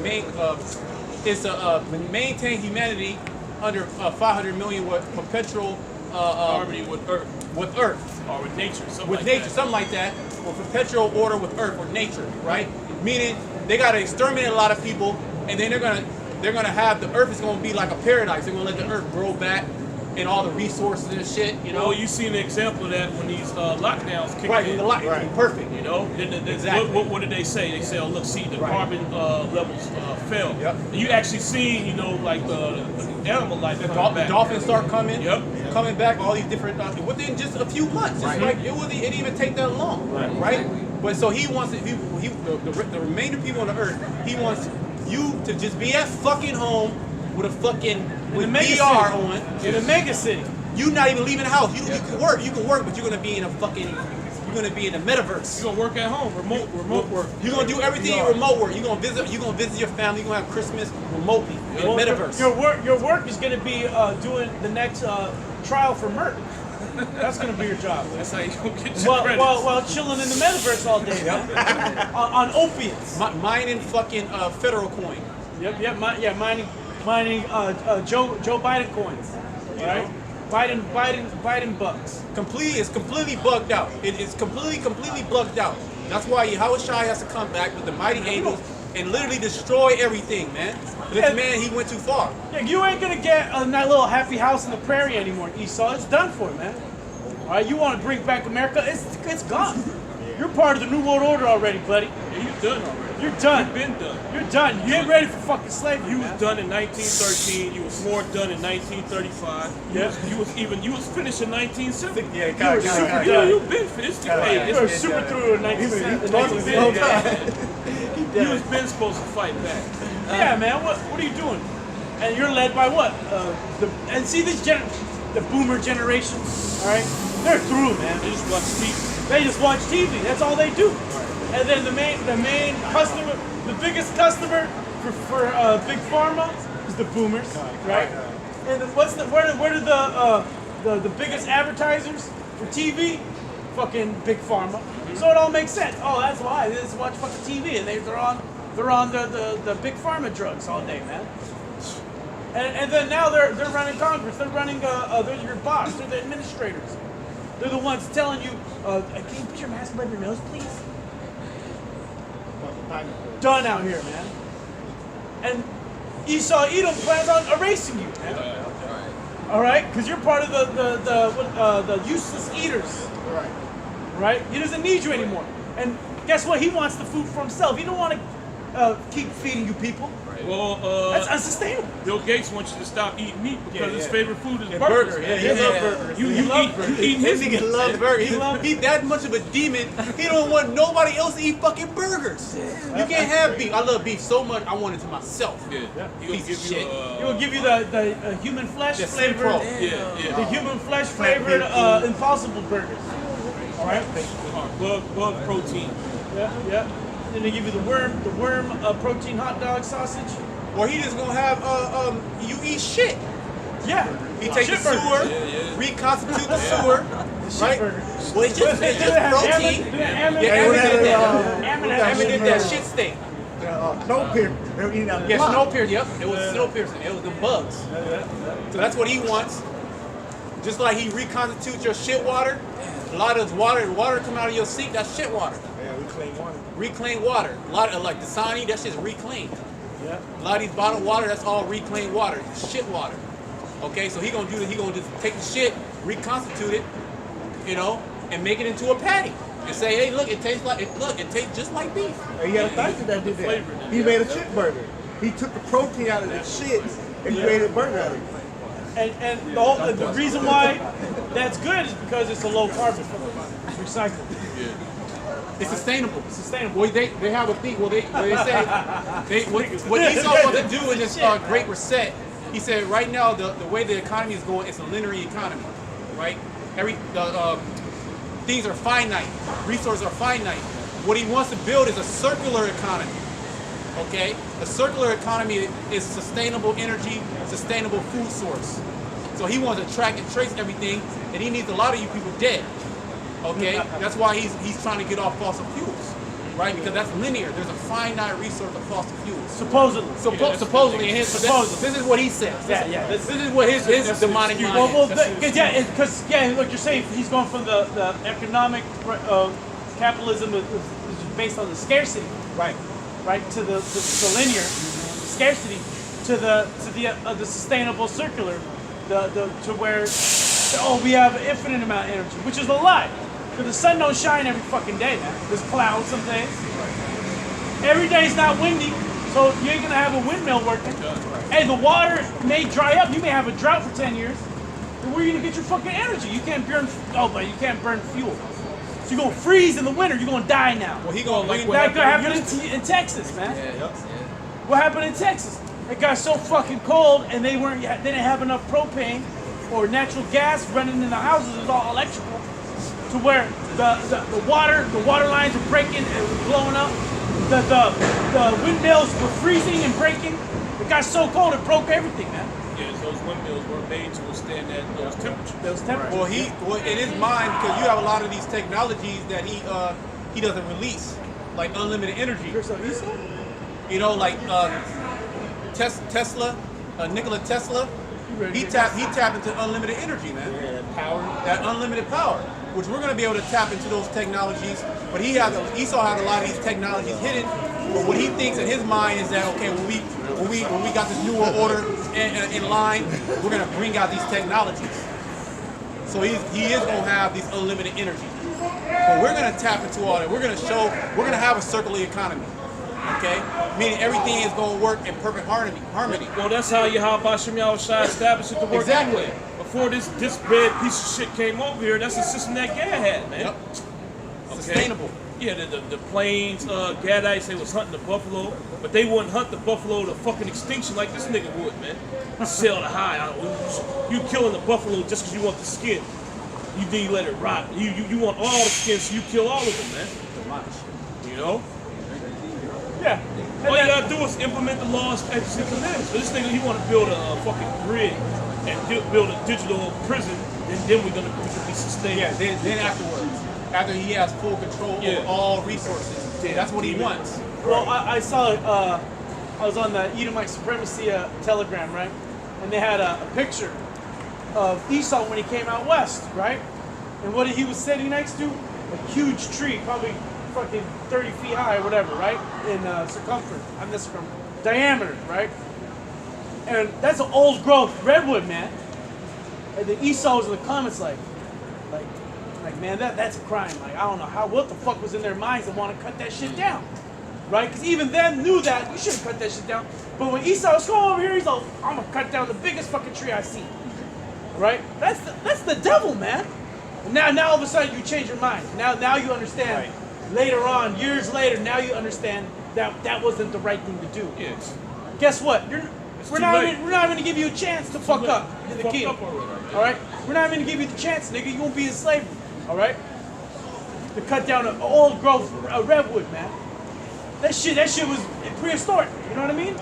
maintain humanity under 500 million perpetual Harmony with earth. With earth. Or with nature. Something like that, or perpetual order with earth or nature, right? Meaning they gotta exterminate a lot of people, and then they're gonna have the earth is gonna be like a paradise. They're gonna let the earth grow back and all the resources and shit, you know. Well, you seen an example of that when these lockdowns kick Right, in. perfect. You know, Exactly. what did they say? They say, oh, look, see, the carbon levels fell. Yep. And you actually see, you know, like the animal life The coming back. dolphins start coming, Yep. coming back. All these different within just a few months. It's like it didn't even take that long, right? But so he wants the remainder people on the earth. He wants you to just be at fucking home with a fucking with mega VR city. on. In a mega city. You not even leaving the house. You can work, but you're gonna be in a fucking. You're gonna be in the metaverse. You're gonna work at home, remote work. You're gonna do everything in remote work. You're gonna visit your family. You're gonna have Christmas remotely in the metaverse. Your work is going to be doing the next trial for Merck. That's going to be your job. That's how you gonna get your credits. While chilling in the metaverse all day, man. on opiates. Mining fucking federal coin. Yep. Mining Joe Biden coins. Right? Biden bucks. It's completely bugged out. It is completely bugged out. That's why Yahushua has to come back with the mighty angels and literally destroy everything, man. This man, he went too far. Yeah, you ain't gonna get that little happy house in the prairie anymore, Esau. It's done for, man. All right, you want to bring back America? It's gone. You're part of the New World Order already, buddy. Yeah, you're done already. You're done. You've been done. You're done. You ain't ready for fucking slavery. You was done in 1913. You was more done in 1935. You was finished in 1970. Yeah, You've been finished. You were super through in 1970. You was been supposed to fight back. Yeah, man. What are you doing? And you're led by what? And see the boomer generation. All right, they're through, man. They just watch TV. They just watch TV. That's all they do. And then the main customer, the biggest customer for Big Pharma is the boomers, right? And what's the where do the biggest advertisers for TV? Fucking big pharma. So it all makes sense. Oh, that's why they just watch fucking TV and they're on the big pharma drugs all day, man. And then now they're running Congress. They're running they're your boss. They're the administrators. They're the ones telling you, can you put your mask above your nose, please? Done out here, man. And Esau Edom plans on erasing you, man. All right, because you're part of the useless eaters. Right? He doesn't need you anymore. And guess what? He wants the food for himself. He don't want to keep feeding you people. Well, that's unsustainable. Bill Gates wants you to stop eating meat because his favorite food is And burgers. burger. He love burgers. You eat His his nigga love burgers. He that much of a demon. He don't want nobody else to eat fucking burgers. You can't have beef. I love beef so much. I want it to myself. Yeah. He gonna Piece give of you shit. He will give you the human flesh The flavored, Simpro. the human flesh flavored Impossible burgers. All right. Bug protein. Yeah. Then they give you the worm protein hot dog sausage. Or he just gonna have you eat shit. Yeah. He take the Shit burgers. sewer, reconstitute the sewer, right? burgers. Well, it's just protein. Ammon did that shit steak. Snowpiercer. They were eating out the Yeah, block. Snowpiercer. Yep, it was Snowpiercer. It was the bugs. So that's what he wants. Just like he reconstitutes your shit water. A lot of water come out of your sink. That's shit water. Yeah, we clean water. Reclaimed water. A lot of like Dasani, that shit's reclaimed. Yeah. A lot of these bottled water, that's all reclaimed water. Shit water. Okay, so he gonna do that. He gonna just take the shit, reconstitute it, and make it into a patty. And say, hey, look, it tastes just like beef. Hey, you got a factory that did that. He made a shit burger. He took the protein out of the shit and created a burger out of it. And the reason why that's good is because it's a low carbon. It's recycled. It's sustainable. It's sustainable. Well, they have a thing. Well, they say what Esau wants to do in this Great Reset. He said right now the way the economy is going, it's a linear economy, right? Things are finite, resources are finite. What he wants to build is a circular economy. Okay, a circular economy is sustainable energy, sustainable food source. So he wants to track and trace everything, and he needs a lot of you people dead. Okay, that's why he's trying to get off fossil fuels, right? Because that's linear. There's a finite resource of fossil fuels. Supposedly. Supposedly, this is what he says. This is what his demonic mind is. Because look, you're saying he's going from the economic capitalism is based on the scarcity, right, to the linear scarcity, to the sustainable circular, to where we have an infinite amount of energy, which is a lie. Because the sun don't shine every fucking day, man. There's clouds some days. Every day's not windy, so you ain't gonna have a windmill working. Hey, the water may dry up. You may have a drought for 10 years. But where are you gonna get your fucking energy? You can't burn. But you can't burn fuel. So you're gonna freeze in the winter. You're gonna die now. Well, he gonna bring that happened in Texas, man. What happened in Texas? It got so fucking cold, and they didn't have enough propane or natural gas running in the houses. It was all electrical, to where the water lines were breaking and blowing up. The windmills were freezing and breaking. It got so cold it broke everything, man. Yeah, those windmills were made to withstand those temperatures. Well, in his mind, because you have a lot of these technologies that he doesn't release, like unlimited energy. Like Tesla, Nikola Tesla. He tapped into unlimited energy, man. Yeah, that unlimited power, which we're going to be able to tap into those technologies. But Esau has a lot of these technologies hidden. But what he thinks in his mind is that, okay, when we got this new world order in line, we're going to bring out these technologies. So he is going to have these unlimited energy. But we're going to tap into all that. We're going to have a circular economy. Okay? Meaning everything is going to work in perfect harmony. Well, that's how Yahweh Shem Yahushua established it to work Exactly. anyway. Before this red piece of shit came over here, that's the system that Gad had, man. Yep. Okay? Sustainable. Yeah, the plains, Gadites, they was hunting the buffalo, but they wouldn't hunt the buffalo to fucking extinction like this nigga would, man. Sell the high. You killing the buffalo just because you want the skin. You let it rot. You want all the skin, so you kill all of them, man. You know? Yeah. All you gotta do do is implement the laws, statutes, and commandments. But this nigga, he want to build a fucking grid and build a digital prison, and then we can be sustained. Yeah, then afterwards, after he has full control over all resources, that's what he wants. Well, I saw I was on the Edomite Supremacy Telegram, right? And they had a picture of Esau when he came out west, right? And what he was sitting next to? A huge tree, probably fucking 30 feet high or whatever, right? In circumference, I'm not circumference, diameter, right? And that's an old growth redwood, man. And then Esau was in the comments like, man, that's a crime. Like, I don't know what the fuck was in their minds to want to cut that shit down, right? Because even them knew that you shouldn't cut that shit down. But when Esau was going over here, he's like, I'm gonna cut down the biggest fucking tree I see, right? That's the devil, man. And now all of a sudden you change your mind. Now you understand. Right. Later on, years later, now you understand that wasn't the right thing to do. Yes. Guess what? We're not even gonna give you a chance to fuck up in the kingdom. All right? We're not even gonna give you the chance, nigga. You won't be in slavery. All right? To cut down an old growth redwood, man. That shit was prehistoric. You know what I mean?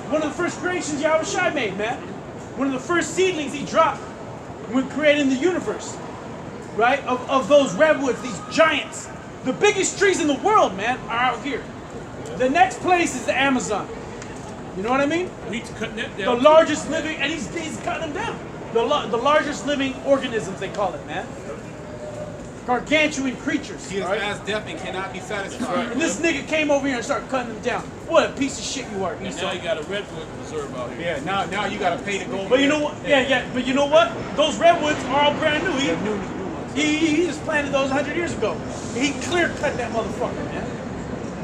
One of the first creations Yahushua made, man. One of the first seedlings he dropped when creating the universe. Right? Of those redwoods, these giants. The biggest trees in the world, man, are out here. The next place is the Amazon. You know what I mean? He's cutting that down. The largest living, and he's cutting them down. The largest living organisms, they call it, man. Gargantuan creatures. He is as deaf and cannot be satisfied. Right. And this nigga came over here and started cutting them down. What a piece of shit you are, And Esau. now you got a redwood preserve out here. Yeah, now you gotta pay to go. But you know what? Yeah. But you know what? Those redwoods are all brand new. He just planted those 100 years ago. He clear cut that motherfucker, man.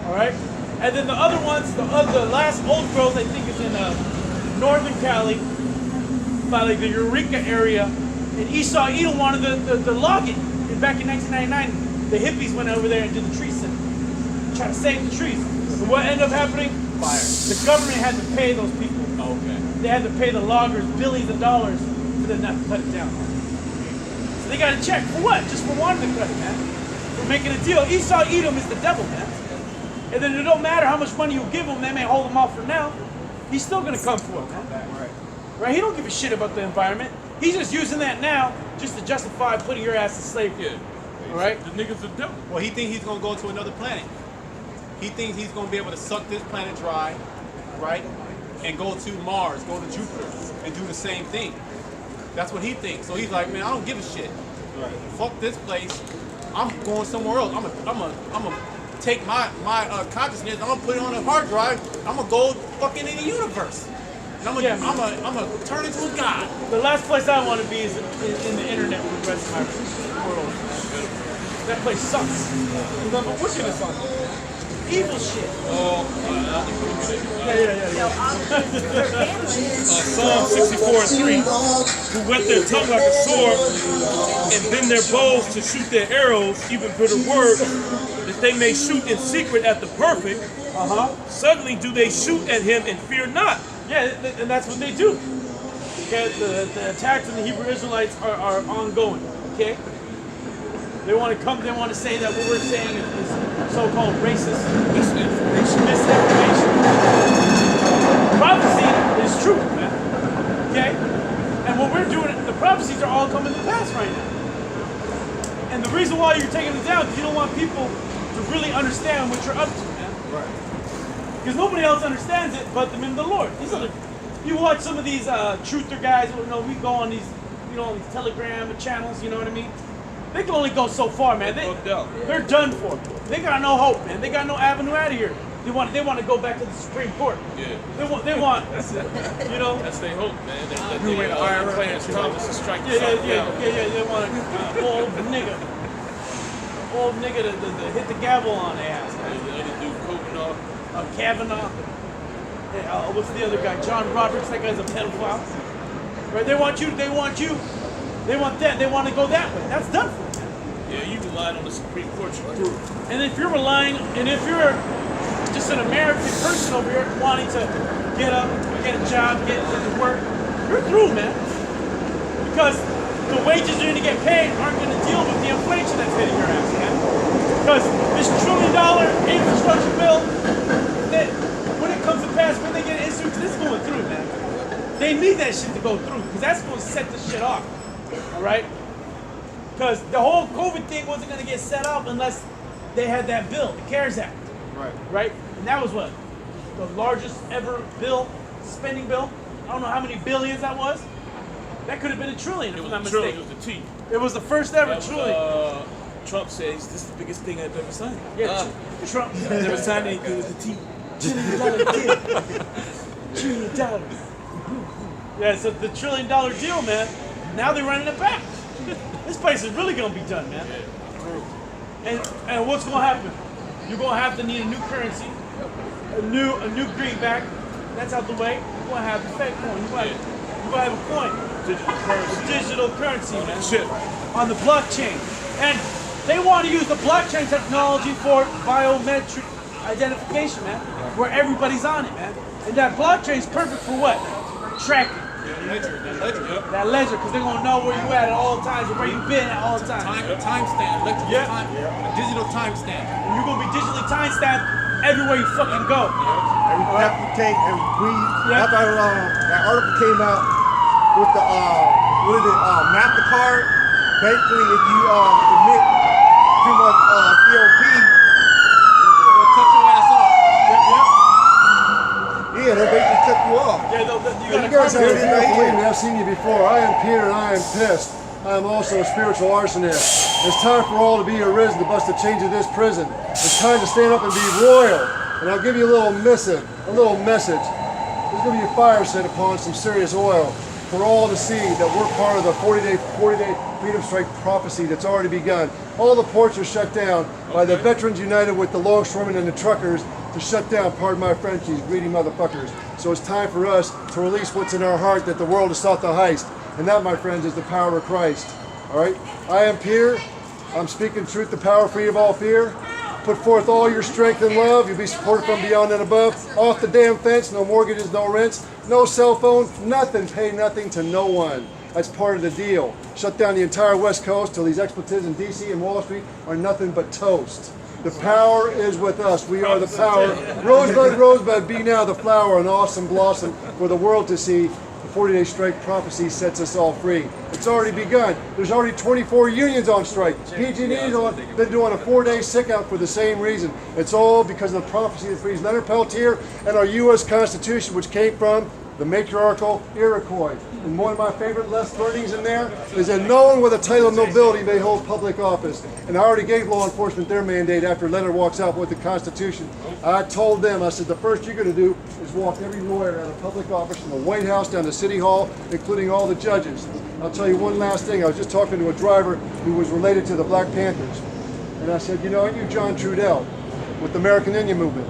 All right. And then the other ones, the last old growth, I think is in northern Cali, by like the Eureka area. And Esau Edom wanted the log it. And back in 1999, the hippies went over there and did the tree sit, try to save the trees. And what ended up happening? Fire. The government had to pay those people. Oh, okay. They had to pay the loggers billions of dollars for them not to cut it down. So they got a check for what? Just for wanting to cut it, man. For making a deal. Esau Edom is the devil, man. And then it don't matter how much money you give him, they may hold him off for now. He's still gonna come for it, man. Right? He don't give a shit about the environment. He's just using that now just to justify putting your ass in slavery. Yeah. All right? The nigga's a devil. Well, he thinks he's gonna go to another planet. He thinks he's gonna be able to suck this planet dry, right? And go to Mars, go to Jupiter, and do the same thing. That's what he thinks. So he's like, man, I don't give a shit. Right. Fuck this place. I'm going somewhere else. I'm gonna take my consciousness. I'm gonna put it on a hard drive. I'm gonna go fucking in the universe. And I'm gonna turn into a god. The last place I want to be is in the internet for the rest of my world. That place sucks. Nothing but wickedness on it. Evil shit. Psalm 64:3. Who whet their tongue like a sword and bend their bows to shoot their arrows, even bitter words, that they may shoot in secret at the perfect. Suddenly do they shoot at him and fear not. Yeah, and that's what they do. Okay, the attacks on the Hebrew Israelites are ongoing. Okay, they want to come. They want to say that what we're saying is so-called racist misinformation. Prophecy is truth, man. Okay, and what we're doing, the prophecies are all coming to pass right now. And the reason why you're taking it down is you don't want people to really understand what you're up to, man. Right. Because nobody else understands it but the men of the Lord. These are you watch some of these truther guys. You know, we go on these, these Telegram channels. You know what I mean? They can only go so far, man. They're done for. They got no hope, man. They got no avenue out of here. They want to go back to the Supreme Court. Yeah. They want. That's it. That's their hope, man. That You went higher. Clarence Thomas to strike the Yeah. South They want an old nigga to hit the gavel on their ass, man. The other dude, Kavanaugh. Kavanaugh. What's the other guy? John Roberts. That guy's a pedophile. Right? They want that. They want to go that way. That's done for them. Yeah, you relied on the Supreme Court. You're through. And if you're just an American person over here wanting to get up, get a job, get to work, you're through, man. Because the wages you're going to get paid aren't going to deal with the inflation that's hitting your ass, man. Because this $1 trillion infrastructure bill, that when it comes to pass, They need that shit to go through because that's going to set the shit off. All right? Because the whole COVID thing wasn't going to get set off unless they had that bill, the CARES Act. Right. Right? And that was what? The largest ever bill, spending bill. I don't know how many billions that was. That could have been $1 trillion, if I'm not mistaken. It was the T. It was the first ever That was, trillion. Trump says this is the biggest thing I've ever signed. Yeah, Trump. I've never signed anything with the T. $1 trillion. Yeah, it's the $1 trillion deal, man. Now they're running it back. This place is really gonna be done, man. And what's gonna happen? You're gonna have to need a new currency, a new greenback. That's out the way. You're gonna have the Fed coin. You're gonna have a coin. Digital currency, man. Chip. On the blockchain. And they want to use the blockchain technology for biometric identification, man. Where everybody's on it, man. And that blockchain is perfect for what? Tracking. That ledger, because they're going to know where you at all times and where you've been at all times. Timestamp, digital timestamp. And you're going to be digitally timestamped everywhere you fucking go. That's why that article came out with the MasterCard. Basically, if you admit too much COP, They'll cut your ass off. yeah, they basically cut you off. You guys haven't believe me. I've seen you before. I am Peter and I am pissed. I am also a spiritual arsonist. It's time for all to be arisen to bust the chains of this prison. It's time to stand up and be royal. And I'll give you a little message. There's going to be a fire set upon some serious oil for all to see that we're part of the 40-day freedom strike prophecy that's already begun. All the ports are shut down by the Veterans United with the longshoremen and the truckers to shut down, pardon my French, these greedy motherfuckers. So it's time for us to release what's in our heart, that the world has sought the heist. And that, my friends, is the power of Christ. All right? I am Peter. I'm speaking truth, the power free of all fear. Put forth all your strength and love. You'll be supported from beyond and above. Off the damn fence. No mortgages, no rents, no cell phone, nothing. Pay nothing to no one. That's part of the deal. Shut down the entire West Coast till these expletives in D.C. and Wall Street are nothing but toast. The power is with us. We are the power. Rosebud, Rosebud, be now the flower, an awesome blossom for the world to see. The 40-day strike prophecy sets us all free. It's already begun. There's already 24 unions on strike. PG&E's been doing a 4-day sick out for the same reason. It's all because of the prophecy that frees Leonard Peltier and our U.S. Constitution, which came from the matriarchal Iroquois. And one of my favorite less learnings in there is that no one with a title of nobility may hold public office. And I already gave law enforcement their mandate after Leonard walks out with the Constitution. I told them, I said, the first you're going to do is walk every lawyer out of public office from the White House down to City Hall, including all the judges. I'll tell you one last thing. I was just talking to a driver who was related to the Black Panthers. And I said, you know, I knew John Trudell with the American Indian Movement.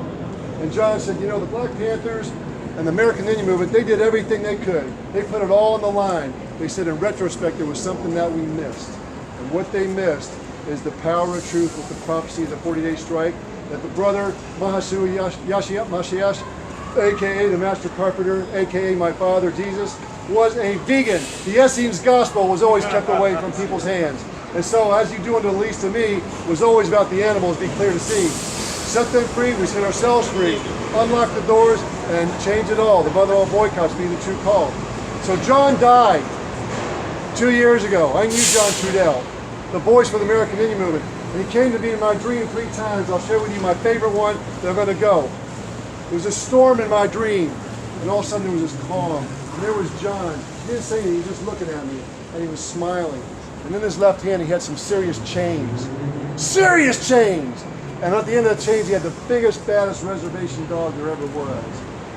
And John said, you know, the Black Panthers and the American Indian Movement, they did everything they could. They put it all on the line. They said in retrospect, there was something that we missed. And what they missed is the power of truth with the prophecy of the 40-day strike, that the brother Mahasu Mashiach, a.k.a. the Master Carpenter, a.k.a. my father Jesus, was a vegan. The Essenes gospel was always kept away from people's hands. And so, as you do unto the least to me, was always about the animals, be clear to see. Set them free, we set ourselves free. Unlock the doors and change it all. The mother of all boycotts be the true call. So John died 2 years ago. I knew John Trudell, the voice for the American Indian Movement. And he came to me in my dream 3 times. I'll share with you my favorite one that I'm going to go. There was a storm in my dream, and all of a sudden there was this calm. And there was John. He didn't say anything, he was just looking at me, and he was smiling. And in his left hand he had some serious chains. Serious chains! And at the end of the chains, he had the biggest, baddest reservation dog there ever was.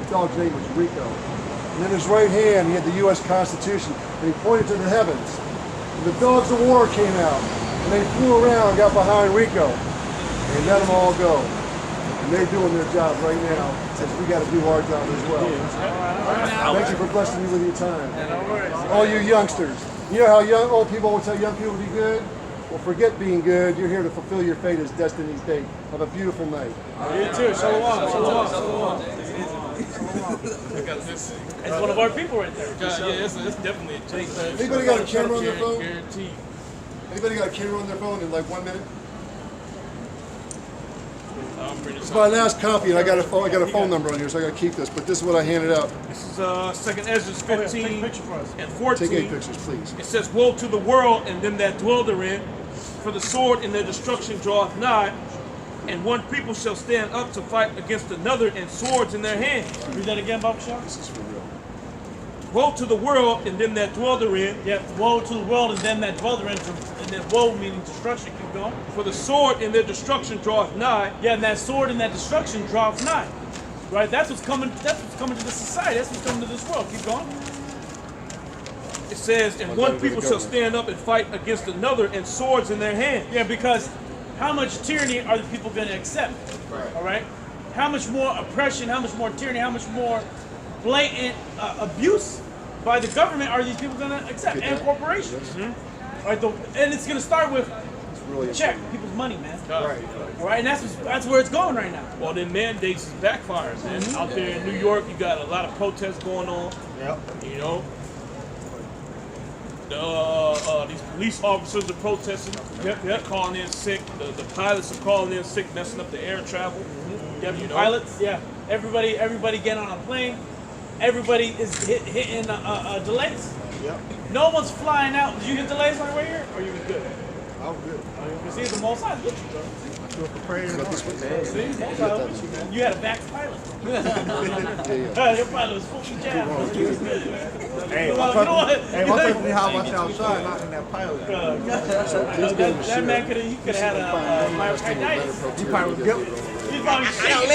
The dog's name was Rico. And in his right hand, he had the U.S. Constitution, and he pointed to the heavens. And the dogs of war came out, and they flew around and got behind Rico. And they let them all go. And they're doing their job right now, since we got to do our job as well. Thank you for blessing me with your time. All you youngsters. You know how old people always tell young people to be good? Well, forget being good. You're here to fulfill your fate as destiny's date. Have a beautiful night. You too. Shalom. Shalom. That's one of our people right there. Yeah, it's definitely a change. Anybody got a camera on their phone? Guaranteed. Anybody got a camera on their phone in like 1 minute? It's my last copy, and I got a phone number on here, so I got to keep this. But this is what I handed out. This is 2nd Ezra 15 and 14. Take 8 pictures, please. It says, "Woe to the world and them that dwell therein, for the sword in their destruction draweth nigh, and one people shall stand up to fight against another, and swords in their hands." Read that again, Baba Shah. This is for real. Woe to the world and them that dwell therein, Yeah, woe to the world and them that dwell therein. And then woe meaning destruction. Keep going. for the sword in their destruction draweth nigh. Yeah, and that sword and that destruction draweth nigh. Right? That's what's coming. That's what's coming to the society. That's what's coming to this world. Keep going. It says, "And one people shall stand up and fight against another, and swords in their hands." Yeah, because how much tyranny are the people going to accept? All right. How much more oppression? How much more tyranny? How much more blatant abuse by the government are these people going to accept, and corporations? All right. And it's going to start with check people's money, man. All right, and that's where it's going right now. Well, then mandates is backfiring, man. Out there in New York, you got a lot of protests going on. Yep. You know, these police officers are protesting. They're calling in sick. The pilots are calling in sick, messing up the air travel. You know? Pilots, yeah. Everybody getting on a plane. Everybody is hitting delays. Yep. No one's flying out. Did you get delays on the way here? Or you was good? I was good. You see, the Most High is with you, bro. I feel prepared. See, the Most High is with you, man. You had a back pilot. Your pilot was fully jammed. He was good, man. Hey, my cousin me how much outside, not in that pilot. That man could have had a myocarditis. He probably was guilty. He's probably shaking.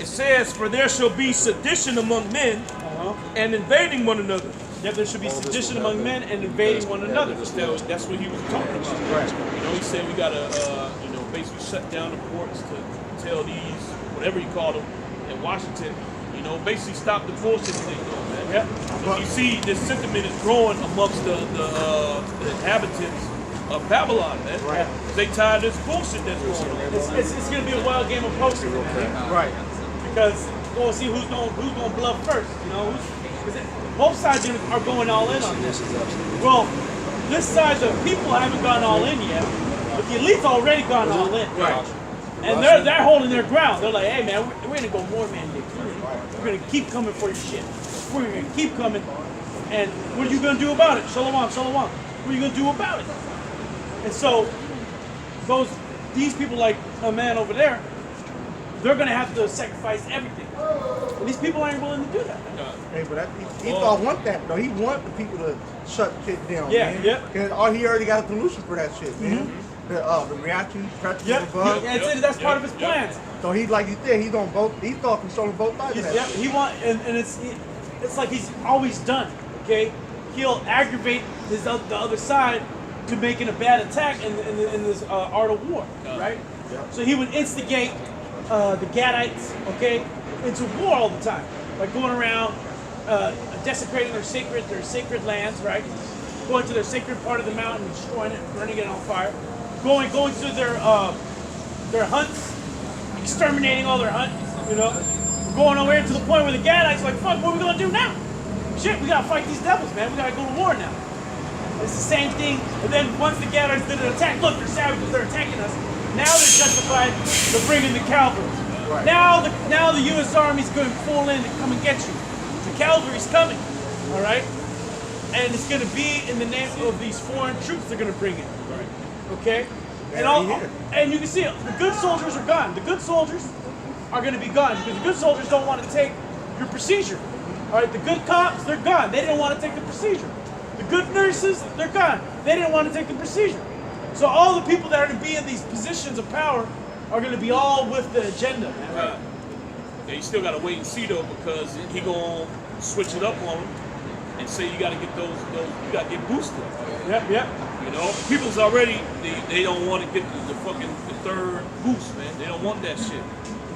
It says, "For there shall be sedition among men, and invading one another." Yeah, there should be sedition among men and invading one another. That's what he was talking about. Right. You know, he said we gotta, basically shut down the ports to tell these, whatever you call them, in Washington, basically stop the bullshit that they're doing, man. Yeah. So you see, this sentiment is growing amongst the inhabitants of Babylon, man. Right. They tired of this bullshit that's going on. It's gonna be a wild game of poker, man. Right. Because we're gonna see who's gonna bluff first. Both sides are going all in on this. Well, this side, the people haven't gone all in yet, but the elite's already gone all in. Right. And they're holding their ground. They're like, hey man, we're gonna go more mandates. We're gonna keep coming for your shit. We're gonna keep coming. And what are you gonna do about it? Shalom. What are you gonna do about it? And so these people like a man over there, they're gonna have to sacrifice everything. And these people aren't willing to do that. Hey, but he don't want that though. He want the people to shut shit down. Yeah, man. yeah. Because he already got a solution for that shit, man. The reaction, pressure, above. That's part of his plans. So he, like you said, he's on both. He's thought controlling both sides. Of that Yeah, shit. he and it's like he's always done. Okay, he'll aggravate the other side to making a bad attack in this art of war, right? Yep. So he would instigate the Gadites, okay, into war all the time, like going around desecrating their sacred lands, right? Going to their sacred part of the mountain, destroying it, burning it on fire, going to their hunts, exterminating all their hunts, going over here to the point where the Gadites are like, fuck, what are we gonna do now? Shit, we gotta fight these devils, man. We gotta go to war now. It's the same thing. And then once the Gadites did an attack, look, they're savages, they're attacking us. Now they're justified to bring in the cavalry. Right. Now the U.S. Army's going full in to come and get you. The cavalry's coming, all right? And it's going to be in the name of these foreign troops they're going to bring in. Right. Okay? And you can see it. The good soldiers are gone. The good soldiers are going to be gone because the good soldiers don't want to take your procedure. All right? The good cops, they're gone. They didn't want to take the procedure. The good nurses, they're gone. They didn't want to take the procedure. So all the people that are going to be in these positions of power are going to be all with the agenda, man. Right. Yeah, you still got to wait and see though, because he gonna switch it up on him and say you got to get those you got to get boosted. Yep. People's already they don't want to get the third boost, man. They don't want that shit.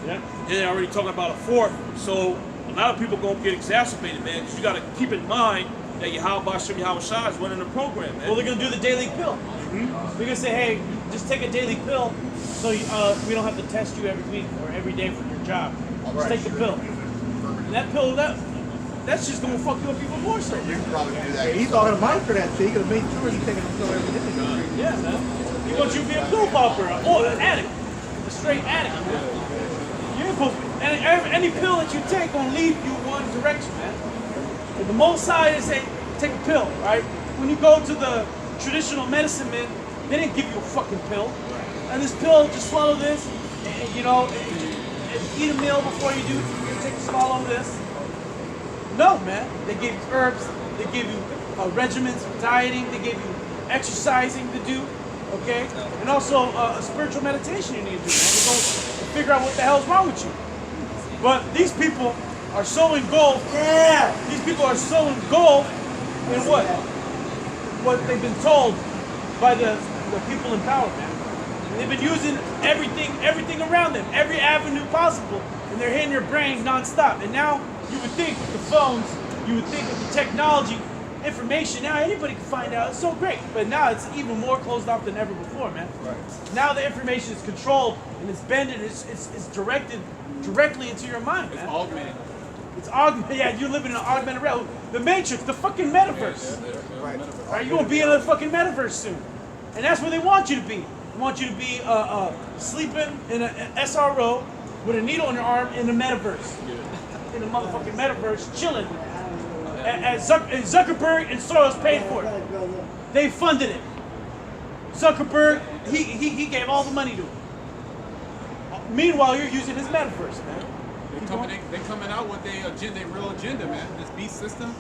Yep. They're already talking about a fourth. So a lot of people gonna get exacerbated, man. Because you got to keep in mind that Yahweh Shai is running the program, man. Well, they're gonna do the daily pill. They're gonna say, hey, just take a daily pill, so we don't have to test you every week or every day for your job. Just take the pill. And that pill, that's just gonna fuck you up even more so. You can probably do that. He's talking money for that shit. He could have made sure he's taking the pill every day. Yeah, man. He wants you to be a pill popper, or an addict, a straight addict. Man. You ain't supposed to be. And any pill that you take gonna lead you one direction, man. And the Most High is saying, take a pill, right? When you go to the traditional medicine man, they didn't give you a fucking pill. And this pill, just swallow this, and, you know, and eat a meal before you do. You take a swallow of this. No, man. They gave you herbs. They gave you regimens for dieting. They gave you exercising to do, okay? And also a spiritual meditation you need to do, man, to go figure out what the hell's wrong with you. But these people are so engulfed. Yeah. These people are so engulfed in what they've been told by the people in power, man. And they've been using everything around them, every avenue possible, and they're hitting your brain nonstop. And now you would think with the phones, you would think with the technology, information, now anybody can find out. It's so great. But now it's even more closed off than ever before, man. Right. Now the information is controlled and it's bended, it's directed directly into your mind, man. It's augmented. It's augmented. Yeah, you live in an augmented reality. The Matrix, the fucking metaverse. Right. Right? You're gonna be in a fucking metaverse soon. And that's where they want you to be. They want you to be sleeping in an SRO with a needle in your arm in the metaverse. In the motherfucking metaverse, chilling. And Zuckerberg and Soros paid for it. They funded it. Zuckerberg, he gave all the money to it. Meanwhile, you're using his metaverse, man. They coming out with their real agenda, man. This beast system,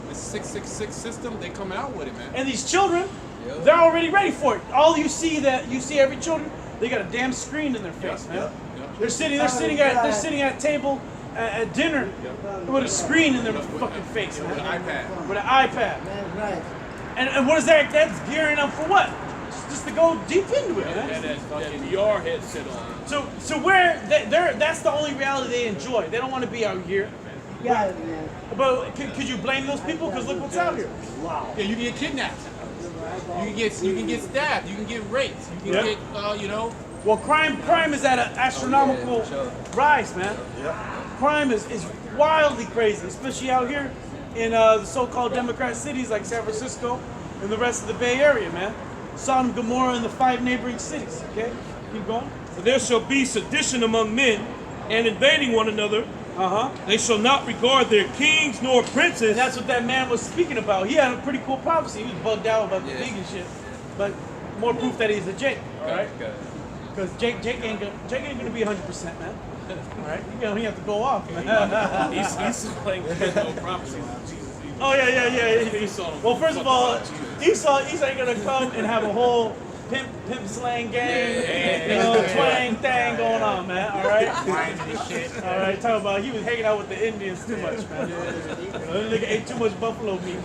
this 666 system, they coming out with it, man. And these children, they're already ready for it. All you see every children, they got a damn screen in their face, man. They're sitting at a table at dinner with a screen in their fucking face, man. With an iPad. With an iPad. Right. And what is that? That's gearing up for what? Just to go deep into it, man. And that VR headset on. So where that's the only reality they enjoy. They don't want to be out here. Yeah, man. But could you blame those people? Because look what's out here. Wow. Yeah, you can get kidnapped. You can get stabbed. You can get raped. You can get you know. Well, crime is at an astronomical rise, man. Crime is wildly crazy, especially out here in the so-called Democrat cities like San Francisco and the rest of the Bay Area, man. Sodom, Gomorrah, and the 5 neighboring cities. Okay, keep going. For there shall be sedition among men, and invading one another. They shall not regard their kings nor princes. And that's what that man was speaking about. He had a pretty cool prophecy. He was bugged out about the vegan shit, but more proof that he's a Jake, all right? Because Jake ain't gonna be 100%, man. All right, you have to go off, man. He's playing prophecies. Oh yeah. Well, first of all, Esau ain't gonna come and have a whole pimp slang gang, twang thing going on, man. All right. All right. Talk about he was hanging out with the Indians too much, man. That nigga ate too much buffalo meat.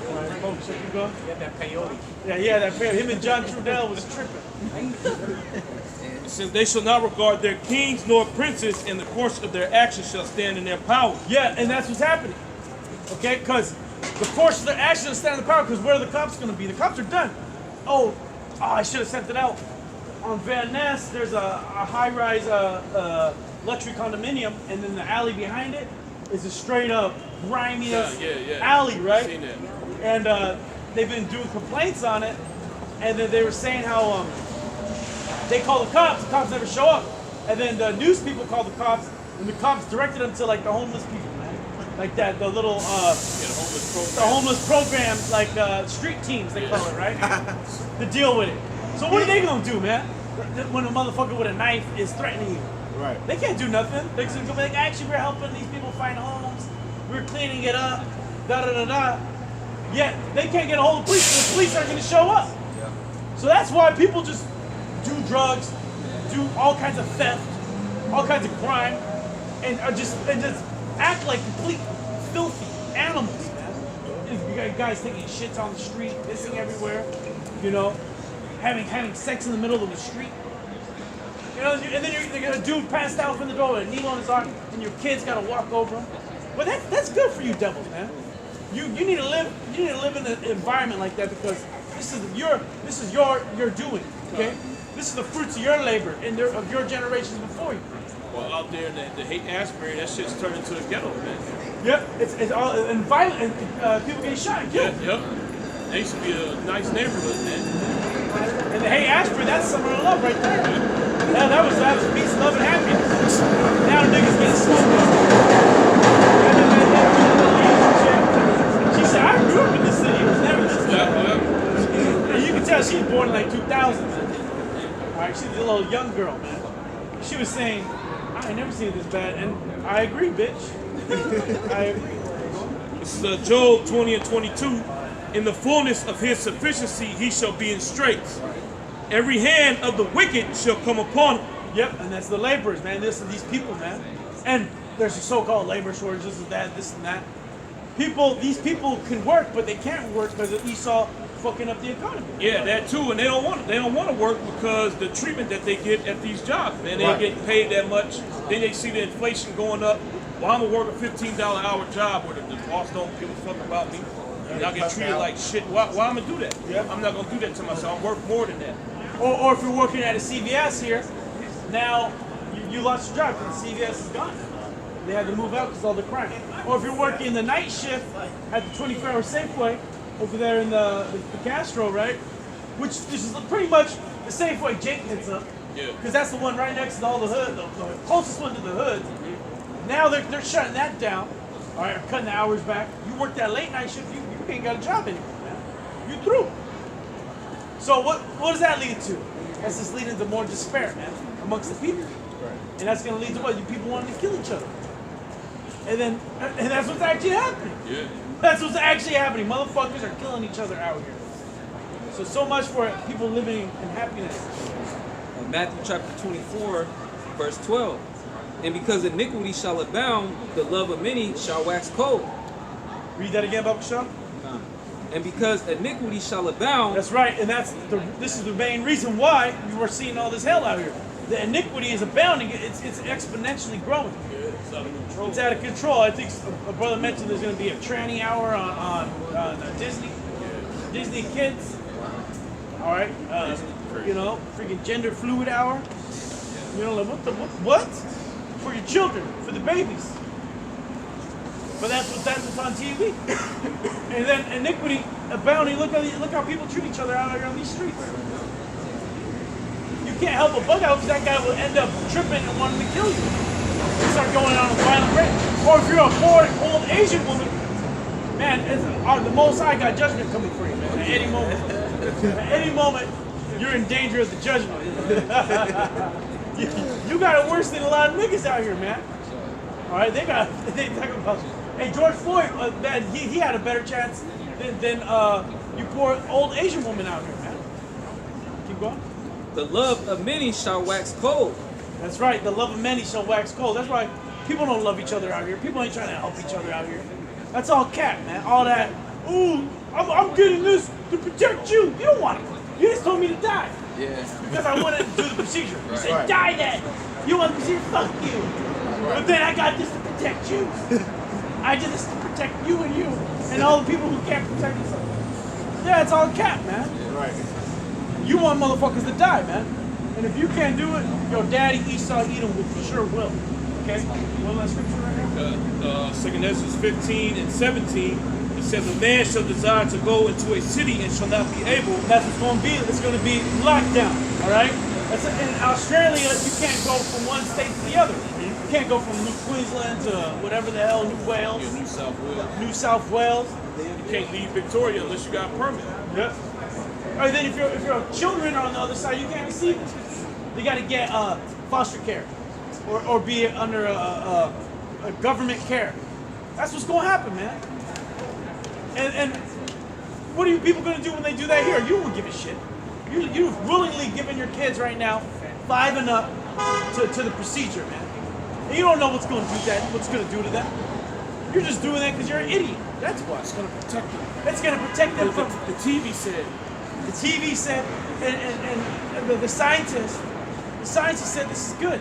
All right, folks, should you go? He had that peyote. Yeah, that peyote. Him and John Trudell was tripping. It says they shall not regard their kings nor princes, and the course of their actions shall stand in their power. Yeah, and that's what's happening. Okay, because the course of their actions will stand in the power. Because where are the cops going to be? The cops are done. Oh, I should have sent it out. On Van Ness, there's a high-rise luxury condominium, and then the alley behind it is a straight-up grimiest alley, right? Seen that. And they've been doing complaints on it, and then they were saying how they call the cops never show up, and then the news people call the cops, and the cops directed them to like the homeless people, man, like the little the homeless program, like street teams they call it, right? To deal with it. So what are they gonna do, man? When a motherfucker with a knife is threatening you, Right. they can't do nothing. They're just gonna be like, actually, we're helping these people find homes. We're cleaning it up. Da da da da. Yet they can't get a hold of the police. The police aren't gonna show up. Yeah. So that's why people just do drugs, do all kinds of theft, all kinds of crime, and just act like complete filthy animals, man. You got guys taking shits on the street, pissing everywhere, having sex in the middle of the street. And then you got a dude passed out from the door with a needle on his arm, and your kids gotta walk over him. But that's good for you devils, man. You need to live in an environment like that because this is your doing, okay? This is the fruits of your labor and of your generations before you. Well, out there, the hate Asbury, that shit's turned into a ghetto, man. Yep, it's all and violent, and people get shot and killed. Yep. They used to be a nice neighborhood, man. And the Hey Ashbury, that's summer of love right there. That was peace, love, and happiness. Now niggas getting smoked up. She said, I grew up in this city. It was never this bad. And you can tell she was born in like 2000. Alright, she's a little young girl, man. She was saying, I ain't never seen it this bad. And I agree, bitch. I agree. This is Job 20 and 22. In the fullness of his sufficiency, he shall be in straits. Every hand of the wicked shall come upon him. Yep, and that's the laborers, man. These people, man. And there's a so-called labor shortage, this and that, this and that. These people can work, but they can't work because of Esau fucking up the economy. Yeah, that too, and they don't want to work because the treatment that they get at these jobs, man, they ain't getting paid that much. Then they see the inflation going up. Well, I'm gonna work a $15 an hour job where the boss don't give a fuck about me. And I get treated like shit. Why am I gonna do that? Yep. I'm not gonna do that to myself. I work more than that. Or if you're working at a CVS here, now you lost your job because the CVS is gone. They had to move out because of all the crime. Or if you're working the night shift at the 24-hour Safeway over there in the Castro, right? Which is pretty much the Safeway Jake hits up. Yeah. Because that's the one right next to all the hood, the closest one to the hood. Now they're shutting that down. All right, cutting the hours back. You work that late night shift, you ain't got a job anymore, man. You're through. So what does that lead to? That's just leading to more despair, man, amongst the people. Right. And that's gonna lead to what? You people wanting to kill each other. And that's what's actually happening. Yeah. That's what's actually happening. Motherfuckers are killing each other out here. So much for people living in happiness. Matthew chapter 24, verse 12. And because iniquity shall abound, the love of many shall wax cold. Read that again, Baba Shah. And because iniquity shall abound. That's right, and this is the main reason why you are seeing all this hell out here. The iniquity is abounding. It's exponentially growing. Yeah, it's out of control. It's out of control. I think a brother mentioned there's going to be a tranny hour on Disney. Yeah. Disney Kids. All right. Freaking gender fluid hour. You know, like what? For your children, for the babies. But that's what's on TV. And then iniquity abounding. Look how people treat each other out here on these streets. You can't help but bug out because that guy will end up tripping and wanting to kill you. You start going on a violent rate. Or if you're a poor, old Asian woman, man, the Most High got judgment coming for you, man. At any moment, you're in danger of the judgment. You got it worse than a lot of niggas out here, man. All right, they talk about. Hey, George Floyd, man, he had a better chance than you poor old Asian woman out here, man. Keep going. The love of many shall wax cold. That's right. The love of many shall wax cold. That's why people don't love each other out here. People ain't trying to help each other out here. That's all cap, man. All that. Ooh, I'm getting this to protect you. You don't want it. You just told me to die. Yeah. Because I wanted to do the procedure. You said, die then. You want the procedure? Fuck you. But then I got this to protect you. I did this to protect you and all the people who can't protect themselves. Yeah, it's all cap, man. Yeah, right. You want motherfuckers to die, man. And if you can't do it, your daddy Esau Edom will for sure will. Okay? One last scripture right here. 2 Ezra 15 and 17. It says, a man shall desire to go into a city and shall not be able. That's what's going to be. It's going to be lockdown. All right? In Australia, you can't go from one state to the other. You can't go from New Queensland to whatever the hell, New Wales. Yeah, New South Wales. You can't leave Victoria unless you got a permit. Yep. Or then if your children are on the other side, you can't receive them. You got to get foster care or be under a government care. That's what's going to happen, man. And what are you people going to do when they do that here? You won't give a shit. You've willingly given your kids right now 5 and up to the procedure, man. And you don't know what's going to do that. What's going to do to them? You're just doing that because you're an idiot. That's why. It's going to protect them. It's going to protect them from the TV said. The TV said, and the scientists said this is good.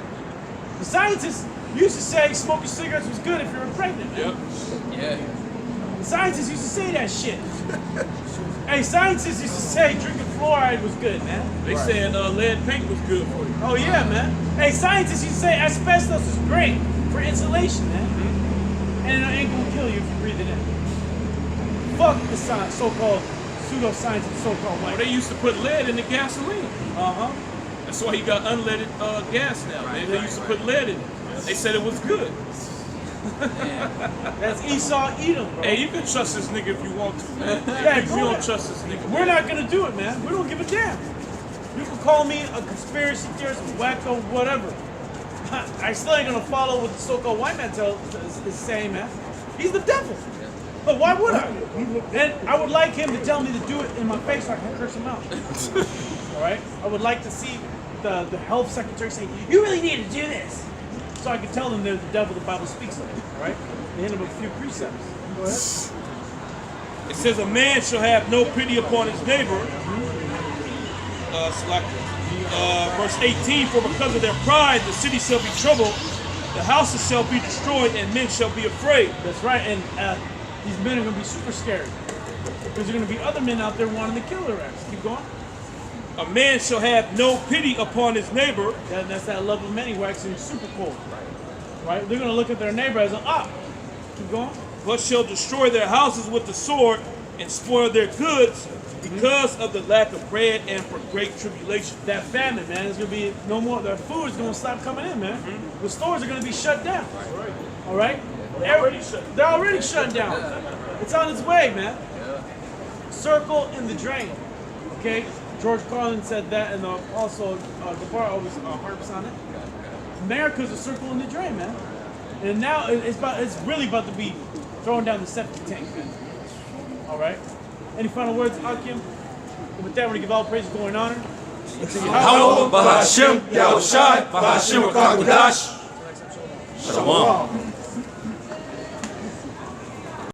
The scientists used to say smoking cigarettes was good if you were pregnant. Yep. Yeah. The scientists used to say that shit. Hey, scientists used to say drinking fluoride was good, man. They said lead paint was good for you. Oh yeah, man. Hey, scientists used to say asbestos is great for insulation, man. And it ain't gonna kill you if you breathe it in. Fuck the so-called pseudoscience and so-called Well, white. they used to put lead in the gasoline. Uh-huh. That's why you got unleaded gas now. They used to put lead in it. They said it was good. That's Esau Edom, bro. Hey, you can trust this nigga if you want to, man. Yeah, If you don't trust this nigga, We're not gonna do it, man. We don't give a damn. You can call me a conspiracy theorist, wacko, whatever. I still ain't gonna follow what the so-called white man is saying, man. He's the devil. But why would I? And I would like him to tell me to do it in my face so I can curse him out. All right? I would like to see the health secretary say, you really need to do this. So I can tell them they're the devil the Bible speaks of. All right? They hit him with a few precepts. Go ahead. it says a man shall have no pity upon his neighbor. Verse 18, for because of their pride, the city shall be troubled, the houses shall be destroyed, and men shall be afraid. That's right, and these men are going to be super scary. Because there are going to be other men out there wanting to kill their ass. Keep going. A man shall have no pity upon his neighbor. That's that love of many waxing super cold. Right? They're going to look at their neighbor as keep going. But shall destroy their houses with the sword and spoil their goods because of the lack of bread and for great tribulation. That famine, man, is going to be no more. Their food is going to stop coming in, man. The stores are going to be shut down. All right? They're already shut down. It's on its way, man. Circle in the drain. Okay? George Carlin said that, and also the bar always harps on it. America's a circle in the drain, man. And now it's really about to be thrown down the septic tank, man. All right? Any final words, Hakim? And with that, we're going to give all praise, glory, and honor. Bahashim, Yahushai, Bahashim, Shalom.